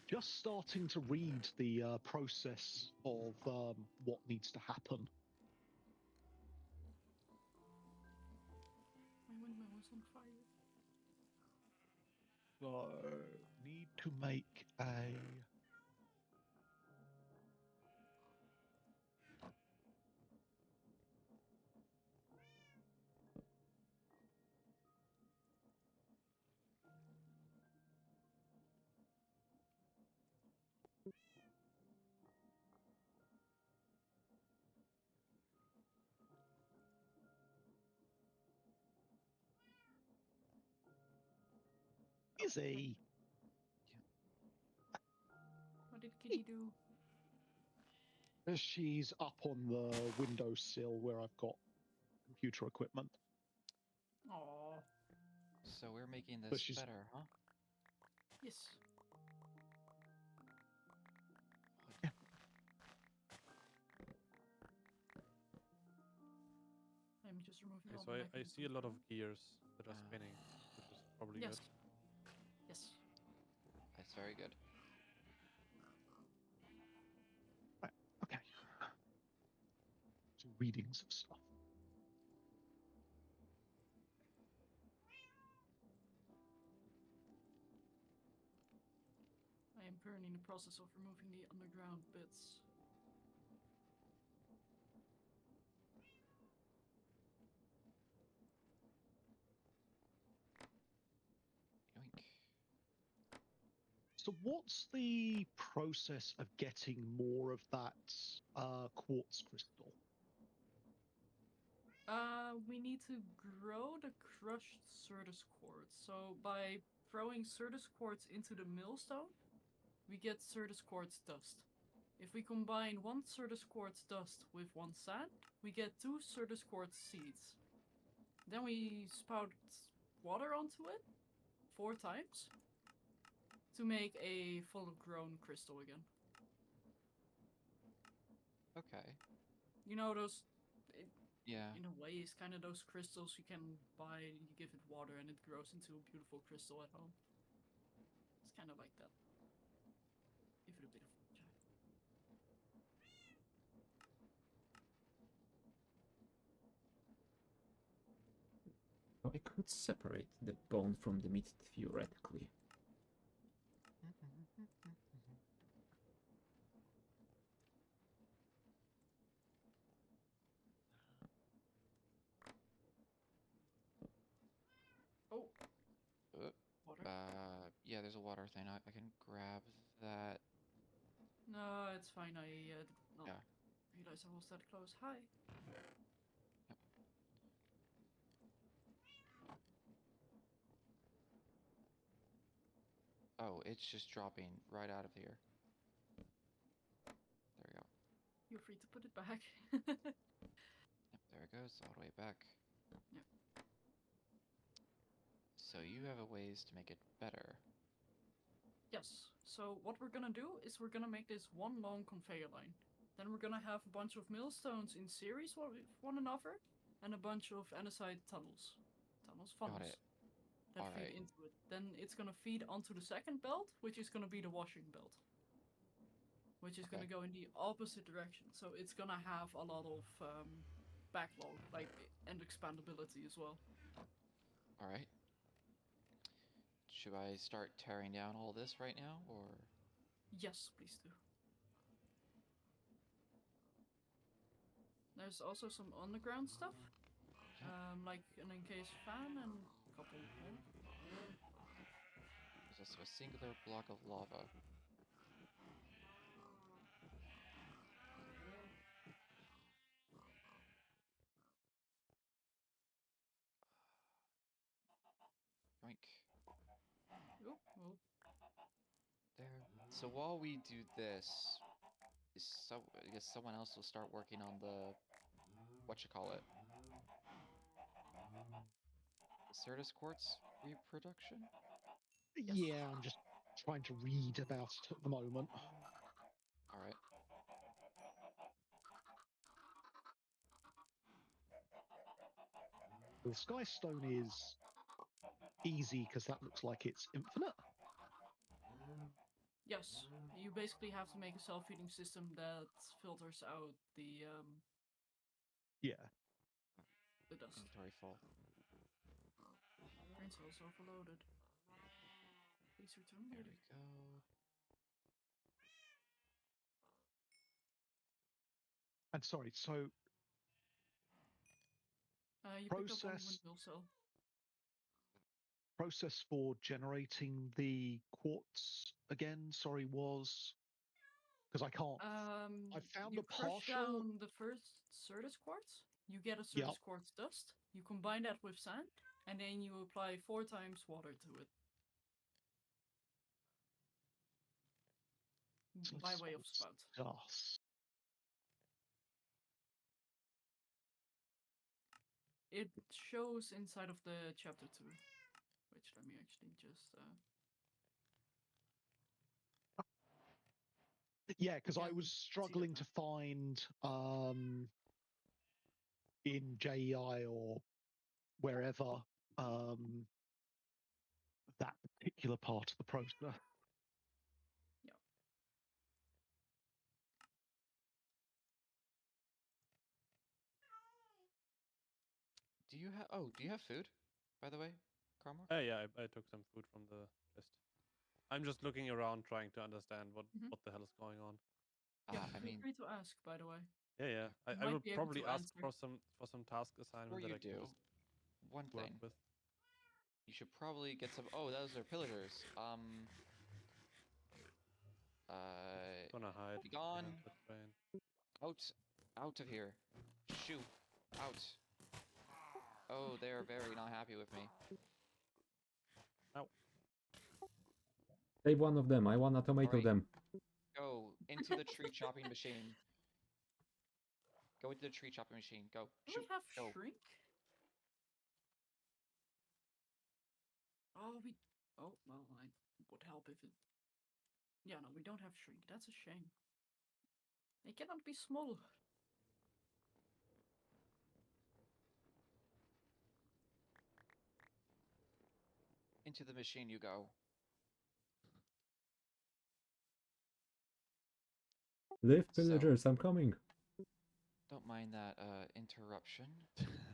Speaker 2: just starting to read the process of what needs to happen.
Speaker 3: My windmill was on fire.
Speaker 2: So, need to make a. Easy.
Speaker 3: What did Kitty do?
Speaker 2: She's up on the windowsill where I've got computer equipment.
Speaker 3: Aww.
Speaker 4: So we're making
Speaker 2: But
Speaker 4: this
Speaker 2: she's-
Speaker 4: better, huh?
Speaker 3: Yes. I'm just removing
Speaker 5: Okay,
Speaker 3: all
Speaker 5: so
Speaker 3: the
Speaker 5: I
Speaker 3: magnets
Speaker 5: see a
Speaker 3: on
Speaker 5: lot
Speaker 3: the
Speaker 5: of gears that are
Speaker 4: Ah.
Speaker 5: spinning, which is probably
Speaker 3: Yes.
Speaker 5: good.
Speaker 3: Yes.
Speaker 4: That's very good.
Speaker 2: Okay. Some readings of stuff.
Speaker 3: I am currently in the process of removing the underground bits.
Speaker 4: Yoink.
Speaker 2: So, what's the process of getting more of that quartz crystal?
Speaker 3: We need to grow the crushed Certus quartz. So by throwing Certus quartz into the millstone, we get Certus quartz dust. If we combine 1 Certus quartz dust with 1 sand, we get 2 Certus quartz seeds. Then we spout water onto it 4 times to make a full grown crystal again.
Speaker 4: Okay.
Speaker 3: You know those,
Speaker 4: Yeah.
Speaker 3: in a way, it's kind of those crystals you can buy, you give it water and it grows into a beautiful crystal at home. It's kind of like that. Give it a bit of sunshine.
Speaker 1: I could separate the bone from the meat theoretically.
Speaker 3: Oh,
Speaker 4: Uh,
Speaker 3: water.
Speaker 4: yeah, there's a water thing. I can grab that.
Speaker 3: No, it's fine. I did not
Speaker 4: Yeah.
Speaker 3: realize I was that close. Hi.
Speaker 4: Oh, it's just dropping right out of here. There we go.
Speaker 3: You're free to put it back.
Speaker 4: Yep, there it goes, all the way back.
Speaker 3: Yep.
Speaker 4: So you have a ways to make it better.
Speaker 3: Yes. So what we're gonna do is we're gonna make this one long conveyor line. Then we're gonna have a bunch of millstones in series with one another, and a bunch of andesite tunnels. Funnels.
Speaker 4: Got it.
Speaker 3: That feed
Speaker 4: Alright.
Speaker 3: into it. Then it's gonna feed onto the second belt, which is gonna be the washing belt. Which is
Speaker 4: Okay.
Speaker 3: gonna go in the opposite direction. So it's gonna have a lot of backlog, like, and expandability as well.
Speaker 4: Alright. Should I start tearing down all this right now, or?
Speaker 3: Yes, please do. There's also some underground stuff, like an encased fan and a couple more.
Speaker 4: There's also a singular block of lava. Yoink.
Speaker 3: Oh, well,
Speaker 4: There. So while we do this, I guess someone else will start working on the, whatchamacallit, the Certus quartz reproduction?
Speaker 3: yes.
Speaker 2: Yeah, I'm just trying to read about it at the moment.
Speaker 4: Alright.
Speaker 2: The Sky Stone is easy because that looks like it's infinite.
Speaker 3: Yes. You basically have to make a self-feeding system that filters out
Speaker 2: Yeah.
Speaker 3: the dust.
Speaker 4: Inventory full.
Speaker 3: Brain cells overloaded. Please return
Speaker 4: There
Speaker 3: later.
Speaker 4: we go.
Speaker 2: And sorry, so
Speaker 3: You picked up one
Speaker 2: process
Speaker 3: windmill cell.
Speaker 2: process for generating the quartz again, sorry, was because I can't. I found
Speaker 3: You
Speaker 2: a
Speaker 3: crush
Speaker 2: partial.
Speaker 3: down the first Certus quartz. You get a
Speaker 2: Yep.
Speaker 3: Certus quartz dust. You combine that with sand, and then you apply 4 times water to it. By way of spout.
Speaker 2: Dust.
Speaker 3: It shows inside of the chapter 2. Which, let me actually just...
Speaker 2: Yeah, because I
Speaker 3: can
Speaker 2: was
Speaker 3: see
Speaker 2: struggling
Speaker 3: that
Speaker 2: to find in JEI or wherever that particular part of the process.
Speaker 4: Do you have food, by the way, Karmoq?
Speaker 5: Yeah, I took some food from the chest. I'm just looking around trying to understand what the hell is going on.
Speaker 3: Yeah,
Speaker 4: I
Speaker 3: feel
Speaker 4: mean,
Speaker 3: free to ask, by the way.
Speaker 5: Yeah.
Speaker 3: You
Speaker 5: I
Speaker 3: might
Speaker 5: will
Speaker 3: be able
Speaker 5: probably
Speaker 3: to
Speaker 5: ask
Speaker 3: answer.
Speaker 5: for some task assignment
Speaker 4: before
Speaker 5: that
Speaker 4: you
Speaker 5: I can
Speaker 4: do,
Speaker 5: just
Speaker 4: one
Speaker 5: work
Speaker 4: thing.
Speaker 5: with.
Speaker 4: You should probably get some. Oh, those are pillagers.
Speaker 5: Gonna hide
Speaker 4: Be gone.
Speaker 5: behind the train.
Speaker 4: Out of here. Shoo. Out. Oh, they're very not happy with me.
Speaker 5: Ow.
Speaker 1: Save one of them. I wanna tomato
Speaker 4: Alright.
Speaker 1: them.
Speaker 4: Go into the tree chopping machine. Go into the tree chopping machine. Go.
Speaker 3: Do
Speaker 4: Shoot.
Speaker 3: we have
Speaker 4: Go.
Speaker 3: shrink? Oh, we. Oh, well, I would help if it. Yeah, no, we don't have shrink. That's a shame. They cannot be small.
Speaker 4: Into the machine you go.
Speaker 1: Live,
Speaker 4: So-
Speaker 1: pillagers, I'm coming.
Speaker 4: Don't mind that interruption.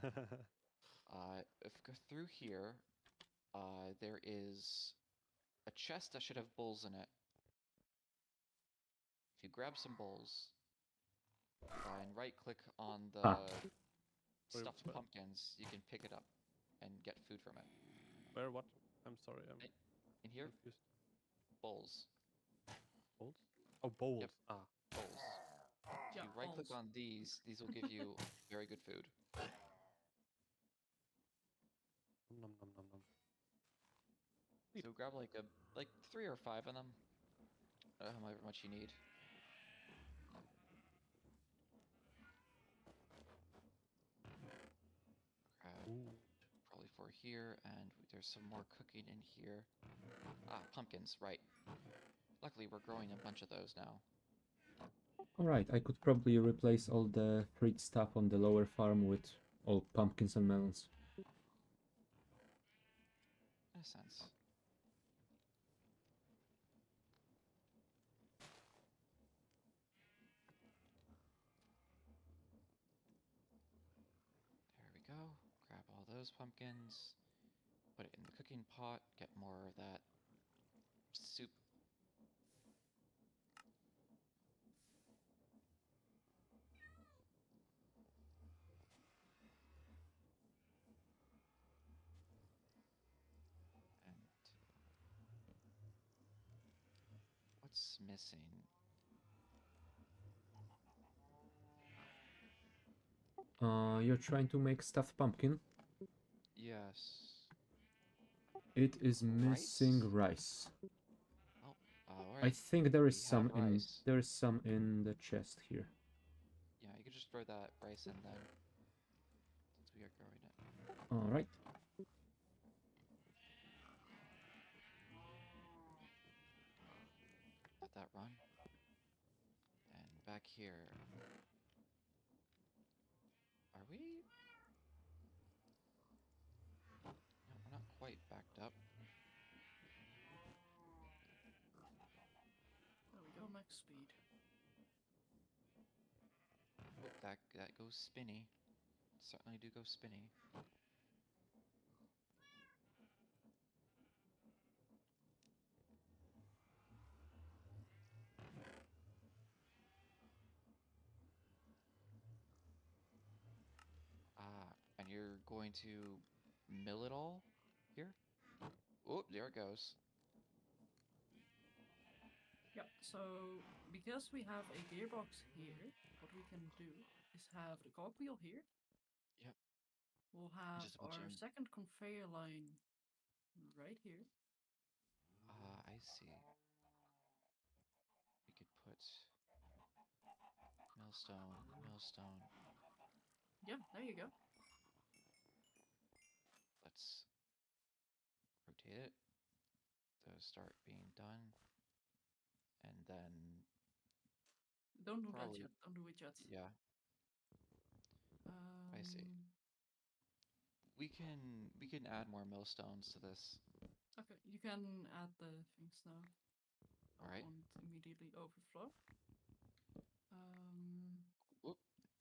Speaker 4: If we go through here, there is a chest that should have bowls in it. If you grab some bowls and right click on the
Speaker 1: Ah.
Speaker 4: stuffed
Speaker 5: Where-
Speaker 4: pumpkins, you can pick it up and get food from it.
Speaker 5: Where? What? I'm sorry. I'm
Speaker 4: In here,
Speaker 5: confused.
Speaker 4: bowls.
Speaker 5: Bowls? Oh, bowls.
Speaker 4: Yep.
Speaker 5: Ah.
Speaker 4: Bowls. If
Speaker 3: Yeah,
Speaker 4: you right click
Speaker 3: balls.
Speaker 4: on these will give you very good food.
Speaker 5: Nom nom nom nom.
Speaker 4: So grab like 3 or 5 of them. However much you need. Probably 4 here, and there's some more cooking in here. Ah, pumpkins, right. Luckily, we're growing a bunch of those now.
Speaker 1: Alright, I could probably replace all the fruit stuff on the lower farm with all pumpkins and melons.
Speaker 4: In a sense. There we go. Grab all those pumpkins. Put it in the cooking pot. Get more of that soup. And what's missing?
Speaker 1: You're trying to make stuffed pumpkin?
Speaker 4: Yes.
Speaker 1: It is missing rice.
Speaker 4: Oh,
Speaker 1: I
Speaker 4: alright.
Speaker 1: think there is
Speaker 4: We
Speaker 1: some
Speaker 4: have
Speaker 1: in
Speaker 4: rice.
Speaker 1: the chest here.
Speaker 4: Yeah, you could just throw that rice in then. Since we are growing it.
Speaker 1: Alright.
Speaker 4: Let that run. And back here. Are we? No, we're not quite backed up.
Speaker 3: There we go, max speed.
Speaker 4: Oh, that goes spinny. Certainly do go spinny. And you're going to mill it all here? Oh, there it goes.
Speaker 3: Yep, so because we have a gearbox here, what we can do is have the cogwheel here.
Speaker 4: Yep.
Speaker 3: We'll have
Speaker 4: Just a bunch
Speaker 3: our
Speaker 4: of-
Speaker 3: second conveyor line right here.
Speaker 4: I see. We could put millstone, millstone.
Speaker 3: Yeah, there you go.
Speaker 4: Let's rotate it. Those start being done. And then,
Speaker 3: Don't do
Speaker 4: Probably-
Speaker 3: that yet. Don't do it yet.
Speaker 4: yeah, I see. we can add more millstones to this.
Speaker 3: Okay, you can add the things now.
Speaker 4: Alright.
Speaker 3: Won't immediately overflow.
Speaker 4: Whoop,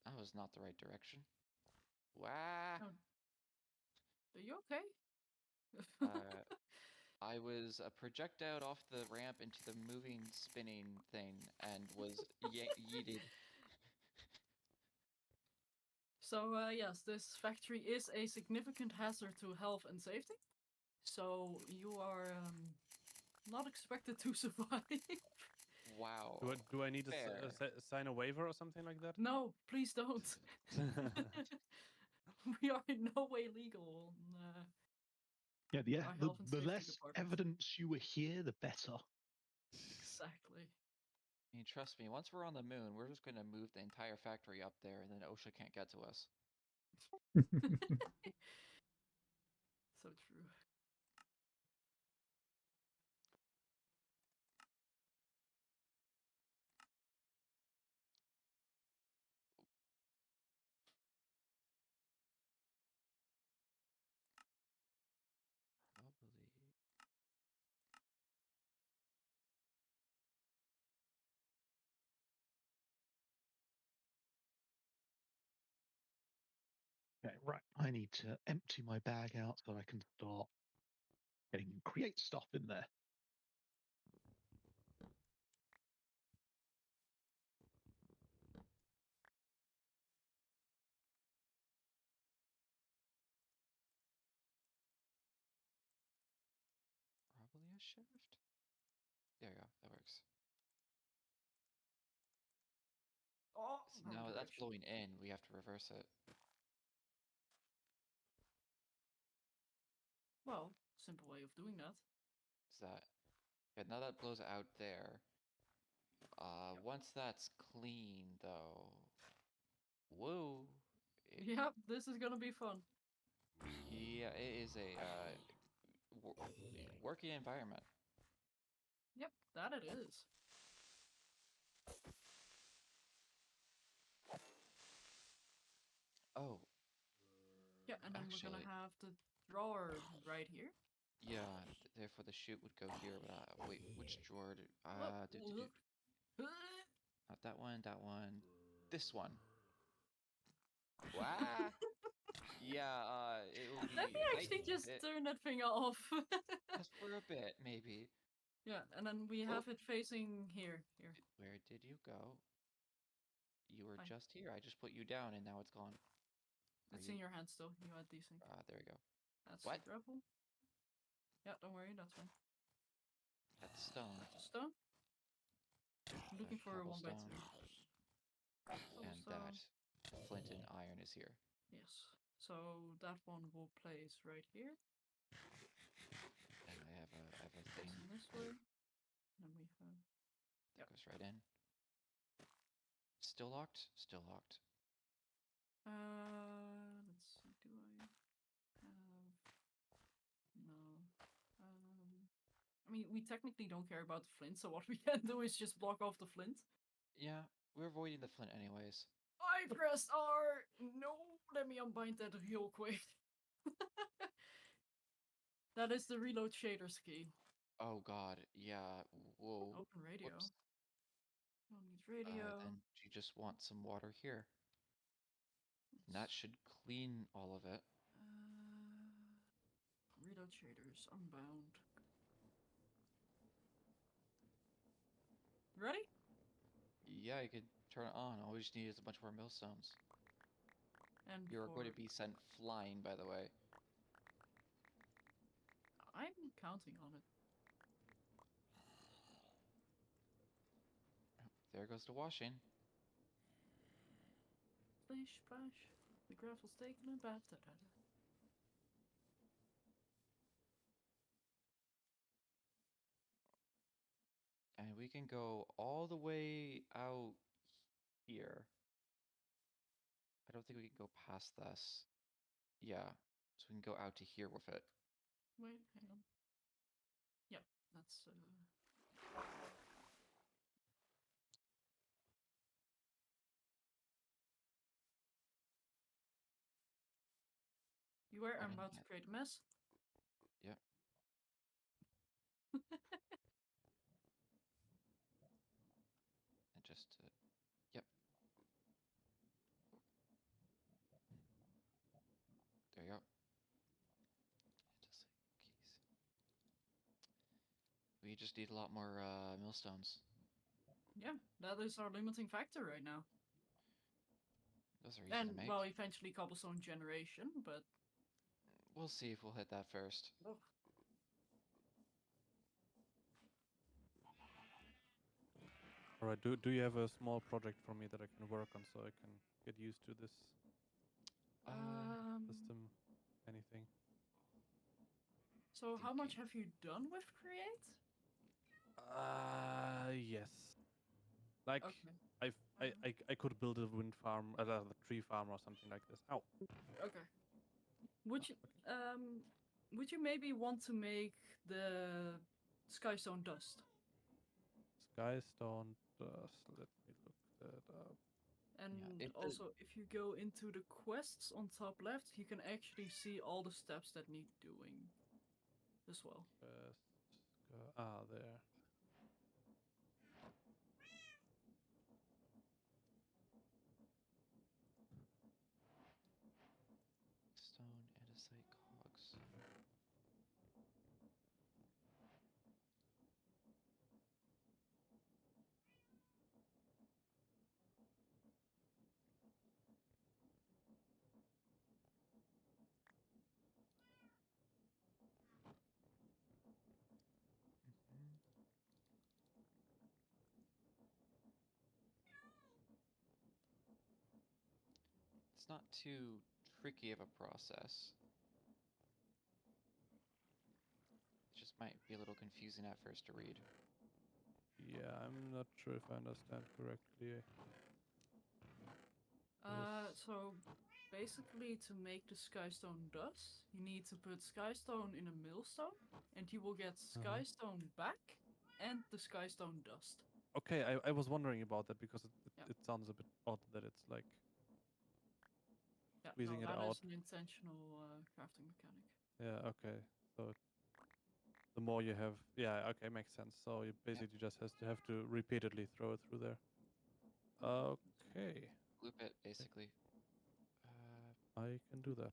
Speaker 4: that was not the right direction. Wah!
Speaker 3: Oh. Are you okay?
Speaker 4: I was projectile off the ramp into the moving spinning thing and was yeeted.
Speaker 3: So yes, this factory is a significant hazard to health and safety. So you are not expected to survive.
Speaker 4: Wow.
Speaker 5: Do I need to
Speaker 4: Fair.
Speaker 5: sign a waiver or something like that?
Speaker 3: No, please don't. We are in no way legal.
Speaker 2: Yeah,
Speaker 3: Our health and
Speaker 2: the
Speaker 3: safety
Speaker 2: less
Speaker 3: department.
Speaker 2: evidence you were here, the better.
Speaker 3: Exactly.
Speaker 4: I mean, trust me, once we're on the moon, we're just gonna move the entire factory up there, and then OSHA can't get to us.
Speaker 3: So true.
Speaker 4: Probably.
Speaker 2: Okay, right. I need to empty my bag out so I can start getting create stuff in there.
Speaker 4: Probably a shift. There you go. That works.
Speaker 3: Oh,
Speaker 4: So
Speaker 3: wrong
Speaker 4: now that's
Speaker 3: direction.
Speaker 4: blowing in. We have to reverse it.
Speaker 3: Well, simple way of doing that.
Speaker 4: Is that? Yeah. Now that blows out there. Once that's clean, though. Whoa.
Speaker 3: Yep, this is gonna be fun.
Speaker 4: Yeah, it is a working environment.
Speaker 3: Yep, that it is.
Speaker 4: Oh,
Speaker 3: Yeah, and then we're
Speaker 4: actually,
Speaker 3: gonna have the drawer right here.
Speaker 4: yeah. Therefore, the chute would go here. But wait, which drawer?
Speaker 3: Look.
Speaker 4: Not that one. That one. This one. Wow. Yeah. It will be
Speaker 3: Let me actually
Speaker 4: heightened a
Speaker 3: just
Speaker 4: bit.
Speaker 3: turn that thing off.
Speaker 4: Just for a bit, maybe.
Speaker 3: Yeah, and then we
Speaker 4: Oh.
Speaker 3: have it facing here. Here.
Speaker 4: Where did you go? You were
Speaker 3: Fine.
Speaker 4: just here. I just put you down, and now it's gone.
Speaker 3: It's in your hand still. You had desync.
Speaker 4: There we go.
Speaker 3: That's
Speaker 4: What?
Speaker 3: the gravel. Yeah, don't worry, that's fine.
Speaker 4: That's stone.
Speaker 3: That's stone. I'm looking for a 1x2.
Speaker 4: Cobblestone. And that flint and iron is here.
Speaker 3: Yes. So that one will place right here.
Speaker 4: And I have a thing
Speaker 3: Facing this way. And we have.
Speaker 4: that goes right in. Still locked? Still locked.
Speaker 3: Let's see. Do I have? No. I mean, we technically don't care about the flint, so what we can do is just block off the flint.
Speaker 4: Yeah, we're avoiding the flint anyways.
Speaker 3: I pressed R! No! Let me unbind that real quick. That is the reload shaders key.
Speaker 4: Oh god, yeah. Whoa.
Speaker 3: Open radio.
Speaker 4: Whoops.
Speaker 3: Don't need radio.
Speaker 4: Then you just want some water here. And that should clean all of it.
Speaker 3: Reload shaders, unbound. Ready?
Speaker 4: Yeah, you could turn it on. All we just need is a bunch more millstones.
Speaker 3: And
Speaker 4: You're going to be sent flying, by the way.
Speaker 3: I'm counting on it.
Speaker 4: There goes the washing.
Speaker 3: Splish, splash. The gravel's taking a bath. Da, da, da.
Speaker 4: And we can go all the way out here. I don't think we can go past this. Yeah, so we can go out to here with it.
Speaker 3: Wait, hang on. Yep, that's You were? I'm about to create a mess.
Speaker 4: Yep. And just, yep. There you go. Just keys. We just need a lot more millstones.
Speaker 3: Yeah, that is our limiting factor right now.
Speaker 4: Those are easy
Speaker 3: And,
Speaker 4: to make.
Speaker 3: well, eventually cobblestone generation, but...
Speaker 4: We'll see if we'll hit that first.
Speaker 3: Oh.
Speaker 5: Alright, do you have a small project for me that I can work on so I can get used to this system? Anything?
Speaker 3: So how much have you done with Create?
Speaker 5: Yes. Like
Speaker 3: Okay.
Speaker 5: I could build a wind farm, a tree farm or something like this. Ow.
Speaker 3: Okay. Would you would you maybe want to make the skystone dust?
Speaker 5: Skystone dust. Let me look that up.
Speaker 3: And
Speaker 4: it does-
Speaker 3: also, if you go into the quests on top left, you can actually see all the steps that need doing as well.
Speaker 5: There.
Speaker 4: Stone, andesite, cogs. Mhm. It's not too tricky of a process. It just might be a little confusing at first to read.
Speaker 5: Yeah, I'm not sure if I understand correctly.
Speaker 3: So basically, to make the skystone dust, you need to put skystone in a millstone, and you will get skystone back and the skystone dust.
Speaker 5: Okay, I was wondering about that because
Speaker 3: Yeah.
Speaker 5: it sounds a bit odd that it's like
Speaker 3: Yeah,
Speaker 5: squeezing
Speaker 3: no,
Speaker 5: it
Speaker 3: that
Speaker 5: out.
Speaker 3: is an intentional crafting mechanic.
Speaker 5: Yeah, okay. So the more you have, yeah, okay, makes sense. So you basically just have to repeatedly throw it through there. Okay,
Speaker 4: Loop it, basically.
Speaker 5: I can do that.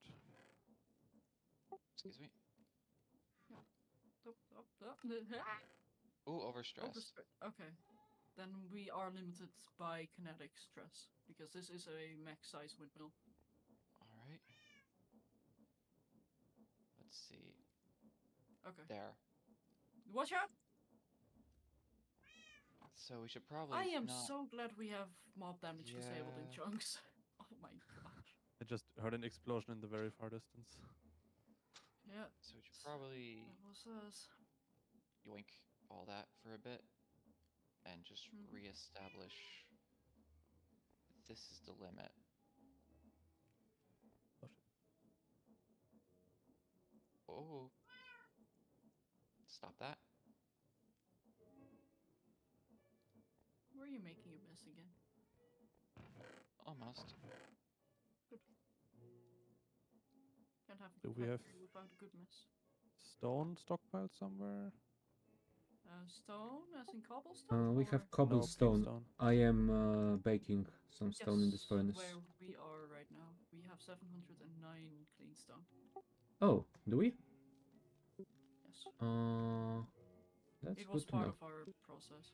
Speaker 4: Excuse me. Ooh, overstress.
Speaker 3: Okay, then we are limited by kinetic stress because this is a max size windmill.
Speaker 4: Alright. Let's see.
Speaker 3: Okay,
Speaker 4: There.
Speaker 3: watch out!
Speaker 4: So we should probably
Speaker 3: I am
Speaker 4: not...
Speaker 3: so glad we have mob damage disabled in
Speaker 4: Yeah.
Speaker 3: chunks. Oh my gosh.
Speaker 5: I just heard an explosion in the very far distance.
Speaker 3: Yeah,
Speaker 4: So we should probably
Speaker 3: that was us.
Speaker 4: yoink all that for a bit and just
Speaker 3: Mhm.
Speaker 4: reestablish this is the limit.
Speaker 5: Oh, shit.
Speaker 4: Oh, stop that.
Speaker 3: Were you making a mess again?
Speaker 4: Almost.
Speaker 3: Good. Can't have a
Speaker 5: Do
Speaker 3: good
Speaker 5: we have
Speaker 3: factory without a good mess.
Speaker 5: stone stockpiled somewhere?
Speaker 3: Stone, as in cobblestone?
Speaker 1: We
Speaker 3: or-
Speaker 1: have
Speaker 5: No,
Speaker 1: cobblestone.
Speaker 5: keepstone.
Speaker 1: I am baking some stone in this
Speaker 3: Yes,
Speaker 1: furnace.
Speaker 3: where we are right now. We have 709 clean stone.
Speaker 1: Oh, do we?
Speaker 3: Yes.
Speaker 1: That's
Speaker 3: It was
Speaker 1: good to
Speaker 3: part
Speaker 1: know.
Speaker 3: of our process.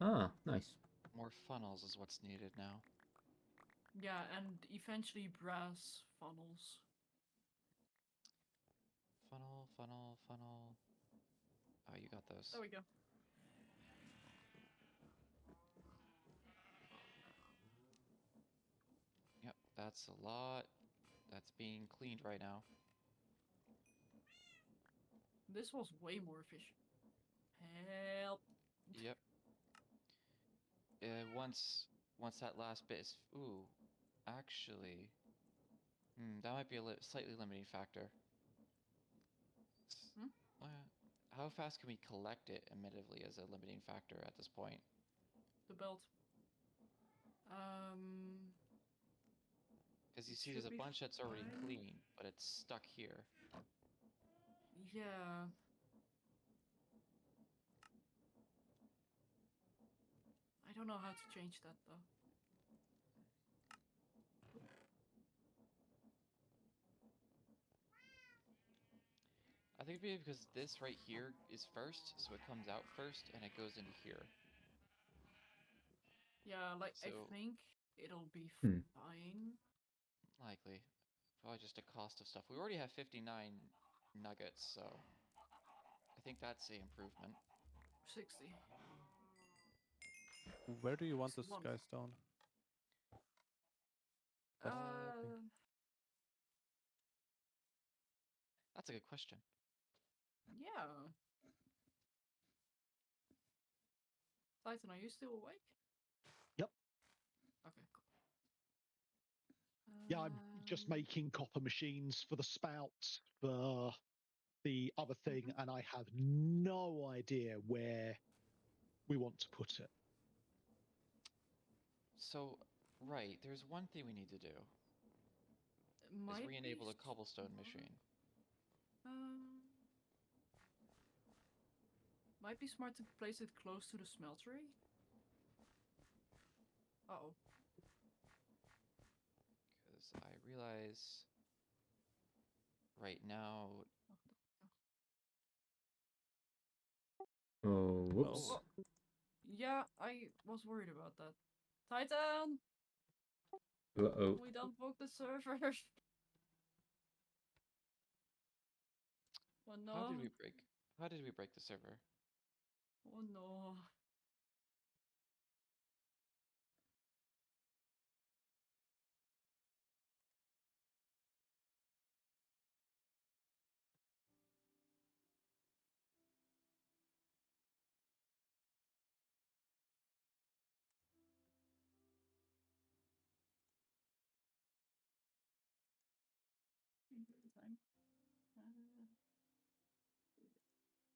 Speaker 1: Ah, nice.
Speaker 4: More funnels is what's needed now.
Speaker 3: Yeah, and eventually brass funnels.
Speaker 4: Funnel, funnel, funnel. Oh, you got those.
Speaker 3: There we go.
Speaker 4: Yep, that's a lot. That's being cleaned right now.
Speaker 3: This was way more efficient. Help.
Speaker 4: Yep. Once that last bit is... Ooh, actually... that might be a slightly limiting factor.
Speaker 3: Hmm?
Speaker 4: How fast can we collect it, admittedly, as a limiting factor at this point?
Speaker 3: The belt.
Speaker 4: Because you
Speaker 3: It
Speaker 4: see
Speaker 3: should
Speaker 4: there's a
Speaker 3: be
Speaker 4: bunch that's already
Speaker 3: fine.
Speaker 4: clean, but it's stuck here.
Speaker 3: Yeah. I don't know how to change that though.
Speaker 4: I think maybe because this right here is first, so it comes out first, and it goes into here.
Speaker 3: Yeah, like I
Speaker 4: So-
Speaker 3: think it'll be
Speaker 1: Hmm.
Speaker 3: fine.
Speaker 4: Likely. Probably just a cost of stuff. We already have 59 nuggets, so... I think that's a improvement.
Speaker 3: 60.
Speaker 5: Where do you want the
Speaker 3: 61.
Speaker 5: skystone?
Speaker 4: That's a good question.
Speaker 3: Yeah. Titan, are you still awake?
Speaker 2: Yep.
Speaker 3: Okay, cool.
Speaker 2: Yeah, I'm just making copper machines for the spouts for the other thing,
Speaker 3: Mhm.
Speaker 2: and I have no idea where we want to put it.
Speaker 4: So, right, there's one thing we need to do.
Speaker 3: It might
Speaker 4: re-enable
Speaker 3: be
Speaker 4: the cobblestone
Speaker 3: smart.
Speaker 4: machine.
Speaker 3: Might be smart to place it close to the smeltery. Uh-oh.
Speaker 4: Because I realize right now.
Speaker 1: Oh, whoops.
Speaker 3: Oh. Yeah, I was worried about that. Titan!
Speaker 1: Uh-oh.
Speaker 3: We don't book the server. Oh no.
Speaker 4: How did we break the server?
Speaker 3: Oh no. Time.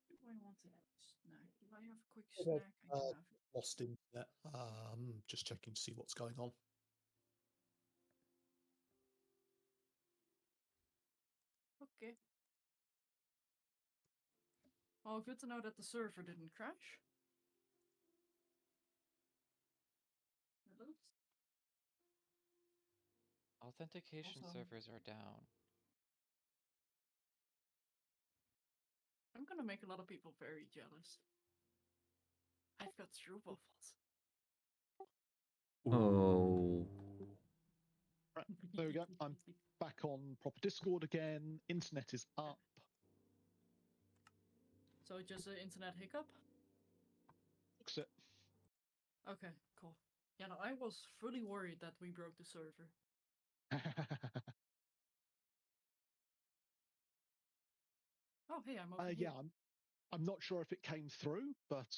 Speaker 3: Do I want a snack? Do I have a quick snack? I do have.
Speaker 2: Lost internet. Just checking to see what's going on.
Speaker 3: Okay. Well, good to know that the server didn't crash.
Speaker 4: Authentication
Speaker 3: Also-
Speaker 4: servers are down.
Speaker 3: I'm gonna make a lot of people very jealous. I've got true waffles.
Speaker 1: Oh.
Speaker 2: Right, there we go. I'm back on proper Discord again. Internet is up.
Speaker 3: So just an internet hiccup?
Speaker 2: Fix it.
Speaker 3: Okay, cool. Yeah, no, I was fully worried that we broke the server. Oh, hey, I'm over here.
Speaker 2: Yeah, I'm not sure if it came through, but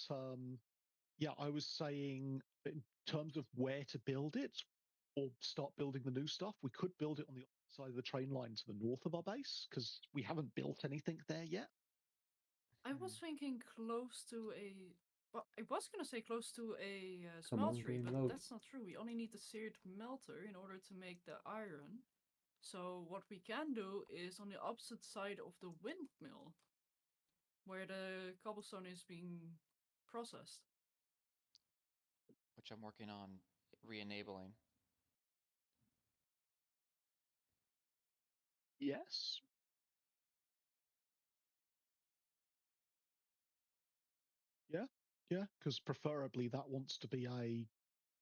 Speaker 2: yeah, I was saying in terms of where to build it or start building the new stuff, we could build it on the side of the train line to the north of our base because we haven't built anything there yet.
Speaker 3: I was thinking close to a. Well, I was gonna say close to a
Speaker 1: Come on,
Speaker 3: smeltery,
Speaker 1: game
Speaker 3: but
Speaker 1: load.
Speaker 3: that's not true. We only need the seared melter in order to make the iron. So what we can do is on the opposite side of the windmill, where the cobblestone is being processed.
Speaker 4: Which I'm working on re-enabling.
Speaker 2: Yes. Yeah, because preferably that wants to be a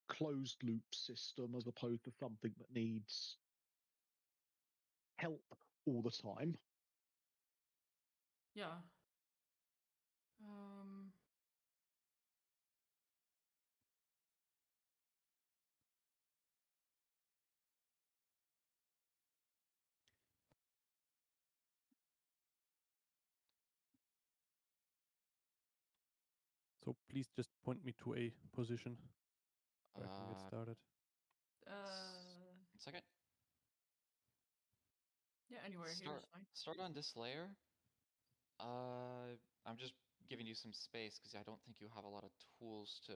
Speaker 2: closed loop system as opposed to something that needs help all the time.
Speaker 3: Yeah.
Speaker 5: So please just point me to a position where I can get
Speaker 4: Uh,
Speaker 5: started.
Speaker 4: One second.
Speaker 3: Yeah, anywhere here is fine.
Speaker 4: Start on this layer. I'm just giving you some space because I don't think you have a lot of tools to.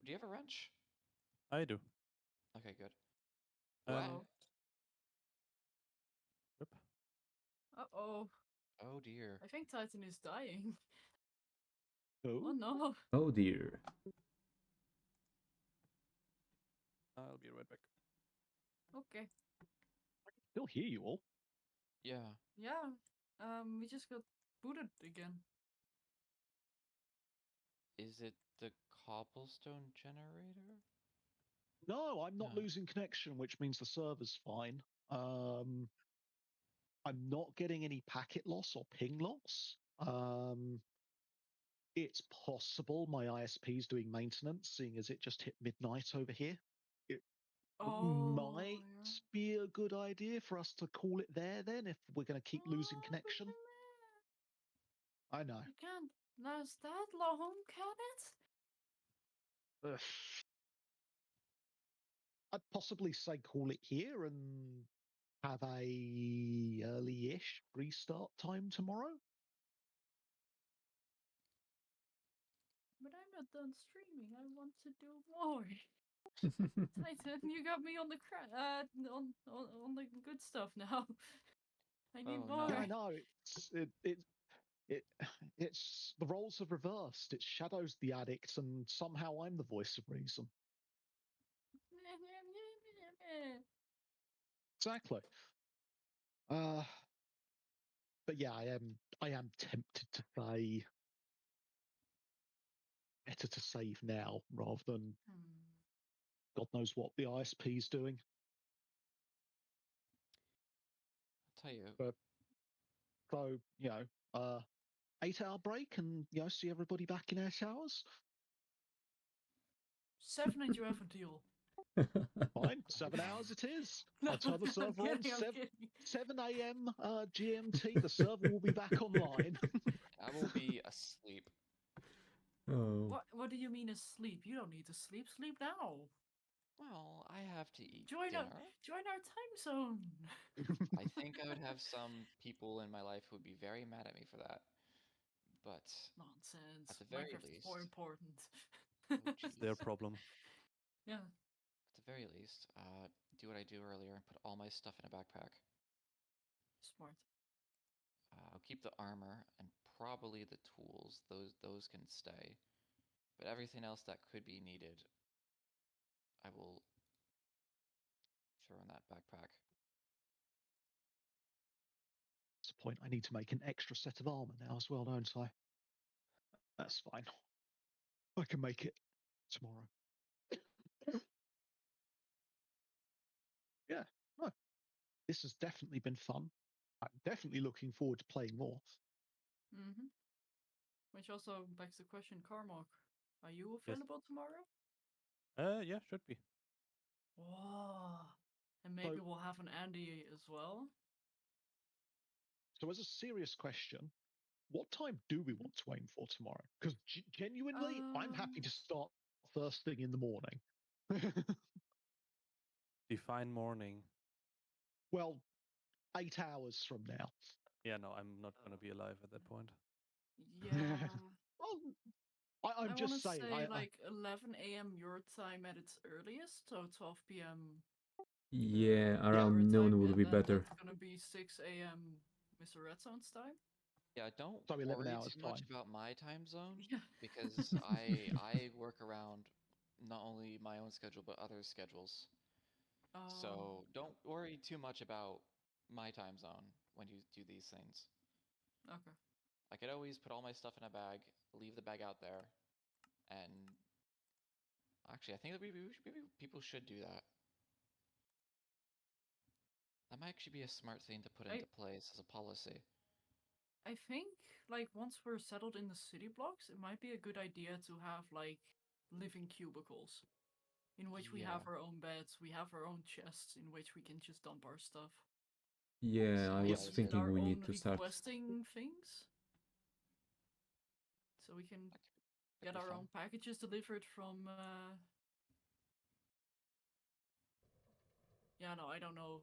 Speaker 4: Do you have a wrench?
Speaker 5: I do.
Speaker 4: Okay, good.
Speaker 3: Uh-oh.
Speaker 5: Yep.
Speaker 3: Uh-oh.
Speaker 4: Oh dear.
Speaker 3: I think Titan is dying.
Speaker 2: Oh,
Speaker 3: Oh no.
Speaker 1: Oh dear.
Speaker 5: I'll be right back.
Speaker 3: Okay.
Speaker 2: I can still hear you all.
Speaker 4: Yeah.
Speaker 3: Yeah. We just got booted again.
Speaker 4: Is it the cobblestone generator?
Speaker 2: No, I'm not
Speaker 4: No.
Speaker 2: losing connection, which means the server's fine. I'm not getting any packet loss or ping loss. It's possible my ISP is doing maintenance, seeing as it just hit midnight over here.
Speaker 3: Oh,
Speaker 2: Might
Speaker 3: yeah.
Speaker 2: be a good idea for us to call it there then if we're going to keep losing
Speaker 3: Oh,
Speaker 2: connection. I know.
Speaker 3: You can't last that long, can it?
Speaker 2: Ugh. I'd possibly say call it here and have a early-ish restart time tomorrow.
Speaker 3: But I'm not done streaming. I want to do more. Titan, you got me on the on the good stuff now. I need
Speaker 4: Oh,
Speaker 3: more.
Speaker 2: Yeah,
Speaker 4: no.
Speaker 2: I know. It it's the roles have reversed. It's Shadow's the addict, and somehow I'm the voice of reason. Exactly. Uh, but yeah, I am tempted to say better to save now rather than God knows what the ISP's doing.
Speaker 4: I'll tell you.
Speaker 2: But so 8-hour break and see everybody back in 8 hours.
Speaker 3: 7 and you have a deal.
Speaker 2: Fine, 7 hours it is.
Speaker 3: No,
Speaker 2: I'll turn the
Speaker 3: I'm
Speaker 2: server on.
Speaker 3: kidding, I'm kidding.
Speaker 2: 7 a.m. GMT. The server will be back online.
Speaker 4: I will be asleep.
Speaker 1: Oh.
Speaker 3: What do you mean asleep? You don't need to sleep. Sleep now.
Speaker 4: Well, I have to eat
Speaker 3: Join
Speaker 4: dinner.
Speaker 3: our time zone.
Speaker 4: I think I would have some people in my life who would be very mad at me for that. But
Speaker 3: Nonsense.
Speaker 4: at the very
Speaker 3: Minecraft is more
Speaker 4: least,
Speaker 3: important.
Speaker 4: oh
Speaker 5: It's their
Speaker 4: jeez,
Speaker 5: problem.
Speaker 3: Yeah,
Speaker 4: at the very least, do what I do earlier and put all my stuff in a backpack.
Speaker 3: smart.
Speaker 4: I'll keep the armor and probably the tools. Those can stay. But everything else that could be needed, I will throw in that backpack.
Speaker 2: That's the point. I need to make an extra set of armor now as well, don't I? That's fine. I can make it tomorrow. Yeah, no, this has definitely been fun. I'm definitely looking forward to playing more.
Speaker 3: Mm-hmm. Which also begs the question, Karmoq, are you
Speaker 5: Yes.
Speaker 3: available tomorrow?
Speaker 5: Yeah, should be.
Speaker 3: Whoa. And maybe
Speaker 2: So,
Speaker 3: we'll have an Andy as well.
Speaker 2: so as a serious question, what time do we want to aim for tomorrow? Because genuinely, I'm happy to start first thing in the morning.
Speaker 5: Define morning.
Speaker 2: Well, 8 hours from now.
Speaker 5: Yeah, no, I'm not gonna be alive at that point.
Speaker 3: Yeah.
Speaker 2: Well, I'm
Speaker 3: I want
Speaker 2: just
Speaker 3: to
Speaker 2: saying.
Speaker 3: say like 11 a.m. your time at its earliest, so 12 p.m.
Speaker 1: Yeah,
Speaker 3: our
Speaker 1: around
Speaker 3: time,
Speaker 1: noon would
Speaker 3: and
Speaker 1: be
Speaker 3: then
Speaker 1: better.
Speaker 3: that's gonna be 6 a.m. Mr. Redzone's time.
Speaker 4: Yeah, don't
Speaker 2: So 11
Speaker 4: worry
Speaker 2: hours
Speaker 4: too much
Speaker 2: time.
Speaker 4: about my time zone
Speaker 3: Yeah.
Speaker 4: because I work around not only my own schedule but other schedules. So don't worry too much about my time zone when you do these things.
Speaker 3: Okay.
Speaker 4: I could always put all my stuff in a bag, leave the bag out there, and actually, I think that maybe people should do that. That might actually be a smart thing to put
Speaker 3: I
Speaker 4: into place as a policy.
Speaker 3: I think like once we're settled in the city blocks, it might be a good idea to have like living cubicles in which we have
Speaker 4: Yeah.
Speaker 3: our own beds, we have our own chests in which we can just dump our stuff.
Speaker 1: Yeah, I
Speaker 4: Solid
Speaker 1: was
Speaker 3: With
Speaker 4: idea.
Speaker 1: thinking
Speaker 3: our
Speaker 1: we
Speaker 3: own
Speaker 1: need to start.
Speaker 3: requesting things. So we can
Speaker 4: That'd
Speaker 3: get
Speaker 4: be
Speaker 3: our
Speaker 4: fun.
Speaker 3: own packages delivered from yeah, no, I don't know.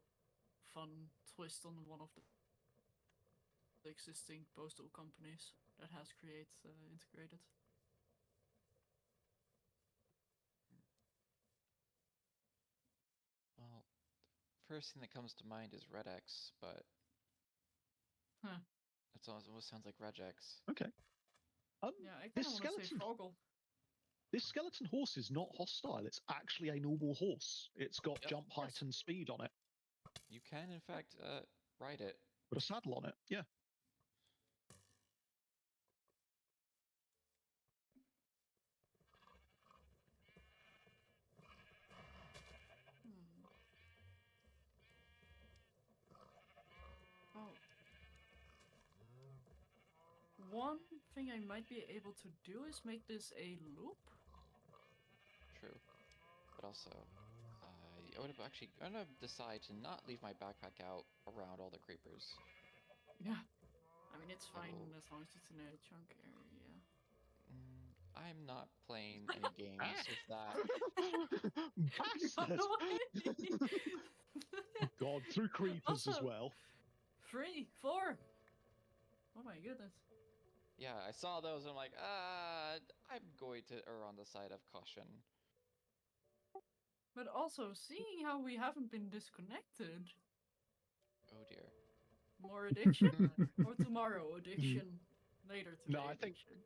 Speaker 3: Fun twist on one of the existing postal companies that has integrated.
Speaker 4: Well, first thing that comes to mind is Redex, but
Speaker 3: Huh.
Speaker 4: it almost sounds like Regex.
Speaker 2: Okay.
Speaker 3: Yeah, I kind
Speaker 2: This
Speaker 3: of want to say
Speaker 2: skeleton,
Speaker 3: Froggle.
Speaker 2: this skeleton horse is not hostile. It's actually a normal horse. It's got
Speaker 4: Yep.
Speaker 2: jump height
Speaker 3: Yes.
Speaker 2: and speed on it.
Speaker 4: You can, in fact, ride it.
Speaker 2: Put a saddle on it. Yeah.
Speaker 3: Hmm. Oh, one thing I might be able to do is make this a loop.
Speaker 4: True. But also, I would have actually gonna decide to not leave my backpack out around all the creepers.
Speaker 3: Yeah. I mean, it's
Speaker 4: I
Speaker 3: fine
Speaker 4: will-
Speaker 3: as long as it's in a chunk area.
Speaker 4: I'm not playing any games with that.
Speaker 2: Bastard! God, through creepers as
Speaker 3: Also-
Speaker 2: well.
Speaker 3: 3, 4. Oh my goodness.
Speaker 4: Yeah, I saw those and I'm like, I'm going to err on the side of caution.
Speaker 3: But also, seeing how we haven't been disconnected,
Speaker 4: Oh dear.
Speaker 3: more addiction? Or tomorrow addiction? Later today
Speaker 2: No, I think-
Speaker 3: addiction?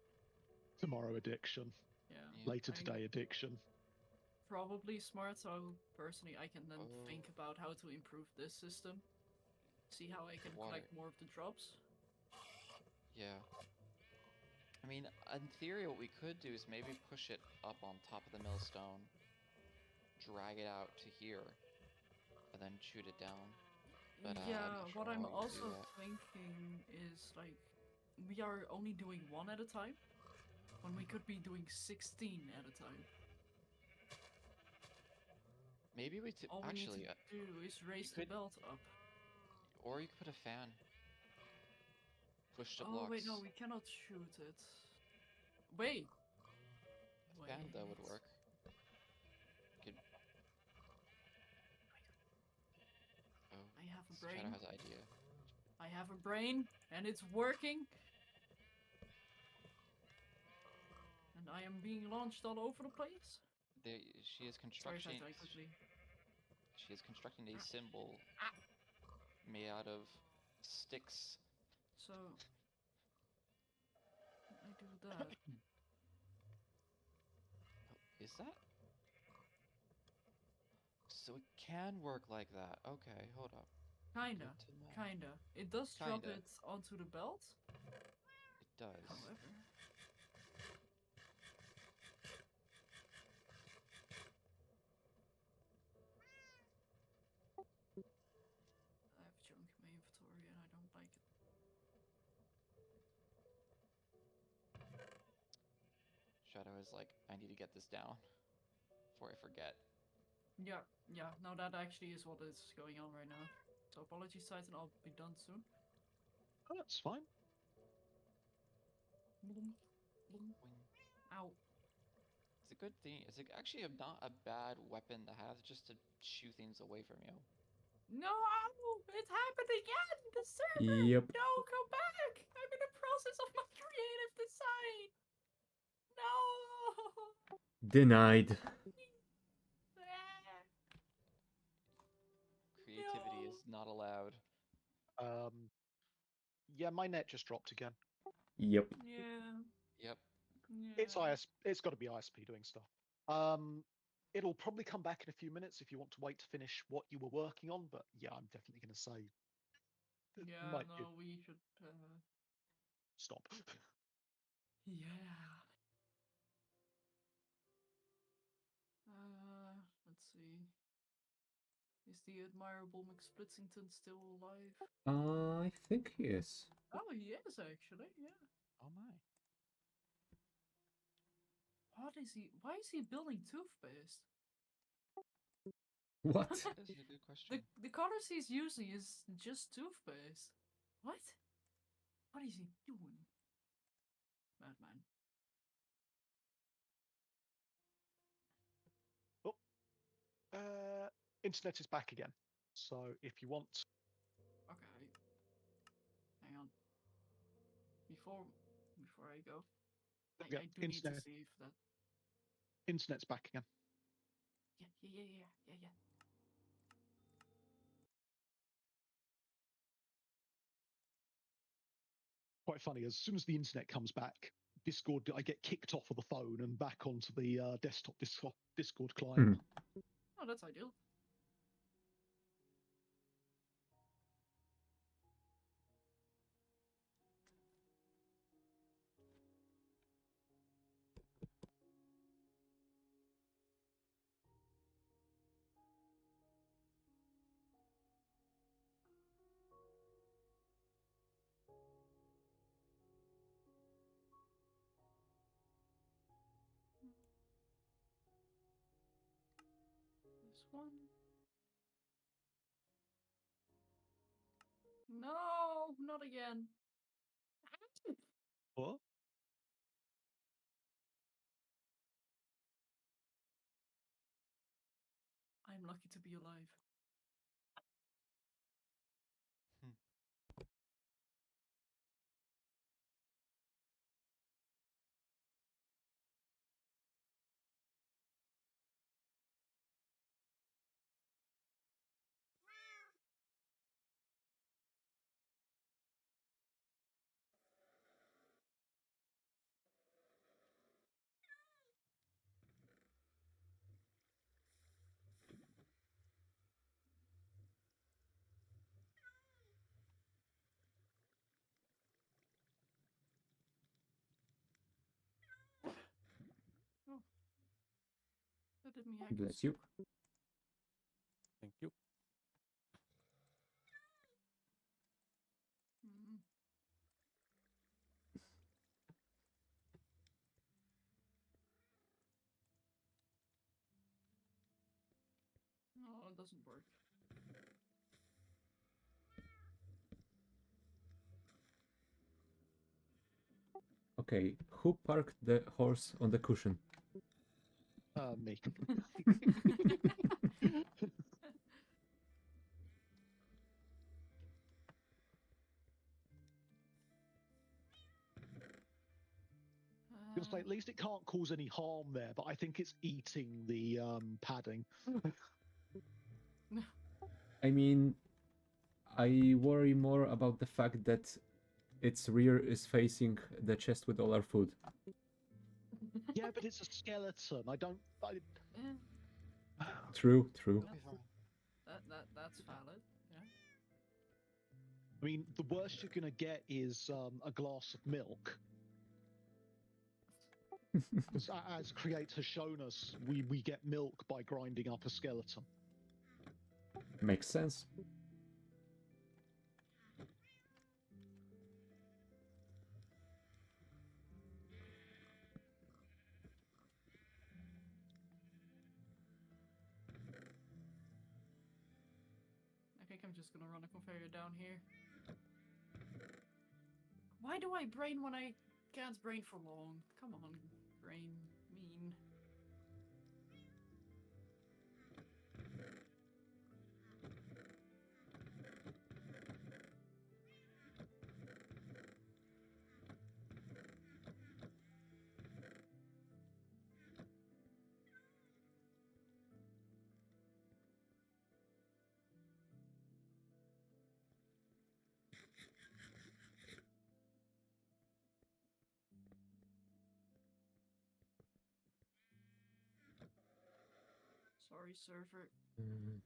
Speaker 2: Tomorrow addiction.
Speaker 3: Yeah.
Speaker 4: Yeah.
Speaker 2: Later
Speaker 3: I-
Speaker 2: today addiction.
Speaker 3: Probably smart, so personally I can then
Speaker 4: Oh.
Speaker 3: think about how to improve this system. See how I can
Speaker 4: Water.
Speaker 3: collect more of the drops.
Speaker 4: Yeah. I mean, in theory, what we could do is maybe push it up on top of the millstone, drag it out to here, and then shoot it down. But, I'm
Speaker 3: Yeah,
Speaker 4: not
Speaker 3: what
Speaker 4: sure
Speaker 3: I'm
Speaker 4: how you would do
Speaker 3: also
Speaker 4: that.
Speaker 3: thinking is like we are only doing one at a time when we could be doing 16 at a time.
Speaker 4: Maybe we
Speaker 3: All we
Speaker 4: actually,
Speaker 3: need to do is raise the
Speaker 4: could-
Speaker 3: belt up.
Speaker 4: or you could put a fan. Push the
Speaker 3: Oh
Speaker 4: blocks.
Speaker 3: wait, no, we cannot shoot it. Wait.
Speaker 4: A fan though would
Speaker 3: Wait.
Speaker 4: work. Could. Oh,
Speaker 3: I have a
Speaker 4: Shadow
Speaker 3: brain.
Speaker 4: has an idea.
Speaker 3: I have a brain, and it's working. And I am being launched all over the place.
Speaker 4: She is
Speaker 3: Sorry,
Speaker 4: constructing.
Speaker 3: I quickly.
Speaker 4: She is constructing a symbol made out of sticks.
Speaker 3: So I do that.
Speaker 4: Is that? So it can work like that. Okay, hold up.
Speaker 3: Kinda,
Speaker 4: Good to know.
Speaker 3: kinda. It does drop
Speaker 4: Kinda.
Speaker 3: it onto the belt.
Speaker 4: It does.
Speaker 3: However, I have junk in my inventory and I don't like it.
Speaker 4: Shadow is like, I need to get this down before I forget.
Speaker 3: Yeah, yeah. No, that actually is what is going on right now. So apologies, Titan. I'll be done soon.
Speaker 2: Oh, that's fine.
Speaker 3: Bloom, bloom. Ow.
Speaker 4: It's a good thing. It's actually not a bad weapon to have just to shoo things away from you.
Speaker 3: No, it happened again. The server.
Speaker 1: Yep.
Speaker 3: No, come back. I'm in the process of my creative design. No.
Speaker 1: Denied.
Speaker 4: Creativity
Speaker 3: No.
Speaker 4: is not allowed.
Speaker 2: Yeah, my net just dropped again.
Speaker 1: Yep.
Speaker 3: Yeah.
Speaker 4: Yep.
Speaker 3: Yeah.
Speaker 2: It's got to be ISP doing stuff. It'll probably come back in a few minutes if you want to wait to finish what you were working on. But yeah, I'm definitely going to say.
Speaker 3: Yeah.
Speaker 2: might
Speaker 3: No, we should.
Speaker 2: Stop.
Speaker 3: Yeah. Let's see. Is the admirable McSplitsington still alive?
Speaker 1: I think he is.
Speaker 3: Oh, he is actually. Yeah.
Speaker 4: Oh my.
Speaker 3: What is he? Why is he building toothpaste?
Speaker 1: What?
Speaker 4: This is a good question.
Speaker 3: The colors he's using is just toothpaste. What? What is he doing? Madman.
Speaker 2: Internet is back again. So if you want,
Speaker 3: Okay. Hang on. Before I go,
Speaker 2: Yeah,
Speaker 3: I do need to
Speaker 2: internet.
Speaker 3: see if that.
Speaker 2: Internet's back again.
Speaker 3: Yeah.
Speaker 2: Quite funny. As soon as the internet comes back, Discord, I get kicked off of the phone and back onto the desktop Discord client.
Speaker 3: Oh, that's ideal. This one. No, not again.
Speaker 2: What?
Speaker 3: I'm lucky to be alive. Oh, that did me heck of
Speaker 1: Bless you.
Speaker 3: soup.
Speaker 5: Thank you.
Speaker 3: Mm. No, it doesn't work.
Speaker 1: Okay, who parked the horse on the cushion?
Speaker 2: Me. You'll say at least it can't cause any harm there, but I think it's eating the padding.
Speaker 1: I mean, I worry more about the fact that its rear is facing the chest with all our food.
Speaker 2: Yeah, but it's a skeleton. I don't.
Speaker 3: Yeah,
Speaker 1: True, true.
Speaker 2: It'll be fine.
Speaker 3: that's valid. Yeah.
Speaker 2: I mean, the worst you're gonna get is a glass of milk. Because as Create has shown us, we get milk by grinding up a skeleton.
Speaker 1: Makes sense.
Speaker 3: I think I'm just gonna run a conveyor down here. Why do I brain when I can't brain for long? Come on, brain. Mean. Sorry, server.
Speaker 1: Mm,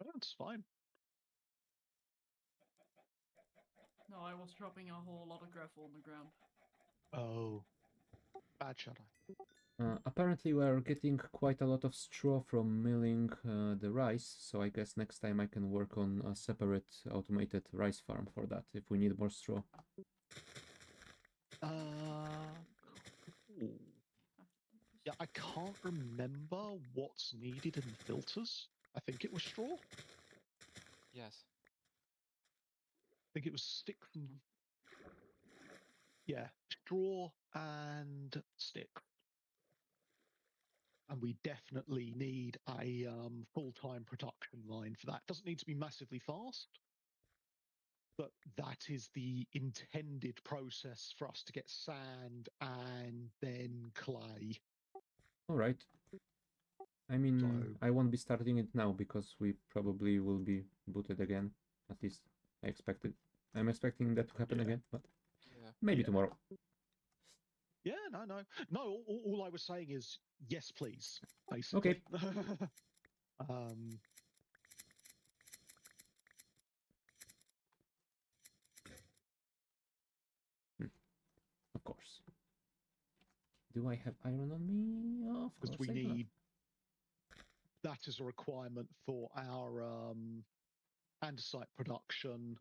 Speaker 2: That's fine.
Speaker 3: No, I was dropping a whole lot of gravel on the ground.
Speaker 2: Oh, bad shadow.
Speaker 1: apparently we are getting quite a lot of straw from milling the rice, so I guess next time I can work on a separate automated rice farm for that if we need more straw.
Speaker 2: Cool. Yeah, I can't remember what's needed in the filters. I think it was straw.
Speaker 4: Yes.
Speaker 2: I think it was stick. Yeah, straw and stick. And we definitely need a full-time production line for that. Doesn't need to be massively fast, but that is the intended process for us to get sand and then clay.
Speaker 1: All right. I mean,
Speaker 2: So-
Speaker 1: I won't be starting it now because we probably will be booted again. At least I expected. I'm expecting that to happen
Speaker 2: Yeah.
Speaker 1: again, but
Speaker 4: Yeah.
Speaker 1: maybe
Speaker 2: Yeah.
Speaker 1: tomorrow.
Speaker 2: Yeah, no. All I was saying is yes, please. Basically. um,
Speaker 1: Of course. Do I have iron on me? Oh, of
Speaker 2: because
Speaker 1: course
Speaker 2: we
Speaker 1: I do.
Speaker 2: need that as a requirement for our andesite production.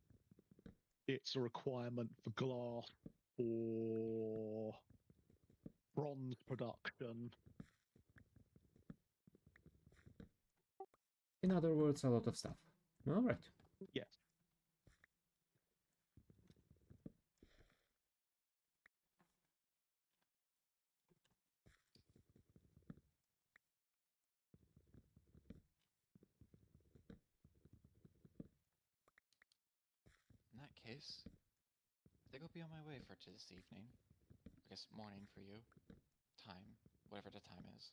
Speaker 2: It's a requirement for glass for bronze production.
Speaker 1: In other words, a lot of stuff. All right.
Speaker 2: Yes.
Speaker 4: In that case, I think I'll be on my way for this evening. I guess morning for you. Time, whatever the time is.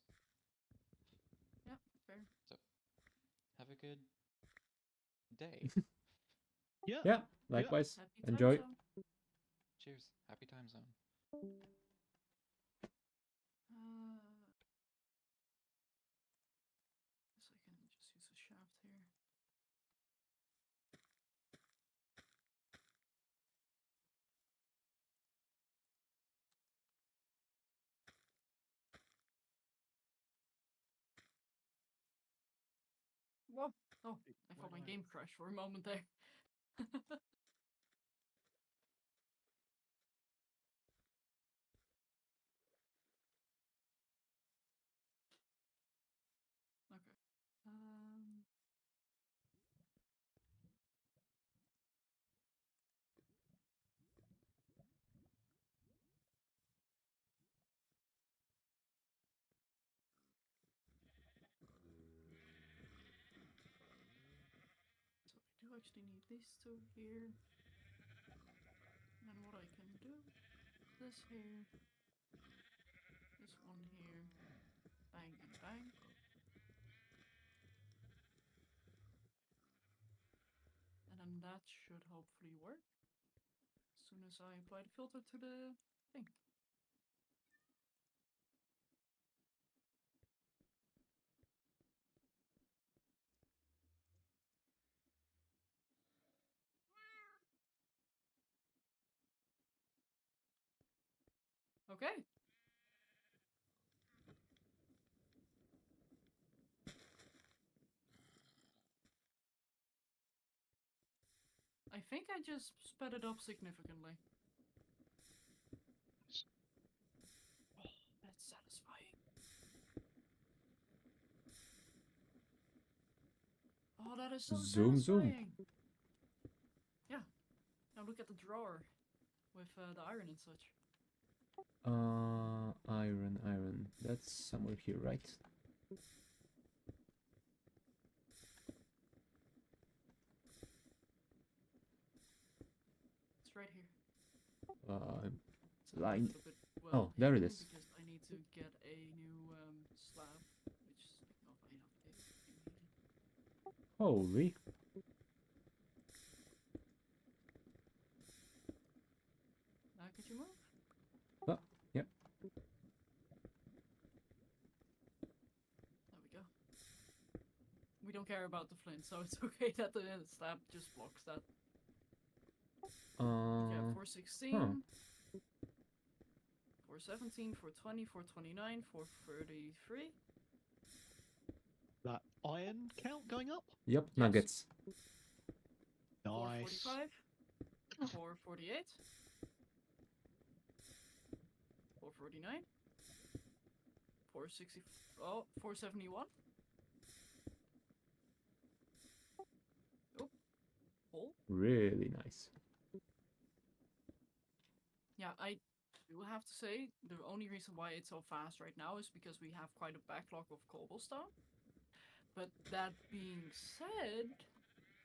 Speaker 3: Yeah, fair.
Speaker 4: So, have a good day.
Speaker 2: Yeah.
Speaker 1: Yeah, likewise.
Speaker 3: Happy time
Speaker 1: Enjoy.
Speaker 3: zone.
Speaker 4: Cheers. Happy time zone.
Speaker 3: Guess I can just use a shaft here. Whoa! Oh, I thought my game crashed for a moment there. Okay. So I do actually need these two here. And what I can do, this here, this one here, bang and bang. And then that should hopefully work. As soon as I apply the filter to the thing. Okay. I think I just sped it up significantly. Oh, that's satisfying. Oh, that is so
Speaker 1: Zoom, zoom.
Speaker 3: satisfying. Yeah. Now look at the drawer with the iron and such.
Speaker 1: Iron. That's somewhere here, right?
Speaker 3: It's right here.
Speaker 1: It's
Speaker 3: It's a
Speaker 1: lined.
Speaker 3: little bit well
Speaker 1: Oh, there it
Speaker 3: hidden
Speaker 1: is.
Speaker 3: because I need to get a new slab, which is like not enough needed.
Speaker 1: Holy.
Speaker 3: Now could you move?
Speaker 1: Oh, yep.
Speaker 3: There we go. We don't care about the flint, so it's okay that the slab just blocks that. Yeah, 416, 417, 420, 429, 433.
Speaker 2: That iron count going up?
Speaker 1: Yep,
Speaker 3: Yes.
Speaker 1: nuggets.
Speaker 2: Nice.
Speaker 3: 445, 448, 449, 460, oh, 471. Oh, hole.
Speaker 1: Really nice.
Speaker 3: Yeah, I do have to say, the only reason why it's so fast right now is because we have quite a backlog of cobblestone. But that being said,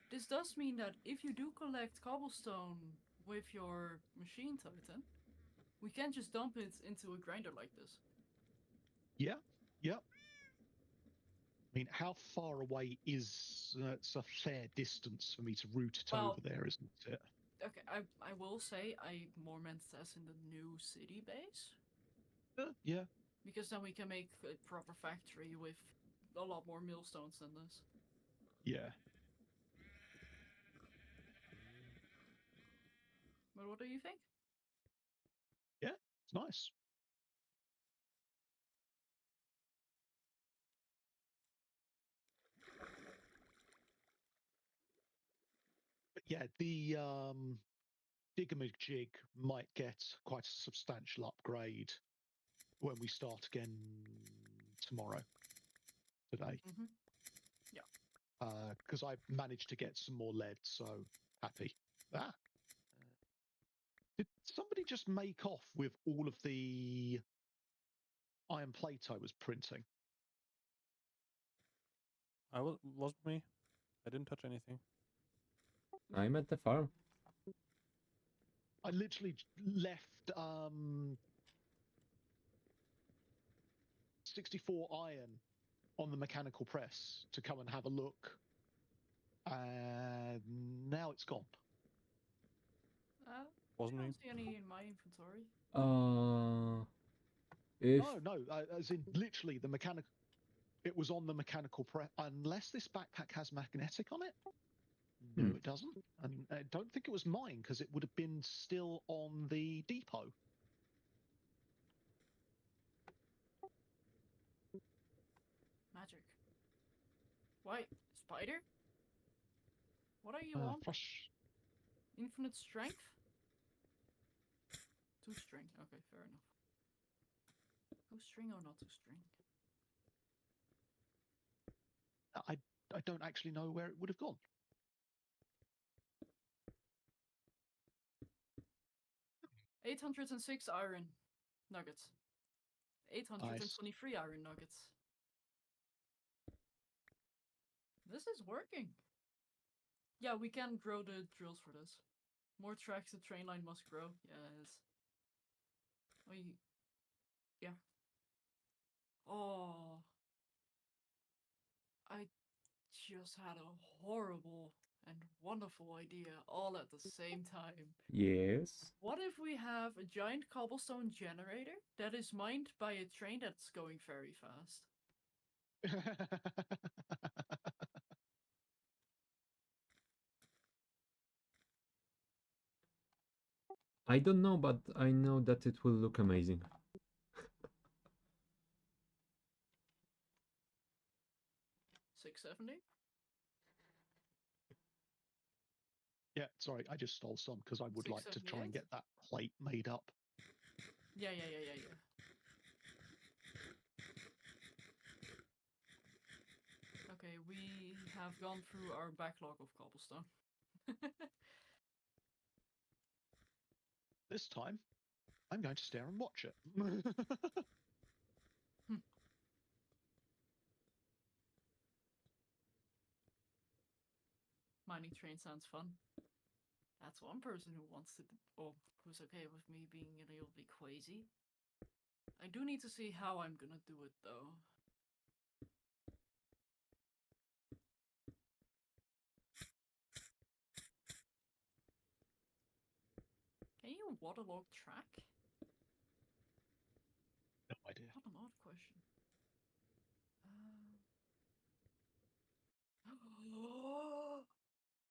Speaker 3: this does mean that if you do collect cobblestone with your machine titan, we can just dump it into a grinder like this.
Speaker 2: Yeah. Yep. I mean, how far away is it's a fair distance for me to route it
Speaker 3: Well,
Speaker 2: over there, isn't it?
Speaker 3: Okay, I will say I more meant this in the new city base.
Speaker 2: Yeah.
Speaker 3: Because then we can make a proper factory with a lot more millstones than this.
Speaker 2: Yeah.
Speaker 3: But what do you think?
Speaker 2: Yeah. It's nice. But yeah, the Digamajig might get quite a substantial upgrade when we start again tomorrow. Today.
Speaker 3: Mm-hmm.
Speaker 2: Because I managed to get some more lead, so happy. Ah. Did somebody just make off with all of the iron plate I was printing?
Speaker 5: Wasn't me. I didn't touch anything.
Speaker 1: I'm at the farm.
Speaker 2: I literally left 64 iron on the mechanical press to come and have a look, and now it's gone.
Speaker 5: Wasn't
Speaker 3: I
Speaker 5: me.
Speaker 3: don't see any in my inventory.
Speaker 1: If
Speaker 2: No, as in literally the mechanical. It was on the mechanical press, unless this backpack has magnetic on it. No,
Speaker 1: Hmm.
Speaker 2: it doesn't. And I don't think it was mine because it would have been still on the depot.
Speaker 3: Magic. Why? Spider? What are you on?
Speaker 2: Flush.
Speaker 3: Infinite strength? 2 string. Okay, fair enough. 2 string or not 2 string?
Speaker 2: I don't actually know where it would have gone.
Speaker 3: $806 iron nuggets. 823 iron nuggets. This is working. Yeah, we can grow the drills for this. More tracks the train line must grow. Yes. Yeah. Oh. I just had a horrible and wonderful idea all at the same time.
Speaker 1: yes.
Speaker 3: What if we have a giant cobblestone generator that is mined by a train that's going very fast?
Speaker 1: I don't know, but I know that it will look amazing.
Speaker 3: $670?
Speaker 2: Yeah, sorry, I just stole some because I would like to try and
Speaker 3: 678?
Speaker 2: get that plate made up.
Speaker 3: Yeah. Okay, we have gone through our backlog of cobblestone.
Speaker 2: This time, I'm going to stare and watch it.
Speaker 3: Mining train sounds fun. That's one person who wants to, or who's okay with me being a little bit crazy. I do need to see how I'm gonna do it though. Can you waterlog track?
Speaker 2: No idea.
Speaker 3: What an odd question.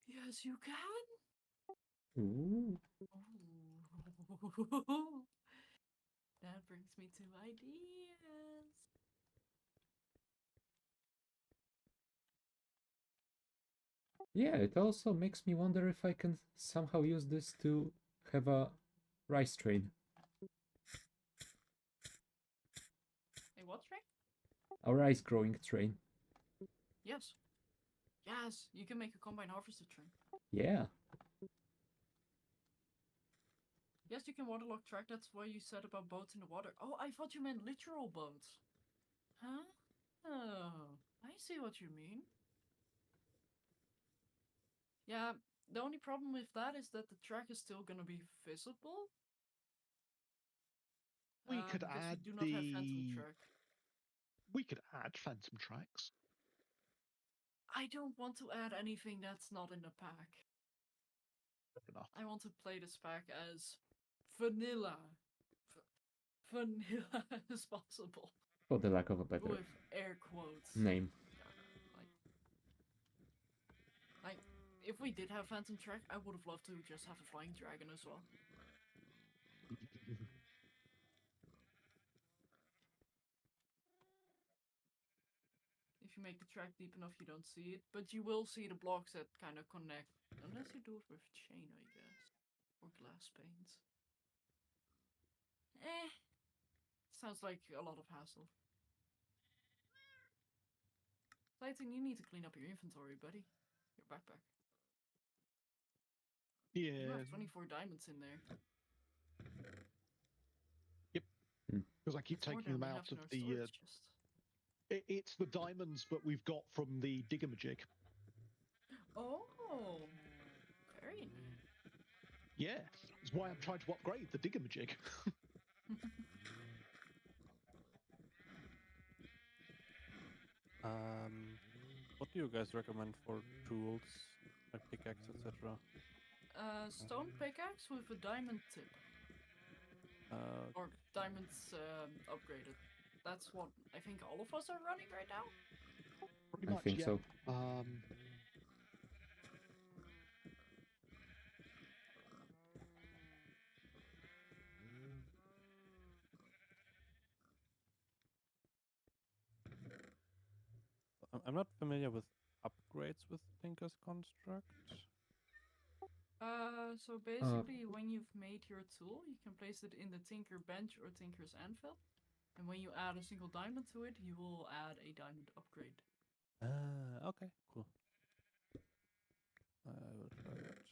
Speaker 3: Yes, you can.
Speaker 1: Ooh.
Speaker 3: Ooh. That brings me to ideas.
Speaker 1: Yeah, it also makes me wonder if I can somehow use this to have a rice train.
Speaker 3: A what train?
Speaker 1: A rice growing train.
Speaker 3: Yes. Yes, you can make a combine harvester train.
Speaker 1: Yeah.
Speaker 3: Yes, you can waterlog track. That's why you said about boats in the water. Oh, I thought you meant literal boats. Huh? Oh, I see what you mean. Yeah, the only problem with that is that the track is still gonna be visible.
Speaker 2: We could
Speaker 3: because
Speaker 2: add
Speaker 3: we do not have phantom track.
Speaker 2: We could add phantom tracks.
Speaker 3: I don't want to add anything that's not in the pack.
Speaker 2: Fair enough.
Speaker 3: I want to play this pack as vanilla. Vanilla as possible.
Speaker 1: For the lack of a better
Speaker 3: With air quotes.
Speaker 1: name.
Speaker 3: Like, if we did have phantom track, I would have loved to just have a flying dragon as well. If you make the track deep enough, you don't see it, but you will see the blocks that kind of connect. Unless you do it with chain, I guess. Or glass panes. Sounds like a lot of hassle. Titan, you need to clean up your inventory, buddy. Your backpack. You
Speaker 2: Yeah,
Speaker 3: have 24 diamonds in there.
Speaker 2: because I keep
Speaker 3: That's more
Speaker 2: taking
Speaker 3: than
Speaker 2: them
Speaker 3: we
Speaker 2: out
Speaker 3: have in
Speaker 2: of
Speaker 3: our
Speaker 2: the.
Speaker 3: storage chest.
Speaker 2: It's the diamonds that we've got from the Digamajig.
Speaker 3: Oh, very nice.
Speaker 2: Yeah, that's why I'm trying to upgrade the Digamajig.
Speaker 5: What do you guys recommend for tools, like pickaxe, etc.?
Speaker 3: Stone pickaxe with a diamond tip. Or diamonds upgraded. That's what I think all of us are running right now.
Speaker 2: Pretty
Speaker 1: I
Speaker 2: much,
Speaker 1: think
Speaker 2: yeah.
Speaker 1: so.
Speaker 5: I'm not familiar with upgrades with Tinker's Construct.
Speaker 3: So basically, when you've made your tool, you can place it in the Tinker Bench or Tinker's Anvil. And when you add a single diamond to it, you will add a diamond upgrade.
Speaker 5: Okay, cool. I will try that.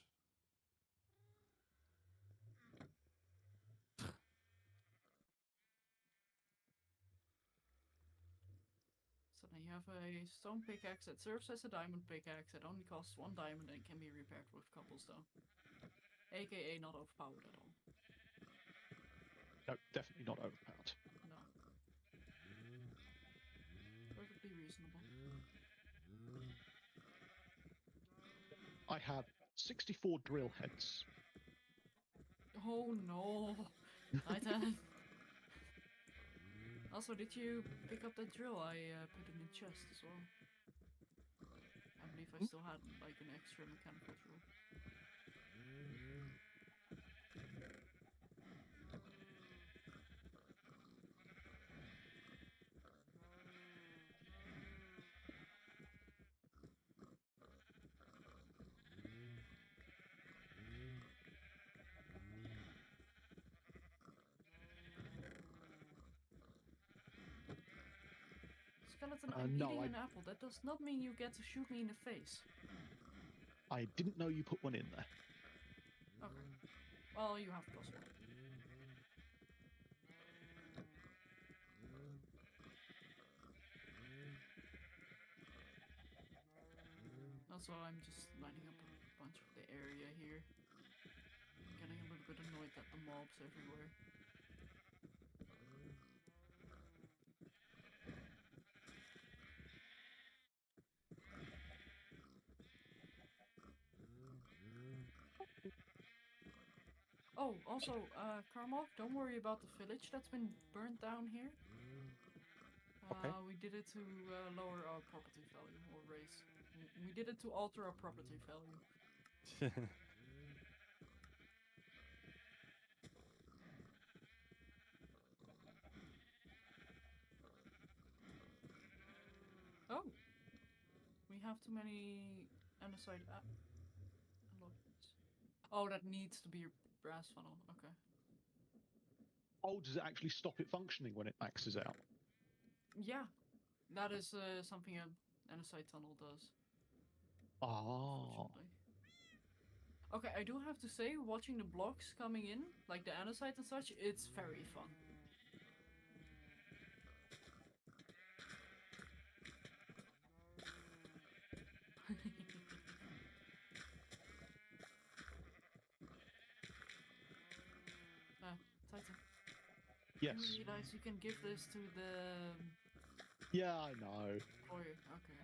Speaker 3: So then you have a stone pickaxe that serves as a diamond pickaxe that only costs 1 diamond and can be repaired with cobblestone. AKA not overpowered at all.
Speaker 2: No, definitely not overpowered.
Speaker 3: No. Perfectly reasonable.
Speaker 2: I have 64 drill heads.
Speaker 3: Oh no! Titan! Also, did you pick up that drill? I put in the chest as well. I believe I still had like an extra mechanical drill. Skeleton, I'm
Speaker 2: No,
Speaker 3: eating an apple. That does not mean you get to shoot me in the face.
Speaker 2: I didn't know you put one in there.
Speaker 3: Okay. Well, you have +1. Also, I'm just lining up a bunch of the area here. Getting a little bit annoyed at the mobs everywhere. Oh, also, Karmoq, don't worry about the village that's been burnt down here.
Speaker 5: Okay.
Speaker 3: We did it to lower our property value, or raise. We did it to alter our property value. Oh! We have too many andesite alloys. Oh, that needs to be a brass funnel. Okay.
Speaker 2: Oh, does it actually stop it functioning when it maxes out?
Speaker 3: Yeah, that is something an andesite tunnel does.
Speaker 2: Oh.
Speaker 3: Unfortunately. Okay, I do have to say, watching the blocks coming in, like the andesite and such, it's very fun. Titan.
Speaker 2: Yes.
Speaker 3: You realize you can give this to the
Speaker 2: Yeah, I know.
Speaker 3: employer. Okay.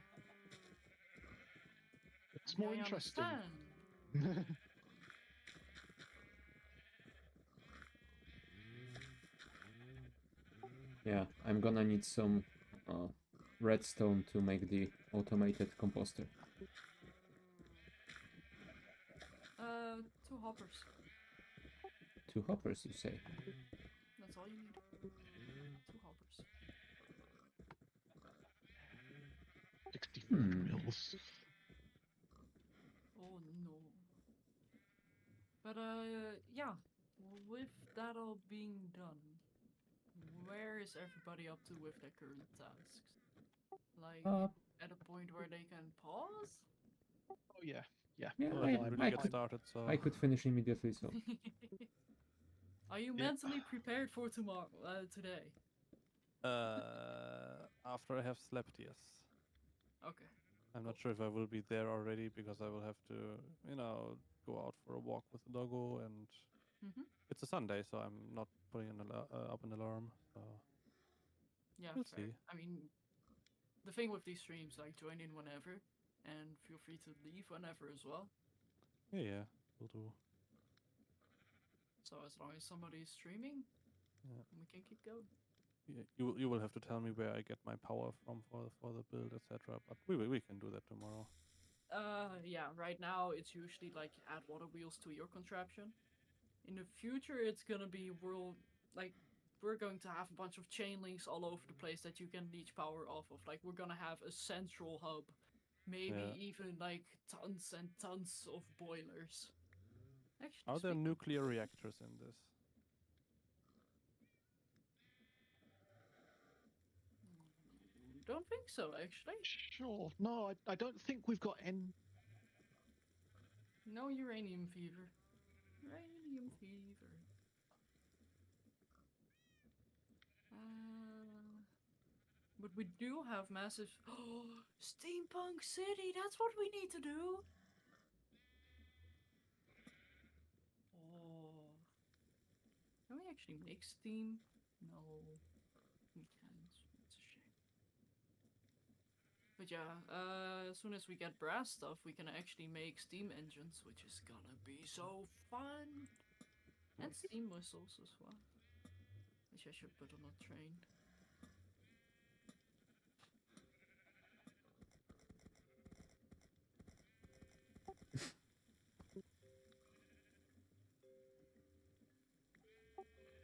Speaker 2: It's
Speaker 3: And
Speaker 2: more
Speaker 3: I
Speaker 2: interesting.
Speaker 3: understand.
Speaker 1: Yeah, I'm gonna need some redstone to make the automated composter.
Speaker 3: 2 hoppers.
Speaker 1: 2 hoppers, you say?
Speaker 3: That's all you need. 2 hoppers.
Speaker 2: 64 drills.
Speaker 3: Oh no. But yeah, with that all being done, where is everybody up to with their current tasks? Like, at a point where they can pause?
Speaker 2: Oh yeah, yeah.
Speaker 1: Yeah,
Speaker 5: Well, I didn't really get
Speaker 1: could,
Speaker 5: started, so
Speaker 1: I could finish immediately, so.
Speaker 3: Are you
Speaker 2: Yeah.
Speaker 3: mentally prepared for tomorrow, today?
Speaker 5: after I have slept, yes.
Speaker 3: Okay.
Speaker 5: I'm not sure if I will be there already because I will have to, go out for a walk with the doggo, and
Speaker 3: Mm-hmm.
Speaker 5: it's a Sunday, so I'm not putting up an alarm. So
Speaker 3: Yeah,
Speaker 5: we'll
Speaker 3: fair.
Speaker 5: see.
Speaker 3: I mean, the thing with these streams, like, join in whenever, and feel free to leave whenever as well.
Speaker 5: Yeah, we'll do.
Speaker 3: So as long as somebody is streaming,
Speaker 5: Yeah.
Speaker 3: we can keep going.
Speaker 5: Yeah, you will have to tell me where I get my power from for the build, etc. But we can do that tomorrow.
Speaker 3: Yeah, right now it's usually like add water wheels to your contraption. In the future, it's gonna be we're going to have a bunch of chain links all over the place that you can leech power off of. Like, we're gonna have a central hub, maybe
Speaker 5: Yeah.
Speaker 3: even like tons and tons of boilers. Actually,
Speaker 5: Are there
Speaker 3: speaking of-
Speaker 5: nuclear reactors in this?
Speaker 3: Don't think so, actually.
Speaker 2: Sure. No, I don't think we've got any.
Speaker 3: No uranium fever. Uranium fever. But we do have massive. Oh, Steampunk City! That's what we need to do! Oh. Can we actually make steam? No. We can't. It's a shame. But yeah, as soon as we get brass stuff, we can actually make steam engines, which is gonna be so fun! And steam whistles as well. Which I should put on a train.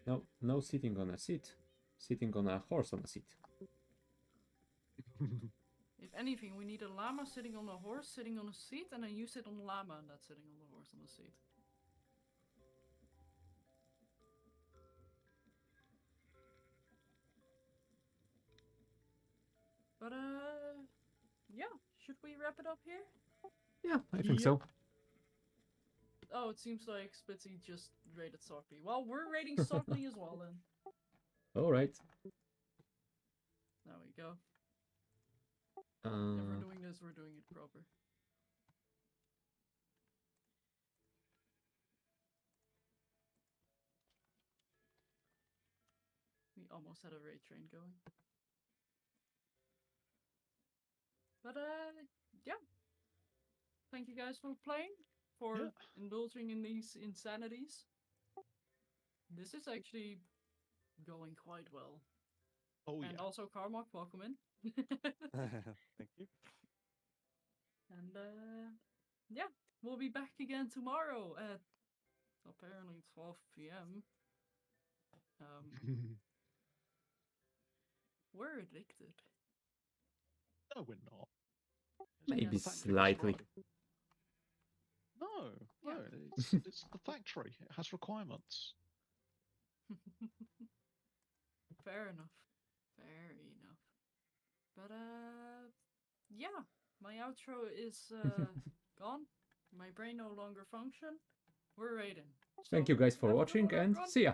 Speaker 1: No, no sitting on a seat. Sitting on a horse on a seat.
Speaker 3: If anything, we need a llama sitting on a horse, sitting on a seat, and then you sit on the llama and that's sitting on the horse on the seat. But yeah, should we wrap it up here?
Speaker 1: Yeah, I think so.
Speaker 3: Oh, it seems like Spitzy just rated Sockly. Well, we're rating Sockly as well then.
Speaker 1: Alright.
Speaker 3: There we go. If we're doing this, we're doing it proper. We almost had a raid train going. But yeah. Thank you guys for playing, for indulging in these insanities. This is actually going quite well.
Speaker 2: Oh
Speaker 3: And
Speaker 2: yeah.
Speaker 3: also Karmoq, welcome in.
Speaker 5: Thank you.
Speaker 3: And yeah, we'll be back again tomorrow at apparently 12 p.m. We're addicted.
Speaker 2: No, we're not.
Speaker 1: Maybe
Speaker 2: The factory
Speaker 1: slightly.
Speaker 2: destroyed. No,
Speaker 3: Yeah.
Speaker 2: it's the factory. It has requirements.
Speaker 3: Fair enough. Fair enough. But yeah, my outro is gone. My brain no longer function. We're raiding.
Speaker 1: Thank you guys for
Speaker 3: have a good
Speaker 1: watching
Speaker 3: one,
Speaker 1: and
Speaker 3: everyone.
Speaker 1: see ya!